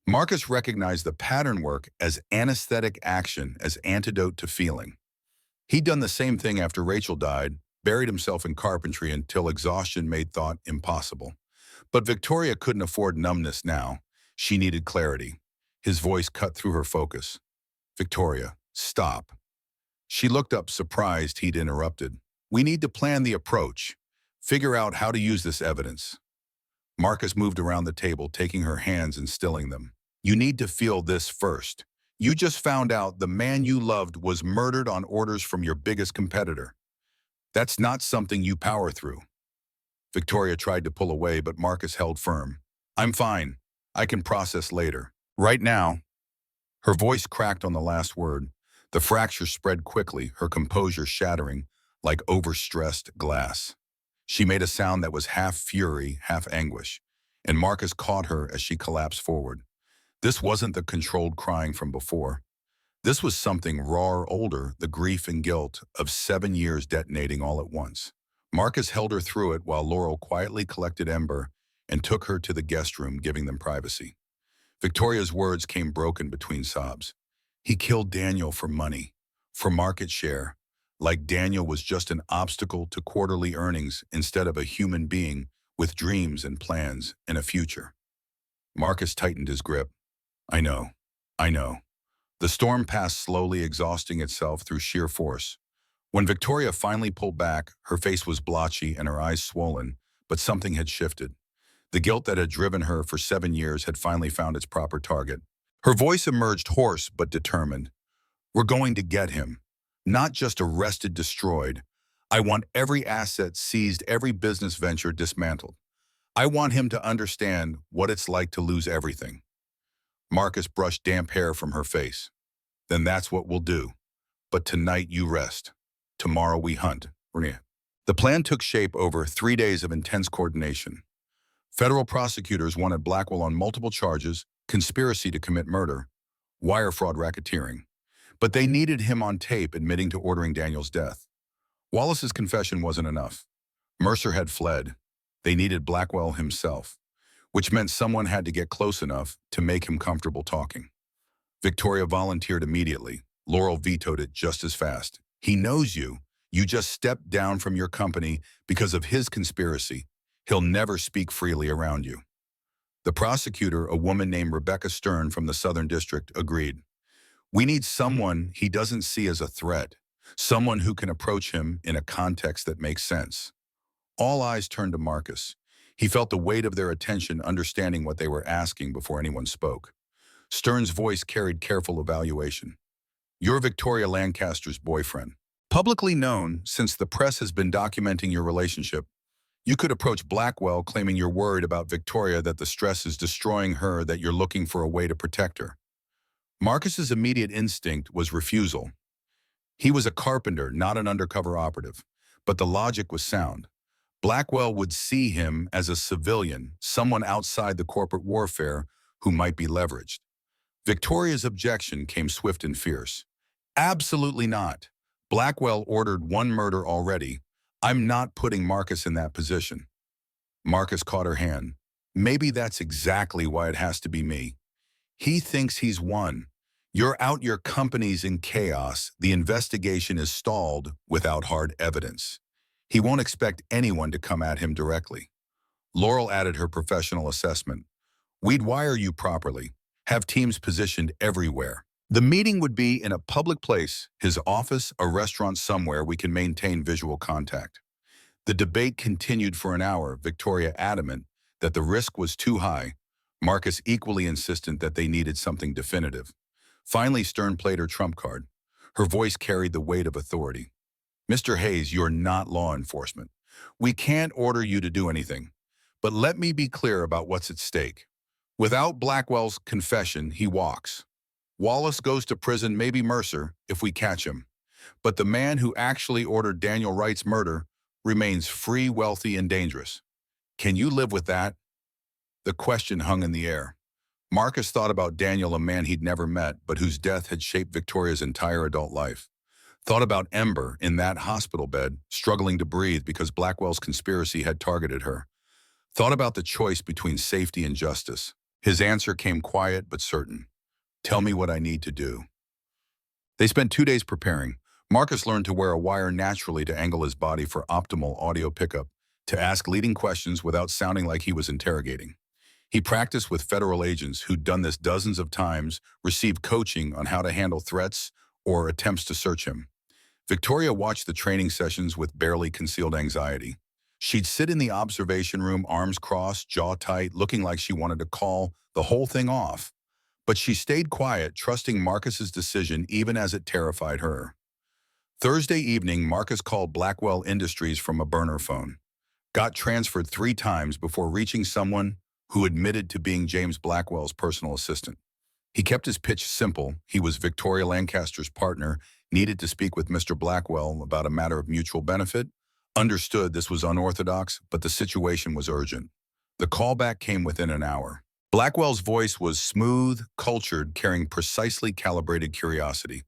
Marcus recognized the pattern work as anesthetic action, as antidote to feeling. He'd done the same thing after Rachel died, buried himself in carpentry until exhaustion made thought impossible. But Victoria couldn't afford numbness now. She needed clarity. His voice cut through her focus. Victoria, stop. She looked up, surprised he'd interrupted. We need to plan the approach. Figure out how to use this evidence. Marcus moved around the table, taking her hands and stilling them. You need to feel this first. You just found out the man you loved was murdered on orders from your biggest competitor. That's not something you power through. Victoria tried to pull away, but Marcus held firm. I'm fine. I can process later. Right now. Her voice cracked on the last word. The fracture spread quickly, her composure shattering like overstressed glass. She made a sound that was half fury, half anguish, and Marcus caught her as she collapsed forward. This wasn't the controlled crying from before. This was something raw, older, the grief and guilt of 7 years detonating all at once. Marcus held her through it while Laurel quietly collected Ember and took her to the guest room, giving them privacy. Victoria's words came broken between sobs. He killed Daniel for money, for market share, like Daniel was just an obstacle to quarterly earnings instead of a human being with dreams and plans and a future. Marcus tightened his grip. I know. The storm passed slowly, exhausting itself through sheer force. When Victoria finally pulled back, her face was blotchy and her eyes swollen, but something had shifted. The guilt that had driven her for 7 years had finally found its proper target. Her voice emerged hoarse but determined. We're going to get him. Not just arrested, destroyed. I want every asset seized, every business venture dismantled. I want him to understand what it's like to lose everything. Marcus brushed damp hair from her face. Then that's what we'll do. But tonight you rest. Tomorrow we hunt. The plan took shape over 3 days of intense coordination. Federal prosecutors wanted Blackwell on multiple charges, conspiracy to commit murder, wire fraud, racketeering. But they needed him on tape admitting to ordering Daniel's death. Wallace's confession wasn't enough. Mercer had fled. They needed Blackwell himself, which meant someone had to get close enough to make him comfortable talking. Victoria volunteered immediately. Laurel vetoed it just as fast. He knows you. You just stepped down from your company because of his conspiracy. He'll never speak freely around you. The prosecutor, a woman named Rebecca Stern from the Southern District, agreed. We need someone he doesn't see as a threat, someone who can approach him in a context that makes sense. All eyes turned to Marcus. He felt the weight of their attention, understanding what they were asking before anyone spoke. Stern's voice carried careful evaluation. You're Victoria Lancaster's boyfriend. Publicly known, since the press has been documenting your relationship, you could approach Blackwell claiming you're worried about Victoria, that the stress is destroying her, that you're looking for a way to protect her. Marcus's immediate instinct was refusal. He was a carpenter, not an undercover operative, but the logic was sound. Blackwell would see him as a civilian, someone outside the corporate warfare who might be leveraged. Victoria's objection came swift and fierce. Absolutely not. Blackwell ordered one murder already. I'm not putting Marcus in that position. Marcus caught her hand. Maybe that's exactly why it has to be me. He thinks he's won. You're out, your company's in chaos. The investigation is stalled without hard evidence. He won't expect anyone to come at him directly. Laurel added her professional assessment. We'd wire you properly, have teams positioned everywhere. The meeting would be in a public place, his office, a restaurant somewhere we can maintain visual contact. The debate continued for an hour, Victoria adamant that the risk was too high, Marcus equally insistent that they needed something definitive. Finally, Stern played her trump card. Her voice carried the weight of authority. Mr. Hayes, you're not law enforcement. We can't order you to do anything, but let me be clear about what's at stake. Without Blackwell's confession, he walks. Wallace goes to prison, maybe Mercer, if we catch him. But the man who actually ordered Daniel Wright's murder remains free, wealthy, and dangerous. Can you live with that? The question hung in the air. Marcus thought about Daniel, a man he'd never met, but whose death had shaped Victoria's entire adult life. Thought about Ember in that hospital bed, struggling to breathe because Blackwell's conspiracy had targeted her. Thought about the choice between safety and justice. His answer came quiet but certain. Tell me what I need to do. They spent 2 days preparing. Marcus learned to wear a wire naturally to angle his body for optimal audio pickup, to ask leading questions without sounding like he was interrogating. He practiced with federal agents who'd done this dozens of times, received coaching on how to handle threats or attempts to search him. Victoria watched the training sessions with barely concealed anxiety. She'd sit in the observation room, arms crossed, jaw tight, looking like she wanted to call the whole thing off. But she stayed quiet, trusting Marcus's decision even as it terrified her. Thursday evening, Marcus called Blackwell Industries from a burner phone. Got transferred 3 times before reaching someone who admitted to being James Blackwell's personal assistant. He kept his pitch simple. He was Victoria Lancaster's partner, needed to speak with Mr. Blackwell about a matter of mutual benefit. Understood this was unorthodox, but the situation was urgent. The callback came within an hour. Blackwell's voice was smooth, cultured, carrying precisely calibrated curiosity.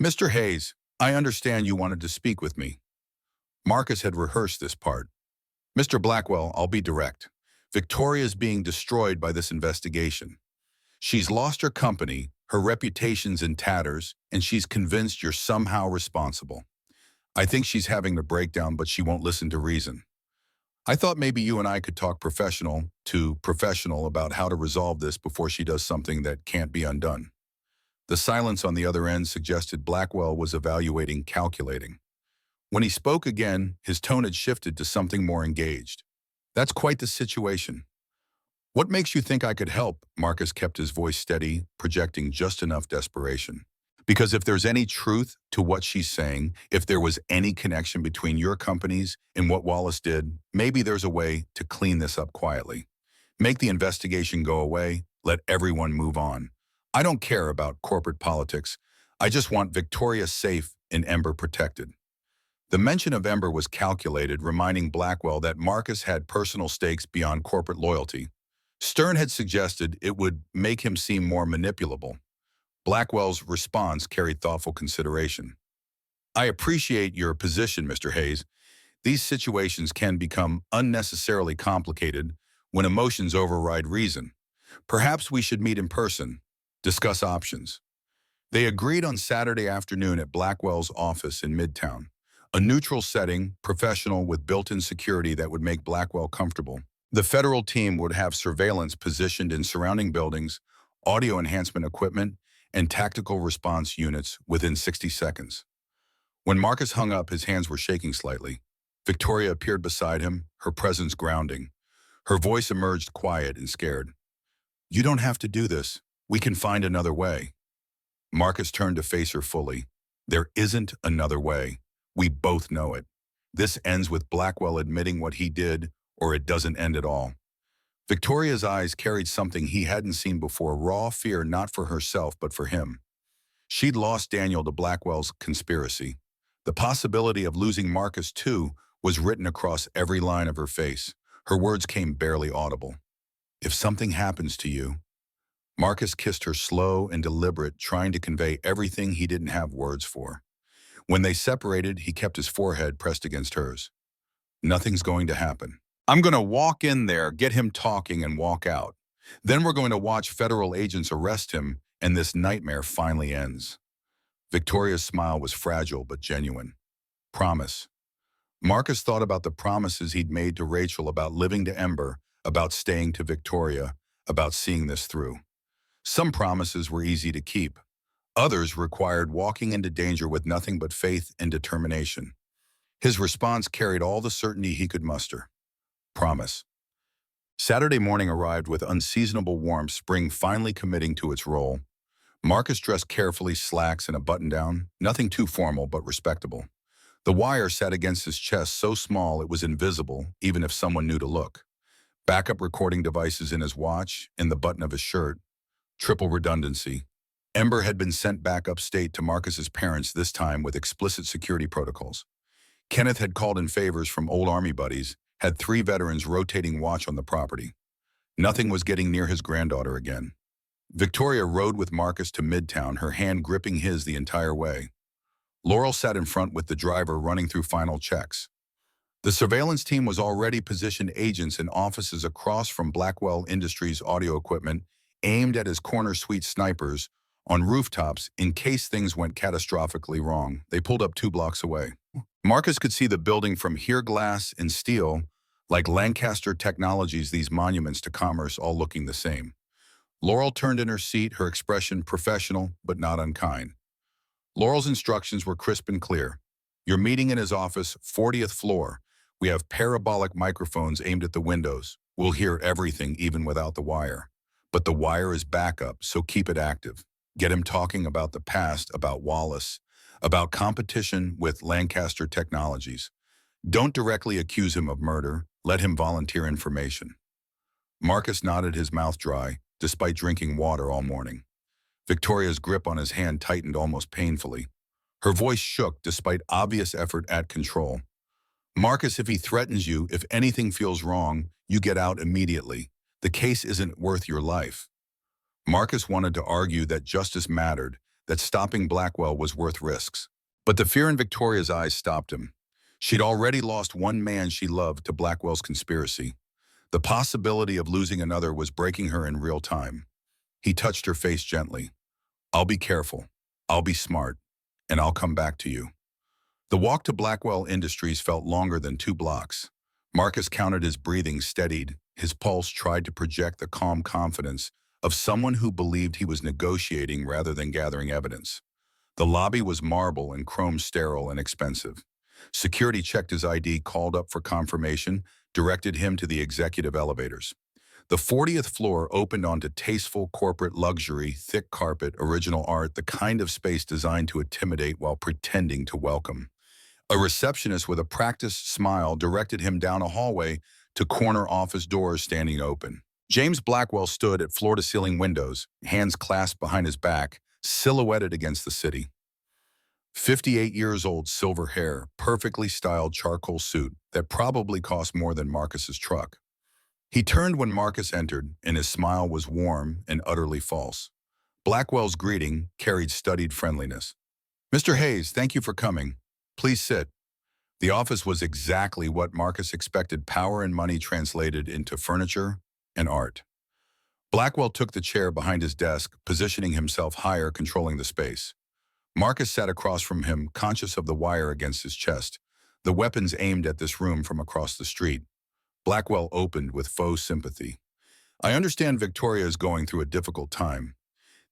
Mr. Hayes, I understand you wanted to speak with me. Marcus had rehearsed this part. Mr. Blackwell, I'll be direct. Victoria's being destroyed by this investigation. She's lost her company, her reputation's in tatters, and she's convinced you're somehow responsible. I think she's having a breakdown, but she won't listen to reason. I thought maybe you and I could talk professional to professional about how to resolve this before she does something that can't be undone. The silence on the other end suggested Blackwell was evaluating, calculating. When he spoke again, his tone had shifted to something more engaged. That's quite the situation. What makes you think I could help? Marcus kept his voice steady, projecting just enough desperation. Because if there's any truth to what she's saying, if there was any connection between your companies and what Wallace did, maybe there's a way to clean this up quietly. Make the investigation go away, let everyone move on. I don't care about corporate politics. I just want Victoria safe and Ember protected. The mention of Ember was calculated, reminding Blackwell that Marcus had personal stakes beyond corporate loyalty. Stern had suggested it would make him seem more manipulable. Blackwell's response carried thoughtful consideration. I appreciate your position, Mr. Hayes. These situations can become unnecessarily complicated when emotions override reason. Perhaps we should meet in person, discuss options. They agreed on Saturday afternoon at Blackwell's office in Midtown, a neutral setting, professional with built-in security that would make Blackwell comfortable. The federal team would have surveillance positioned in surrounding buildings, audio enhancement equipment, and tactical response units within 60 seconds. When Marcus hung up, his hands were shaking slightly. Victoria appeared beside him, her presence grounding. Her voice emerged quiet and scared. You don't have to do this. We can find another way. Marcus turned to face her fully. There isn't another way. We both know it. This ends with Blackwell admitting what he did, or it doesn't end at all. Victoria's eyes carried something he hadn't seen before, raw fear not for herself but for him. She'd lost Daniel to Blackwell's conspiracy. The possibility of losing Marcus too was written across every line of her face. Her words came barely audible. If something happens to you. Marcus kissed her, slow and deliberate, trying to convey everything he didn't have words for. When they separated, he kept his forehead pressed against hers. Nothing's going to happen. I'm going to walk in there, get him talking, and walk out. Then we're going to watch federal agents arrest him, and this nightmare finally ends. Victoria's smile was fragile but genuine. Promise. Marcus thought about the promises he'd made to Rachel about living to Ember, about staying to Victoria, about seeing this through. Some promises were easy to keep. Others required walking into danger with nothing but faith and determination. His response carried all the certainty he could muster. Promise. Saturday morning arrived with unseasonable warmth, spring finally committing to its role. Marcus dressed carefully, slacks and a button-down, nothing too formal but respectable. The wire sat against his chest so small it was invisible, even if someone knew to look. Backup recording devices in his watch, in the button of his shirt. Triple redundancy. Ember had been sent back upstate to Marcus's parents, this time with explicit security protocols. Kenneth had called in favors from old Army buddies, had 3 veterans rotating watch on the property. Nothing was getting near his granddaughter again. Victoria rode with Marcus to Midtown, her hand gripping his the entire way. Laurel sat in front with the driver running through final checks. The surveillance team was already positioned agents in offices across from Blackwell Industries' audio equipment, aimed at his corner suite snipers, on rooftops in case things went catastrophically wrong. They pulled up 2 blocks away. Marcus could see the building from here, glass and steel, like Lancaster Technologies, these monuments to commerce all looking the same. Laurel turned in her seat, her expression professional but not unkind. Laurel's instructions were crisp and clear. You're meeting in his office, 40th floor. We have parabolic microphones aimed at the windows. We'll hear everything even without the wire. But the wire is backup, so keep it active. Get him talking about the past, about Wallace, about competition with Lancaster Technologies. Don't directly accuse him of murder. Let him volunteer information. Marcus nodded, his mouth dry, despite drinking water all morning. Victoria's grip on his hand tightened almost painfully. Her voice shook despite obvious effort at control. Marcus, if he threatens you, if anything feels wrong, you get out immediately. The case isn't worth your life. Marcus wanted to argue that justice mattered, that stopping Blackwell was worth risks. But the fear in Victoria's eyes stopped him. She'd already lost one man she loved to Blackwell's conspiracy. The possibility of losing another was breaking her in real time. He touched her face gently. I'll be careful. I'll be smart. And I'll come back to you. The walk to Blackwell Industries felt longer than 2 blocks. Marcus counted his breathing, steadied. His pulse tried to project the calm confidence of someone who believed he was negotiating rather than gathering evidence. The lobby was marble and chrome, sterile and expensive. Security checked his ID, called up for confirmation, directed him to the executive elevators. The 40th floor opened onto tasteful corporate luxury, thick carpet, original art, the kind of space designed to intimidate while pretending to welcome. A receptionist with a practiced smile directed him down a hallway to corner office doors standing open. James Blackwell stood at floor-to-ceiling windows, hands clasped behind his back, silhouetted against the city. 58 years old, silver hair, perfectly styled charcoal suit that probably cost more than Marcus's truck. He turned when Marcus entered, and his smile was warm and utterly false. Blackwell's greeting carried studied friendliness. Mr. Hayes, thank you for coming. Please sit. The office was exactly what Marcus expected, power and money translated into furniture and art. Blackwell took the chair behind his desk, positioning himself higher, controlling the space. Marcus sat across from him, conscious of the wire against his chest, the weapons aimed at this room from across the street. Blackwell opened with faux sympathy. I understand Victoria is going through a difficult time.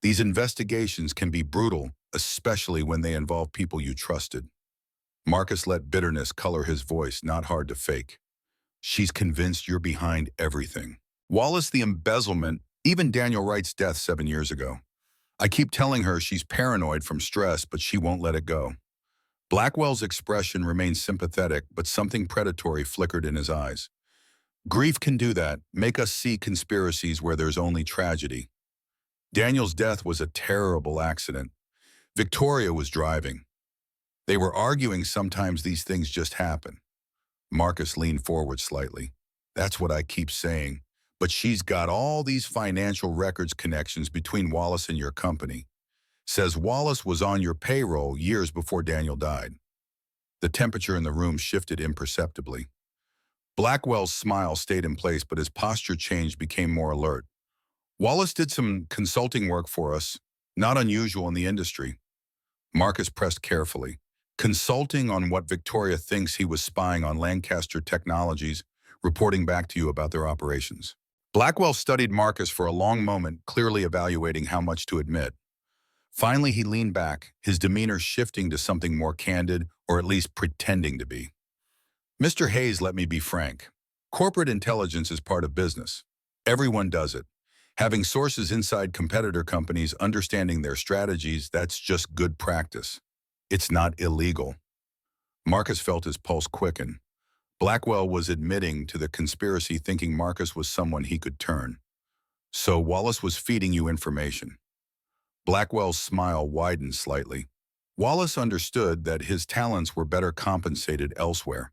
These investigations can be brutal, especially when they involve people you trusted. Marcus let bitterness color his voice, not hard to fake. She's convinced you're behind everything. Wallace, the embezzlement, even Daniel Wright's death 7 years ago. I keep telling her she's paranoid from stress, but she won't let it go. Blackwell's expression remained sympathetic, but something predatory flickered in his eyes. Grief can do that, make us see conspiracies where there's only tragedy. Daniel's death was a terrible accident. Victoria was driving. They were arguing. Sometimes these things just happen. Marcus leaned forward slightly. That's what I keep saying. But she's got all these financial records connections between Wallace and your company. Says Wallace was on your payroll years before Daniel died. The temperature in the room shifted imperceptibly. Blackwell's smile stayed in place, but his posture changed, became more alert. Wallace did some consulting work for us, not unusual in the industry. Marcus pressed carefully. Consulting on what Victoria thinks he was spying on Lancaster Technologies, reporting back to you about their operations. Blackwell studied Marcus for a long moment, clearly evaluating how much to admit. Finally, he leaned back, his demeanor shifting to something more candid, or at least pretending to be. Mr. Hayes, let me be frank. Corporate intelligence is part of business. Everyone does it. Having sources inside competitor companies, understanding their strategies, that's just good practice. It's not illegal. Marcus felt his pulse quicken. Blackwell was admitting to the conspiracy, thinking Marcus was someone he could turn. So Wallace was feeding you information. Blackwell's smile widened slightly. Wallace understood that his talents were better compensated elsewhere.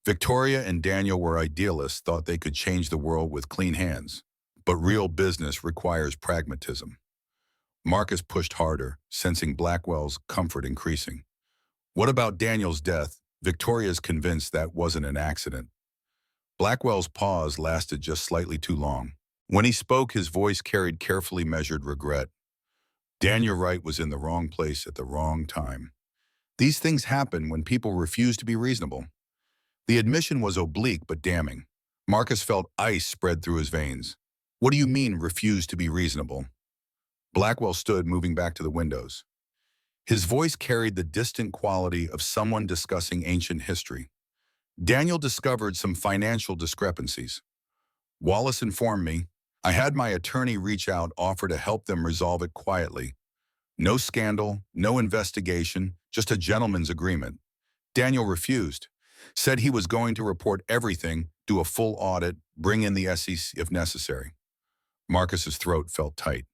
Victoria and Daniel were idealists, thought they could change the world with clean hands. But real business requires pragmatism. Marcus pushed harder, sensing Blackwell's comfort increasing. What about Daniel's death? Victoria's convinced that wasn't an accident. Blackwell's pause lasted just slightly too long. When he spoke, his voice carried carefully measured regret. Daniel Wright was in the wrong place at the wrong time. These things happen when people refuse to be reasonable. The admission was oblique but damning. Marcus felt ice spread through his veins. What do you mean, refuse to be reasonable? Blackwell stood, moving back to the windows. His voice carried the distant quality of someone discussing ancient history. Daniel discovered some financial discrepancies. Wallace informed me. I had my attorney reach out, offer to help them resolve it quietly. No scandal, no investigation, just a gentleman's agreement. Daniel refused, said he was going to report everything, do a full audit, bring in the SEC if necessary. Marcus's throat felt tight.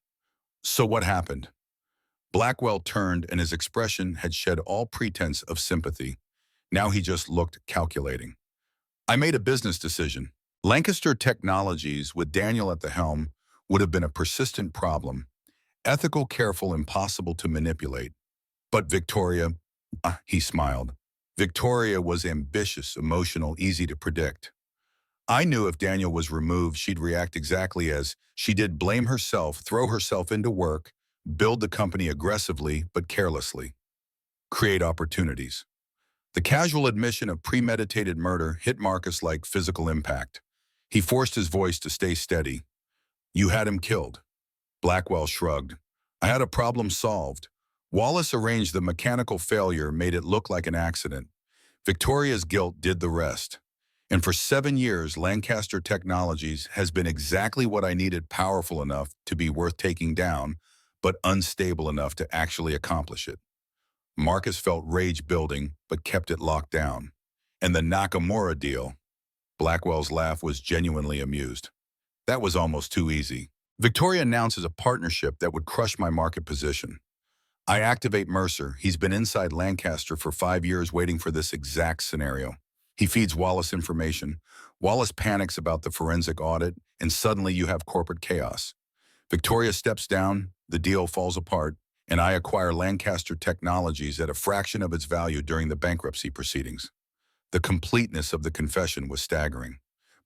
So what happened? Blackwell turned, and his expression had shed all pretense of sympathy. Now he just looked calculating. I made a business decision. Lancaster Technologies, with Daniel at the helm, would have been a persistent problem. Ethical, careful, impossible to manipulate. But Victoria, he smiled. Victoria was ambitious, emotional, easy to predict. I knew if Daniel was removed, she'd react exactly as she did, blame herself, throw herself into work, build the company aggressively but carelessly, create opportunities. The casual admission of premeditated murder hit Marcus like physical impact. He forced his voice to stay steady. You had him killed. Blackwell shrugged. I had a problem solved. Wallace arranged the mechanical failure, made it look like an accident. Victoria's guilt did the rest. And for 7 years, Lancaster Technologies has been exactly what I needed, powerful enough to be worth taking down, but unstable enough to actually accomplish it. Marcus felt rage building, but kept it locked down. And the Nakamura deal. Blackwell's laugh was genuinely amused. That was almost too easy. Victoria announces a partnership that would crush my market position. I activate Mercer. He's been inside Lancaster for 5 years waiting for this exact scenario. He feeds Wallace information. Wallace panics about the forensic audit, and suddenly you have corporate chaos. Victoria steps down, the deal falls apart, and I acquire Lancaster Technologies at a fraction of its value during the bankruptcy proceedings. The completeness of the confession was staggering.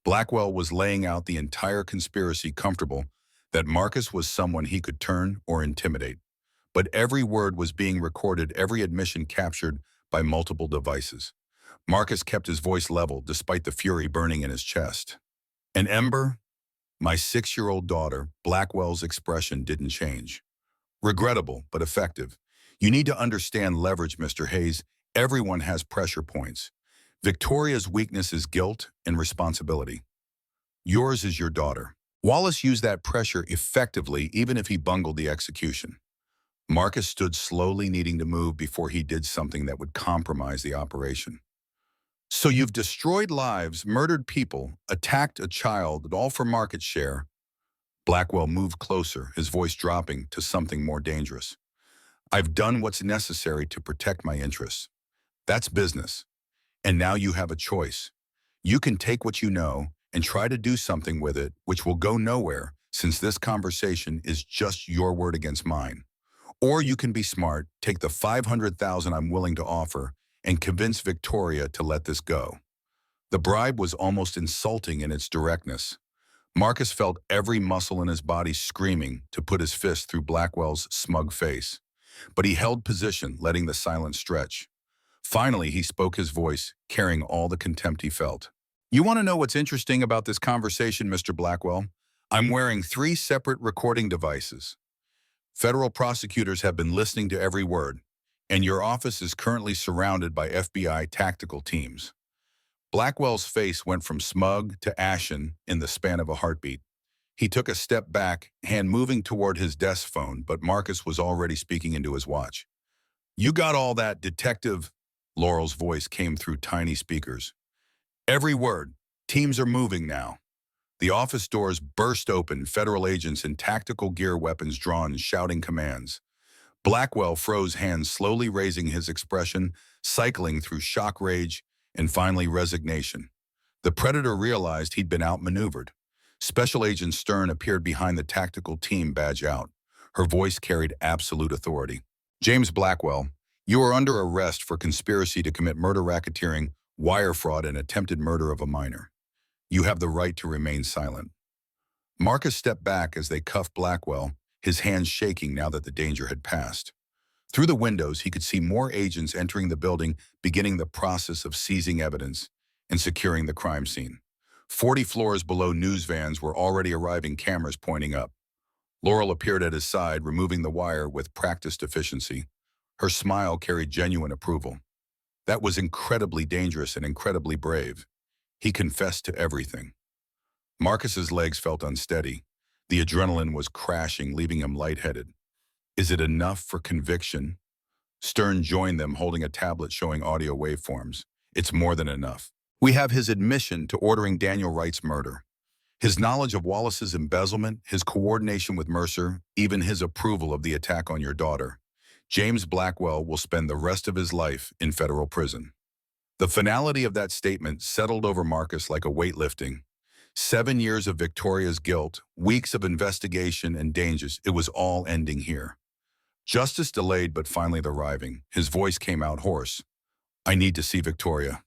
Blackwell was laying out the entire conspiracy, comfortable that Marcus was someone he could turn or intimidate. But every word was being recorded, every admission captured by multiple devices. Marcus kept his voice level despite the fury burning in his chest. And Ember, my 6-year-old daughter, Blackwell's expression didn't change. Regrettable, but effective. You need to understand leverage, Mr. Hayes. Everyone has pressure points. Victoria's weakness is guilt and responsibility. Yours is your daughter. Wallace used that pressure effectively, even if he bungled the execution. Marcus stood slowly, needing to move before he did something that would compromise the operation. So you've destroyed lives, murdered people, attacked a child, all for market share. Blackwell moved closer, his voice dropping to something more dangerous. I've done what's necessary to protect my interests. That's business. And now you have a choice. You can take what you know and try to do something with it, which will go nowhere, since this conversation is just your word against mine. Or you can be smart, take the $500,000 I'm willing to offer, and convince Victoria to let this go. The bribe was almost insulting in its directness. Marcus felt every muscle in his body screaming to put his fist through Blackwell's smug face. But he held position, letting the silence stretch. Finally, he spoke, his voice carrying all the contempt he felt. You want to know what's interesting about this conversation, Mr. Blackwell? I'm wearing 3 separate recording devices. Federal prosecutors have been listening to every word, and your office is currently surrounded by FBI tactical teams. Blackwell's face went from smug to ashen in the span of a heartbeat. He took a step back, hand moving toward his desk phone, but Marcus was already speaking into his watch. You got all that, Detective? Laurel's voice came through tiny speakers. Every word. Teams are moving now. The office doors burst open, federal agents in tactical gear, weapons drawn, shouting commands. Blackwell froze, hands slowly raising, his expression cycling through shock, rage, and finally resignation. The predator realized he'd been outmaneuvered. Special Agent Stern appeared behind the tactical team, badge out. Her voice carried absolute authority. James Blackwell, you are under arrest for conspiracy to commit murder, racketeering, wire fraud, and attempted murder of a minor. You have the right to remain silent. Marcus stepped back as they cuffed Blackwell, his hands shaking now that the danger had passed. Through the windows, he could see more agents entering the building, beginning the process of seizing evidence and securing the crime scene. 40 floors below, news vans were already arriving, cameras pointing up. Laurel appeared at his side, removing the wire with practiced efficiency. Her smile carried genuine approval. That was incredibly dangerous and incredibly brave. He confessed to everything. Marcus's legs felt unsteady. The adrenaline was crashing, leaving him lightheaded. Is it enough for conviction? Stern joined them, holding a tablet showing audio waveforms. It's more than enough. We have his admission to ordering Daniel Wright's murder, his knowledge of Wallace's embezzlement, his coordination with Mercer, even his approval of the attack on your daughter. James Blackwell will spend the rest of his life in federal prison. The finality of that statement settled over Marcus like a weight lifting. 7 years of Victoria's guilt, weeks of investigation and dangers, it was all ending here. Justice delayed, but finally arriving. His voice came out hoarse. I need to see Victoria.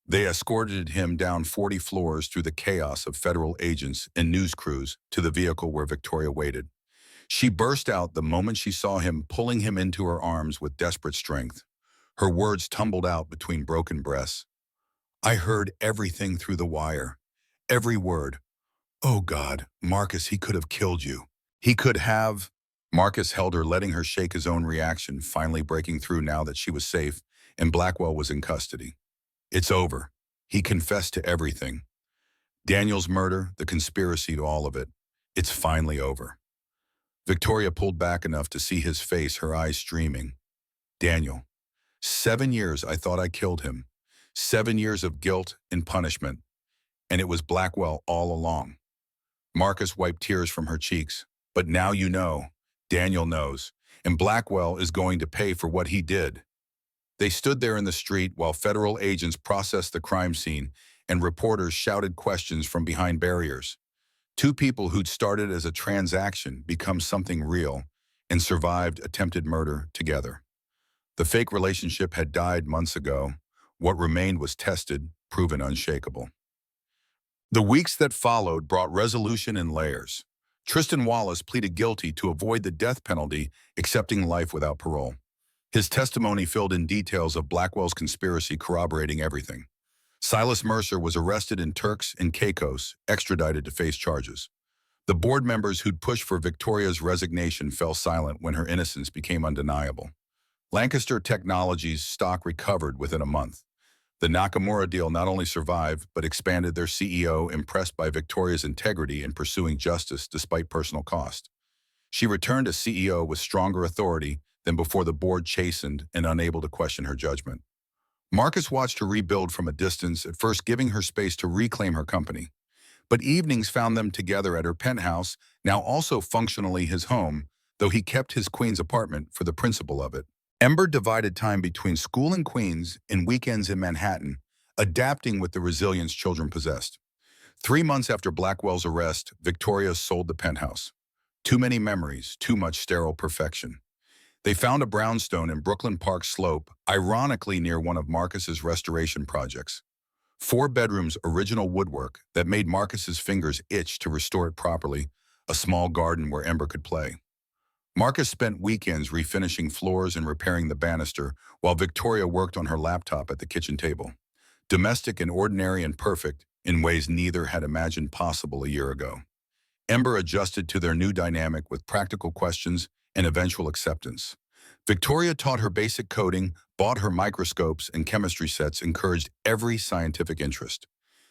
They escorted him down 40 floors through the chaos of federal agents and news crews to the vehicle where Victoria waited. She burst out the moment she saw him, pulling him into her arms with desperate strength. Her words tumbled out between broken breaths. I heard everything through the wire. Every word. Oh God, Marcus, he could have killed you. He could have. Marcus held her, letting her shake his own reaction, finally breaking through now that she was safe and Blackwell was in custody. It's over. He confessed to everything. Daniel's murder, the conspiracy to all of it. It's finally over. Victoria pulled back enough to see his face, her eyes streaming. Daniel. 7 years I thought I killed him. 7 years of guilt and punishment. And it was Blackwell all along. Marcus wiped tears from her cheeks. But now you know. Daniel knows. And Blackwell is going to pay for what he did. They stood there in the street while federal agents processed the crime scene and reporters shouted questions from behind barriers. Two people who'd started as a transaction become something real and survived attempted murder together. The fake relationship had died months ago. What remained was tested, proven unshakable. The weeks that followed brought resolution in layers. Tristan Wallace pleaded guilty to avoid the death penalty, accepting life without parole. His testimony filled in details of Blackwell's conspiracy, corroborating everything. Silas Mercer was arrested in Turks and Caicos, extradited to face charges. The board members who'd pushed for Victoria's resignation fell silent when her innocence became undeniable. Lancaster Technologies' stock recovered within a month. The Nakamura deal not only survived, but expanded their CEO, impressed by Victoria's integrity in pursuing justice despite personal cost. She returned as CEO with stronger authority than before, the board chastened and unable to question her judgment. Marcus watched her rebuild from a distance, at first giving her space to reclaim her company. But evenings found them together at her penthouse, now also functionally his home, though he kept his Queens apartment for the principle of it. Ember divided time between school in Queens and weekends in Manhattan, adapting with the resilience children possessed. 3 months after Blackwell's arrest, Victoria sold the penthouse. Too many memories, too much sterile perfection. They found a brownstone in Brooklyn Park Slope, ironically near one of Marcus's restoration projects. 4 bedrooms, original woodwork that made Marcus's fingers itch to restore it properly, a small garden where Ember could play. Marcus spent weekends refinishing floors and repairing the banister, while Victoria worked on her laptop at the kitchen table. Domestic and ordinary and perfect, in ways neither had imagined possible a year ago. Ember adjusted to their new dynamic with practical questions and eventual acceptance. Victoria taught her basic coding, bought her microscopes and chemistry sets, encouraged every scientific interest.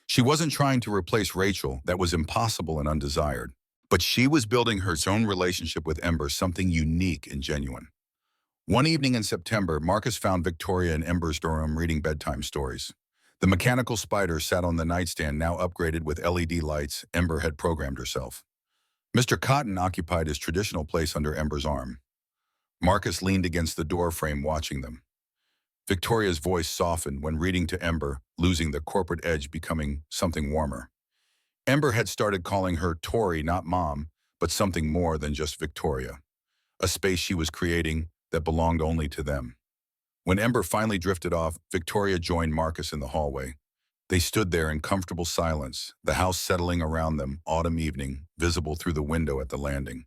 She wasn't trying to replace Rachel, that was impossible and undesired. But she was building her own relationship with Ember, something unique and genuine. One evening in September, Marcus found Victoria in Ember's room reading bedtime stories. The mechanical spider sat on the nightstand, now upgraded with LED lights Ember had programmed herself. Mr. Cotton occupied his traditional place under Ember's arm. Marcus leaned against the door frame watching them. Victoria's voice softened when reading to Ember, losing the corporate edge, becoming something warmer. Ember had started calling her Tori, not Mom, but something more than just Victoria. A space she was creating that belonged only to them. When Ember finally drifted off, Victoria joined Marcus in the hallway. They stood there in comfortable silence, the house settling around them, autumn evening, visible through the window at the landing.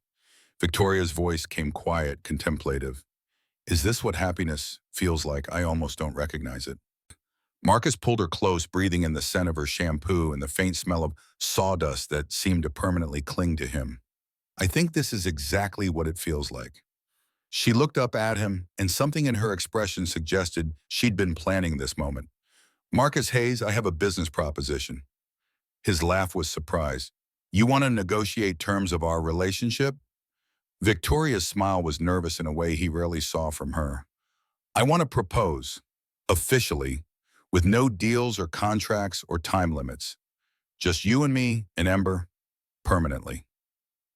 Victoria's voice came quiet, contemplative. Is this what happiness feels like? I almost don't recognize it. Marcus pulled her close, breathing in the scent of her shampoo and the faint smell of sawdust that seemed to permanently cling to him. I think this is exactly what it feels like. She looked up at him, and something in her expression suggested she'd been planning this moment. Marcus Hayes, I have a business proposition. His laugh was surprise. You want to negotiate terms of our relationship? Victoria's smile was nervous in a way he rarely saw from her. I want to propose, officially, with no deals or contracts or time limits. Just you and me and Ember, permanently.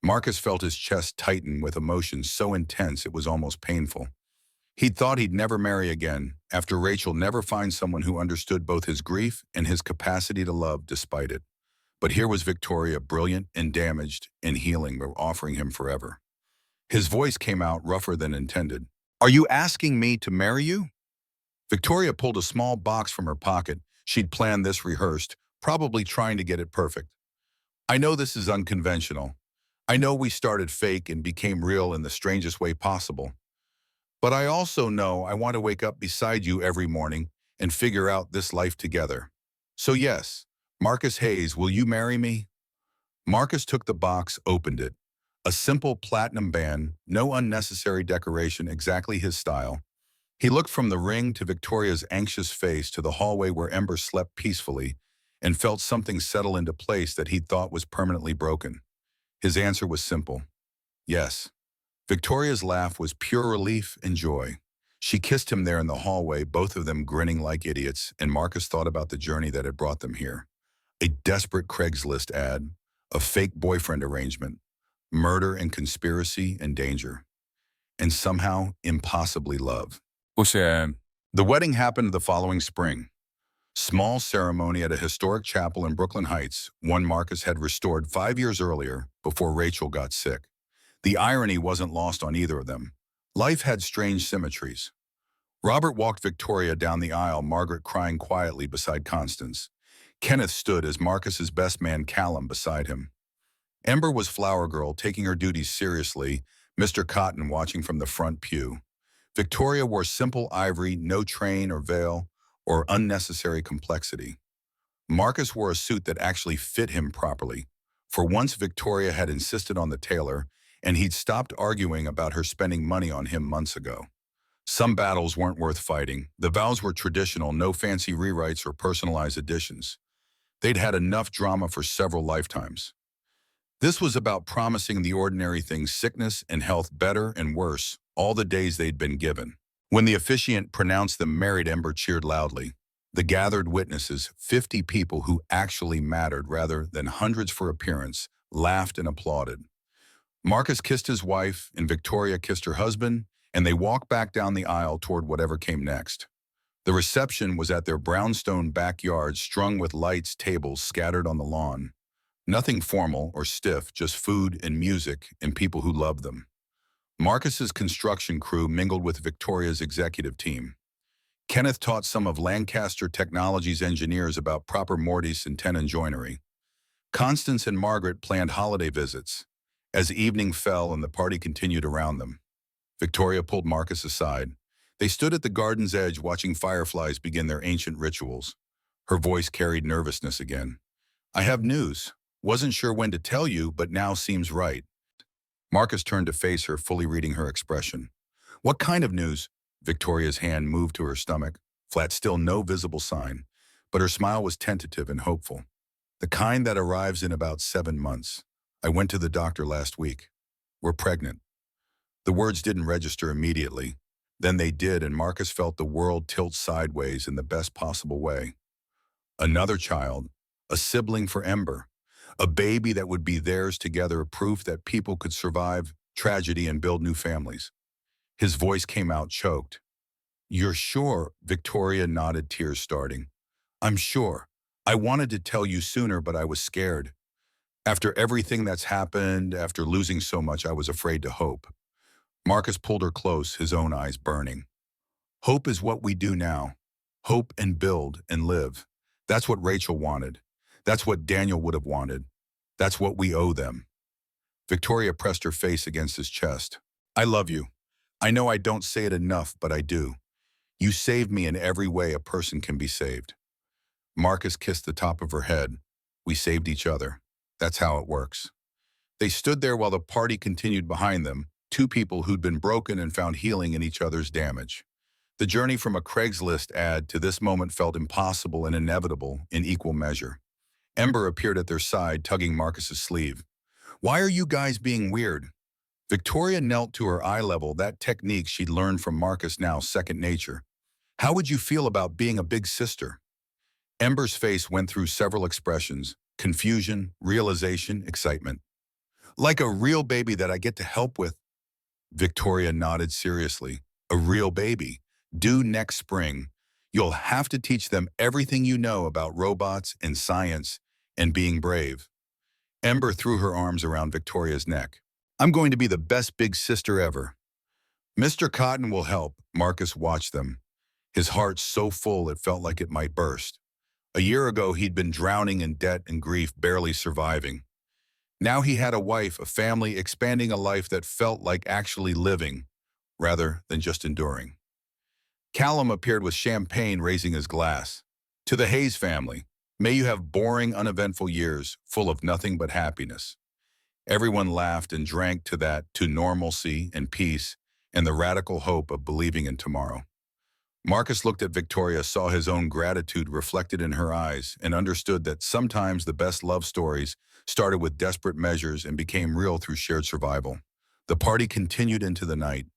Marcus felt his chest tighten with emotion so intense it was almost painful. He'd thought he'd never marry again, after Rachel never find someone who understood both his grief and his capacity to love despite it. But here was Victoria, brilliant and damaged and healing, but offering him forever. His voice came out rougher than intended. Are you asking me to marry you? Victoria pulled a small box from her pocket. She'd planned this, rehearsed, probably trying to get it perfect. I know this is unconventional. I know we started fake and became real in the strangest way possible. But I also know I want to wake up beside you every morning and figure out this life together. So yes, Marcus Hayes, will you marry me? Marcus took the box, opened it. A simple platinum band, no unnecessary decoration, exactly his style. He looked from the ring to Victoria's anxious face to the hallway where Ember slept peacefully and felt something settle into place that he thought was permanently broken. His answer was simple. Yes. Victoria's laugh was pure relief and joy. She kissed him there in the hallway, both of them grinning like idiots, and Marcus thought about the journey that had brought them here. A desperate Craigslist ad, a fake boyfriend arrangement, murder and conspiracy and danger, and somehow impossibly love. The wedding happened the following spring. Small ceremony at a historic chapel in Brooklyn Heights, one Marcus had restored 5 years earlier before Rachel got sick. The irony wasn't lost on either of them. Life had strange symmetries. Robert walked Victoria down the aisle, Margaret crying quietly beside Constance. Kenneth stood as Marcus's best man Callum beside him. Ember was flower girl, taking her duties seriously, Mr. Cotton watching from the front pew. Victoria wore simple ivory, no train or veil, or unnecessary complexity. Marcus wore a suit that actually fit him properly. For once, Victoria had insisted on the tailor, and he'd stopped arguing about her spending money on him months ago. Some battles weren't worth fighting. The vows were traditional, no fancy rewrites or personalized additions. They'd had enough drama for several lifetimes. This was about promising the ordinary things, sickness and health, better and worse, all the days they'd been given. When the officiant pronounced them married, Ember cheered loudly. The gathered witnesses, 50 people who actually mattered rather than hundreds for appearance, laughed and applauded. Marcus kissed his wife and Victoria kissed her husband, and they walked back down the aisle toward whatever came next. The reception was at their brownstone backyard, strung with lights, tables scattered on the lawn. Nothing formal or stiff, just food and music and people who loved them. Marcus's construction crew mingled with Victoria's executive team. Kenneth taught some of Lancaster Technologies' engineers about proper mortise and tenon joinery. Constance and Margaret planned holiday visits. As evening fell and the party continued around them, Victoria pulled Marcus aside. They stood at the garden's edge watching fireflies begin their ancient rituals. Her voice carried nervousness again. I have news. Wasn't sure when to tell you, but now seems right. Marcus turned to face her, fully reading her expression. What kind of news? Victoria's hand moved to her stomach, flat still, no visible sign, but her smile was tentative and hopeful. The kind that arrives in about 7 months. I went to the doctor last week. We're pregnant. The words didn't register immediately. Then they did, and Marcus felt the world tilt sideways in the best possible way. Another child, a sibling for Ember, a baby that would be theirs together, proof that people could survive tragedy and build new families. His voice came out choked. "You're sure?" Victoria nodded, tears starting. "I'm sure. I wanted to tell you sooner, but I was scared. After everything that's happened, after losing so much, I was afraid to hope." Marcus pulled her close, his own eyes burning. "Hope is what we do now. Hope and build and live. That's what Rachel wanted. That's what Daniel would have wanted. That's what we owe them." Victoria pressed her face against his chest. "I love you. I know I don't say it enough, but I do. You saved me in every way a person can be saved." Marcus kissed the top of her head. "We saved each other. That's how it works." They stood there while the party continued behind them, two people who'd been broken and found healing in each other's damage. The journey from a Craigslist ad to this moment felt impossible and inevitable in equal measure. Ember appeared at their side, tugging Marcus's sleeve. "Why are you guys being weird?" Victoria knelt to her eye level, that technique she'd learned from Marcus, now second nature. "How would you feel about being a big sister?" Ember's face went through several expressions: confusion, realization, excitement. "Like a real baby that I get to help with." Victoria nodded seriously. "A real baby. Due next spring. You'll have to teach them everything you know about robots and science and being brave." Ember threw her arms around Victoria's neck. "I'm going to be the best big sister ever." "Mr. Cotton will help." Marcus watched them, his heart so full it felt like it might burst. A year ago, he'd been drowning in debt and grief, barely surviving. Now he had a wife, a family, expanding a life that felt like actually living, rather than just enduring. Callum appeared with champagne, raising his glass. "To the Hayes family, may you have boring, uneventful years, full of nothing but happiness." Everyone laughed and drank to that, to normalcy and peace, and the radical hope of believing in tomorrow. Marcus looked at Victoria, saw his own gratitude reflected in her eyes, and understood that sometimes the best love stories started with desperate measures and became real through shared survival. The party continued into the night.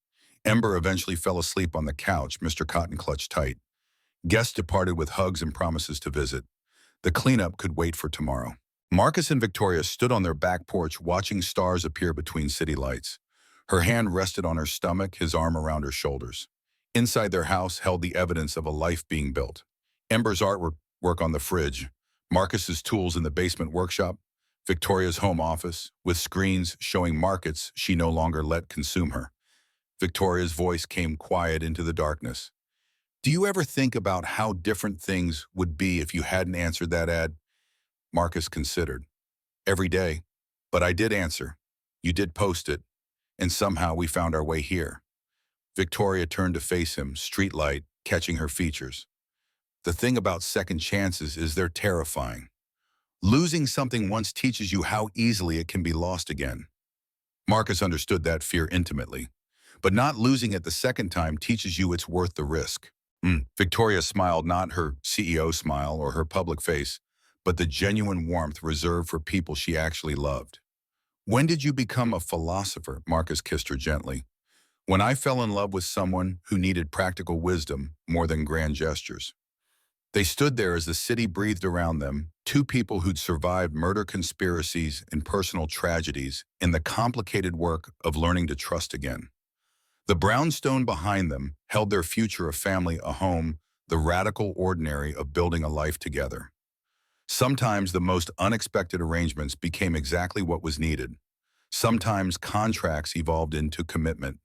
Ember eventually fell asleep on the couch, Mr. Cotton clutched tight. Guests departed with hugs and promises to visit. The cleanup could wait for tomorrow. Marcus and Victoria stood on their back porch, watching stars appear between city lights. Her hand rested on her stomach, his arm around her shoulders. Inside their house held the evidence of a life being built. Ember's artwork on the fridge, Marcus's tools in the basement workshop, Victoria's home office, with screens showing markets she no longer let consume her. Victoria's voice came quiet into the darkness. "Do you ever think about how different things would be if you hadn't answered that ad?" Marcus considered. "Every day. But I did answer. You did post it. And somehow we found our way here." Victoria turned to face him, streetlight catching her features. "The thing about second chances is they're terrifying. Losing something once teaches you how easily it can be lost again." Marcus understood that fear intimately. But not losing it the second time teaches you it's worth the risk. Victoria smiled, not her CEO smile or her public face, but the genuine warmth reserved for people she actually loved. "When did you become a philosopher?" Marcus kissed her gently. "When I fell in love with someone who needed practical wisdom more than grand gestures." They stood there as the city breathed around them, two people who'd survived murder conspiracies and personal tragedies in the complicated work of learning to trust again. The brownstone behind them held their future, a family, a home, the radical ordinary of building a life together. Sometimes the most unexpected arrangements became exactly what was needed. Sometimes contracts evolved into commitment.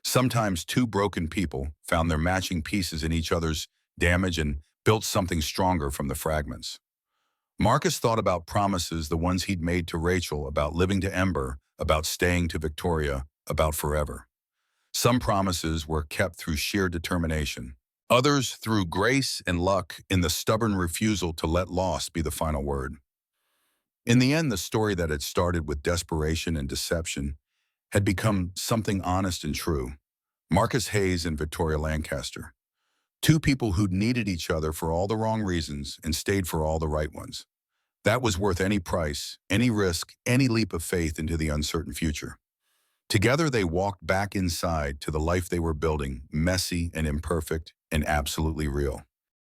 Sometimes two broken people found their matching pieces in each other's damage and built something stronger from the fragments. Marcus thought about promises, the ones he'd made to Rachel, about living to Ember, about staying to Victoria, about forever. Some promises were kept through sheer determination. Others through grace and luck, in the stubborn refusal to let loss be the final word. In the end, the story that had started with desperation and deception had become something honest and true. Marcus Hayes and Victoria Lancaster. Two people who'd needed each other for all the wrong reasons and stayed for all the right ones. That was worth any price, any risk, any leap of faith into the uncertain future. Together, they walked back inside to the life they were building, messy and imperfect and absolutely real.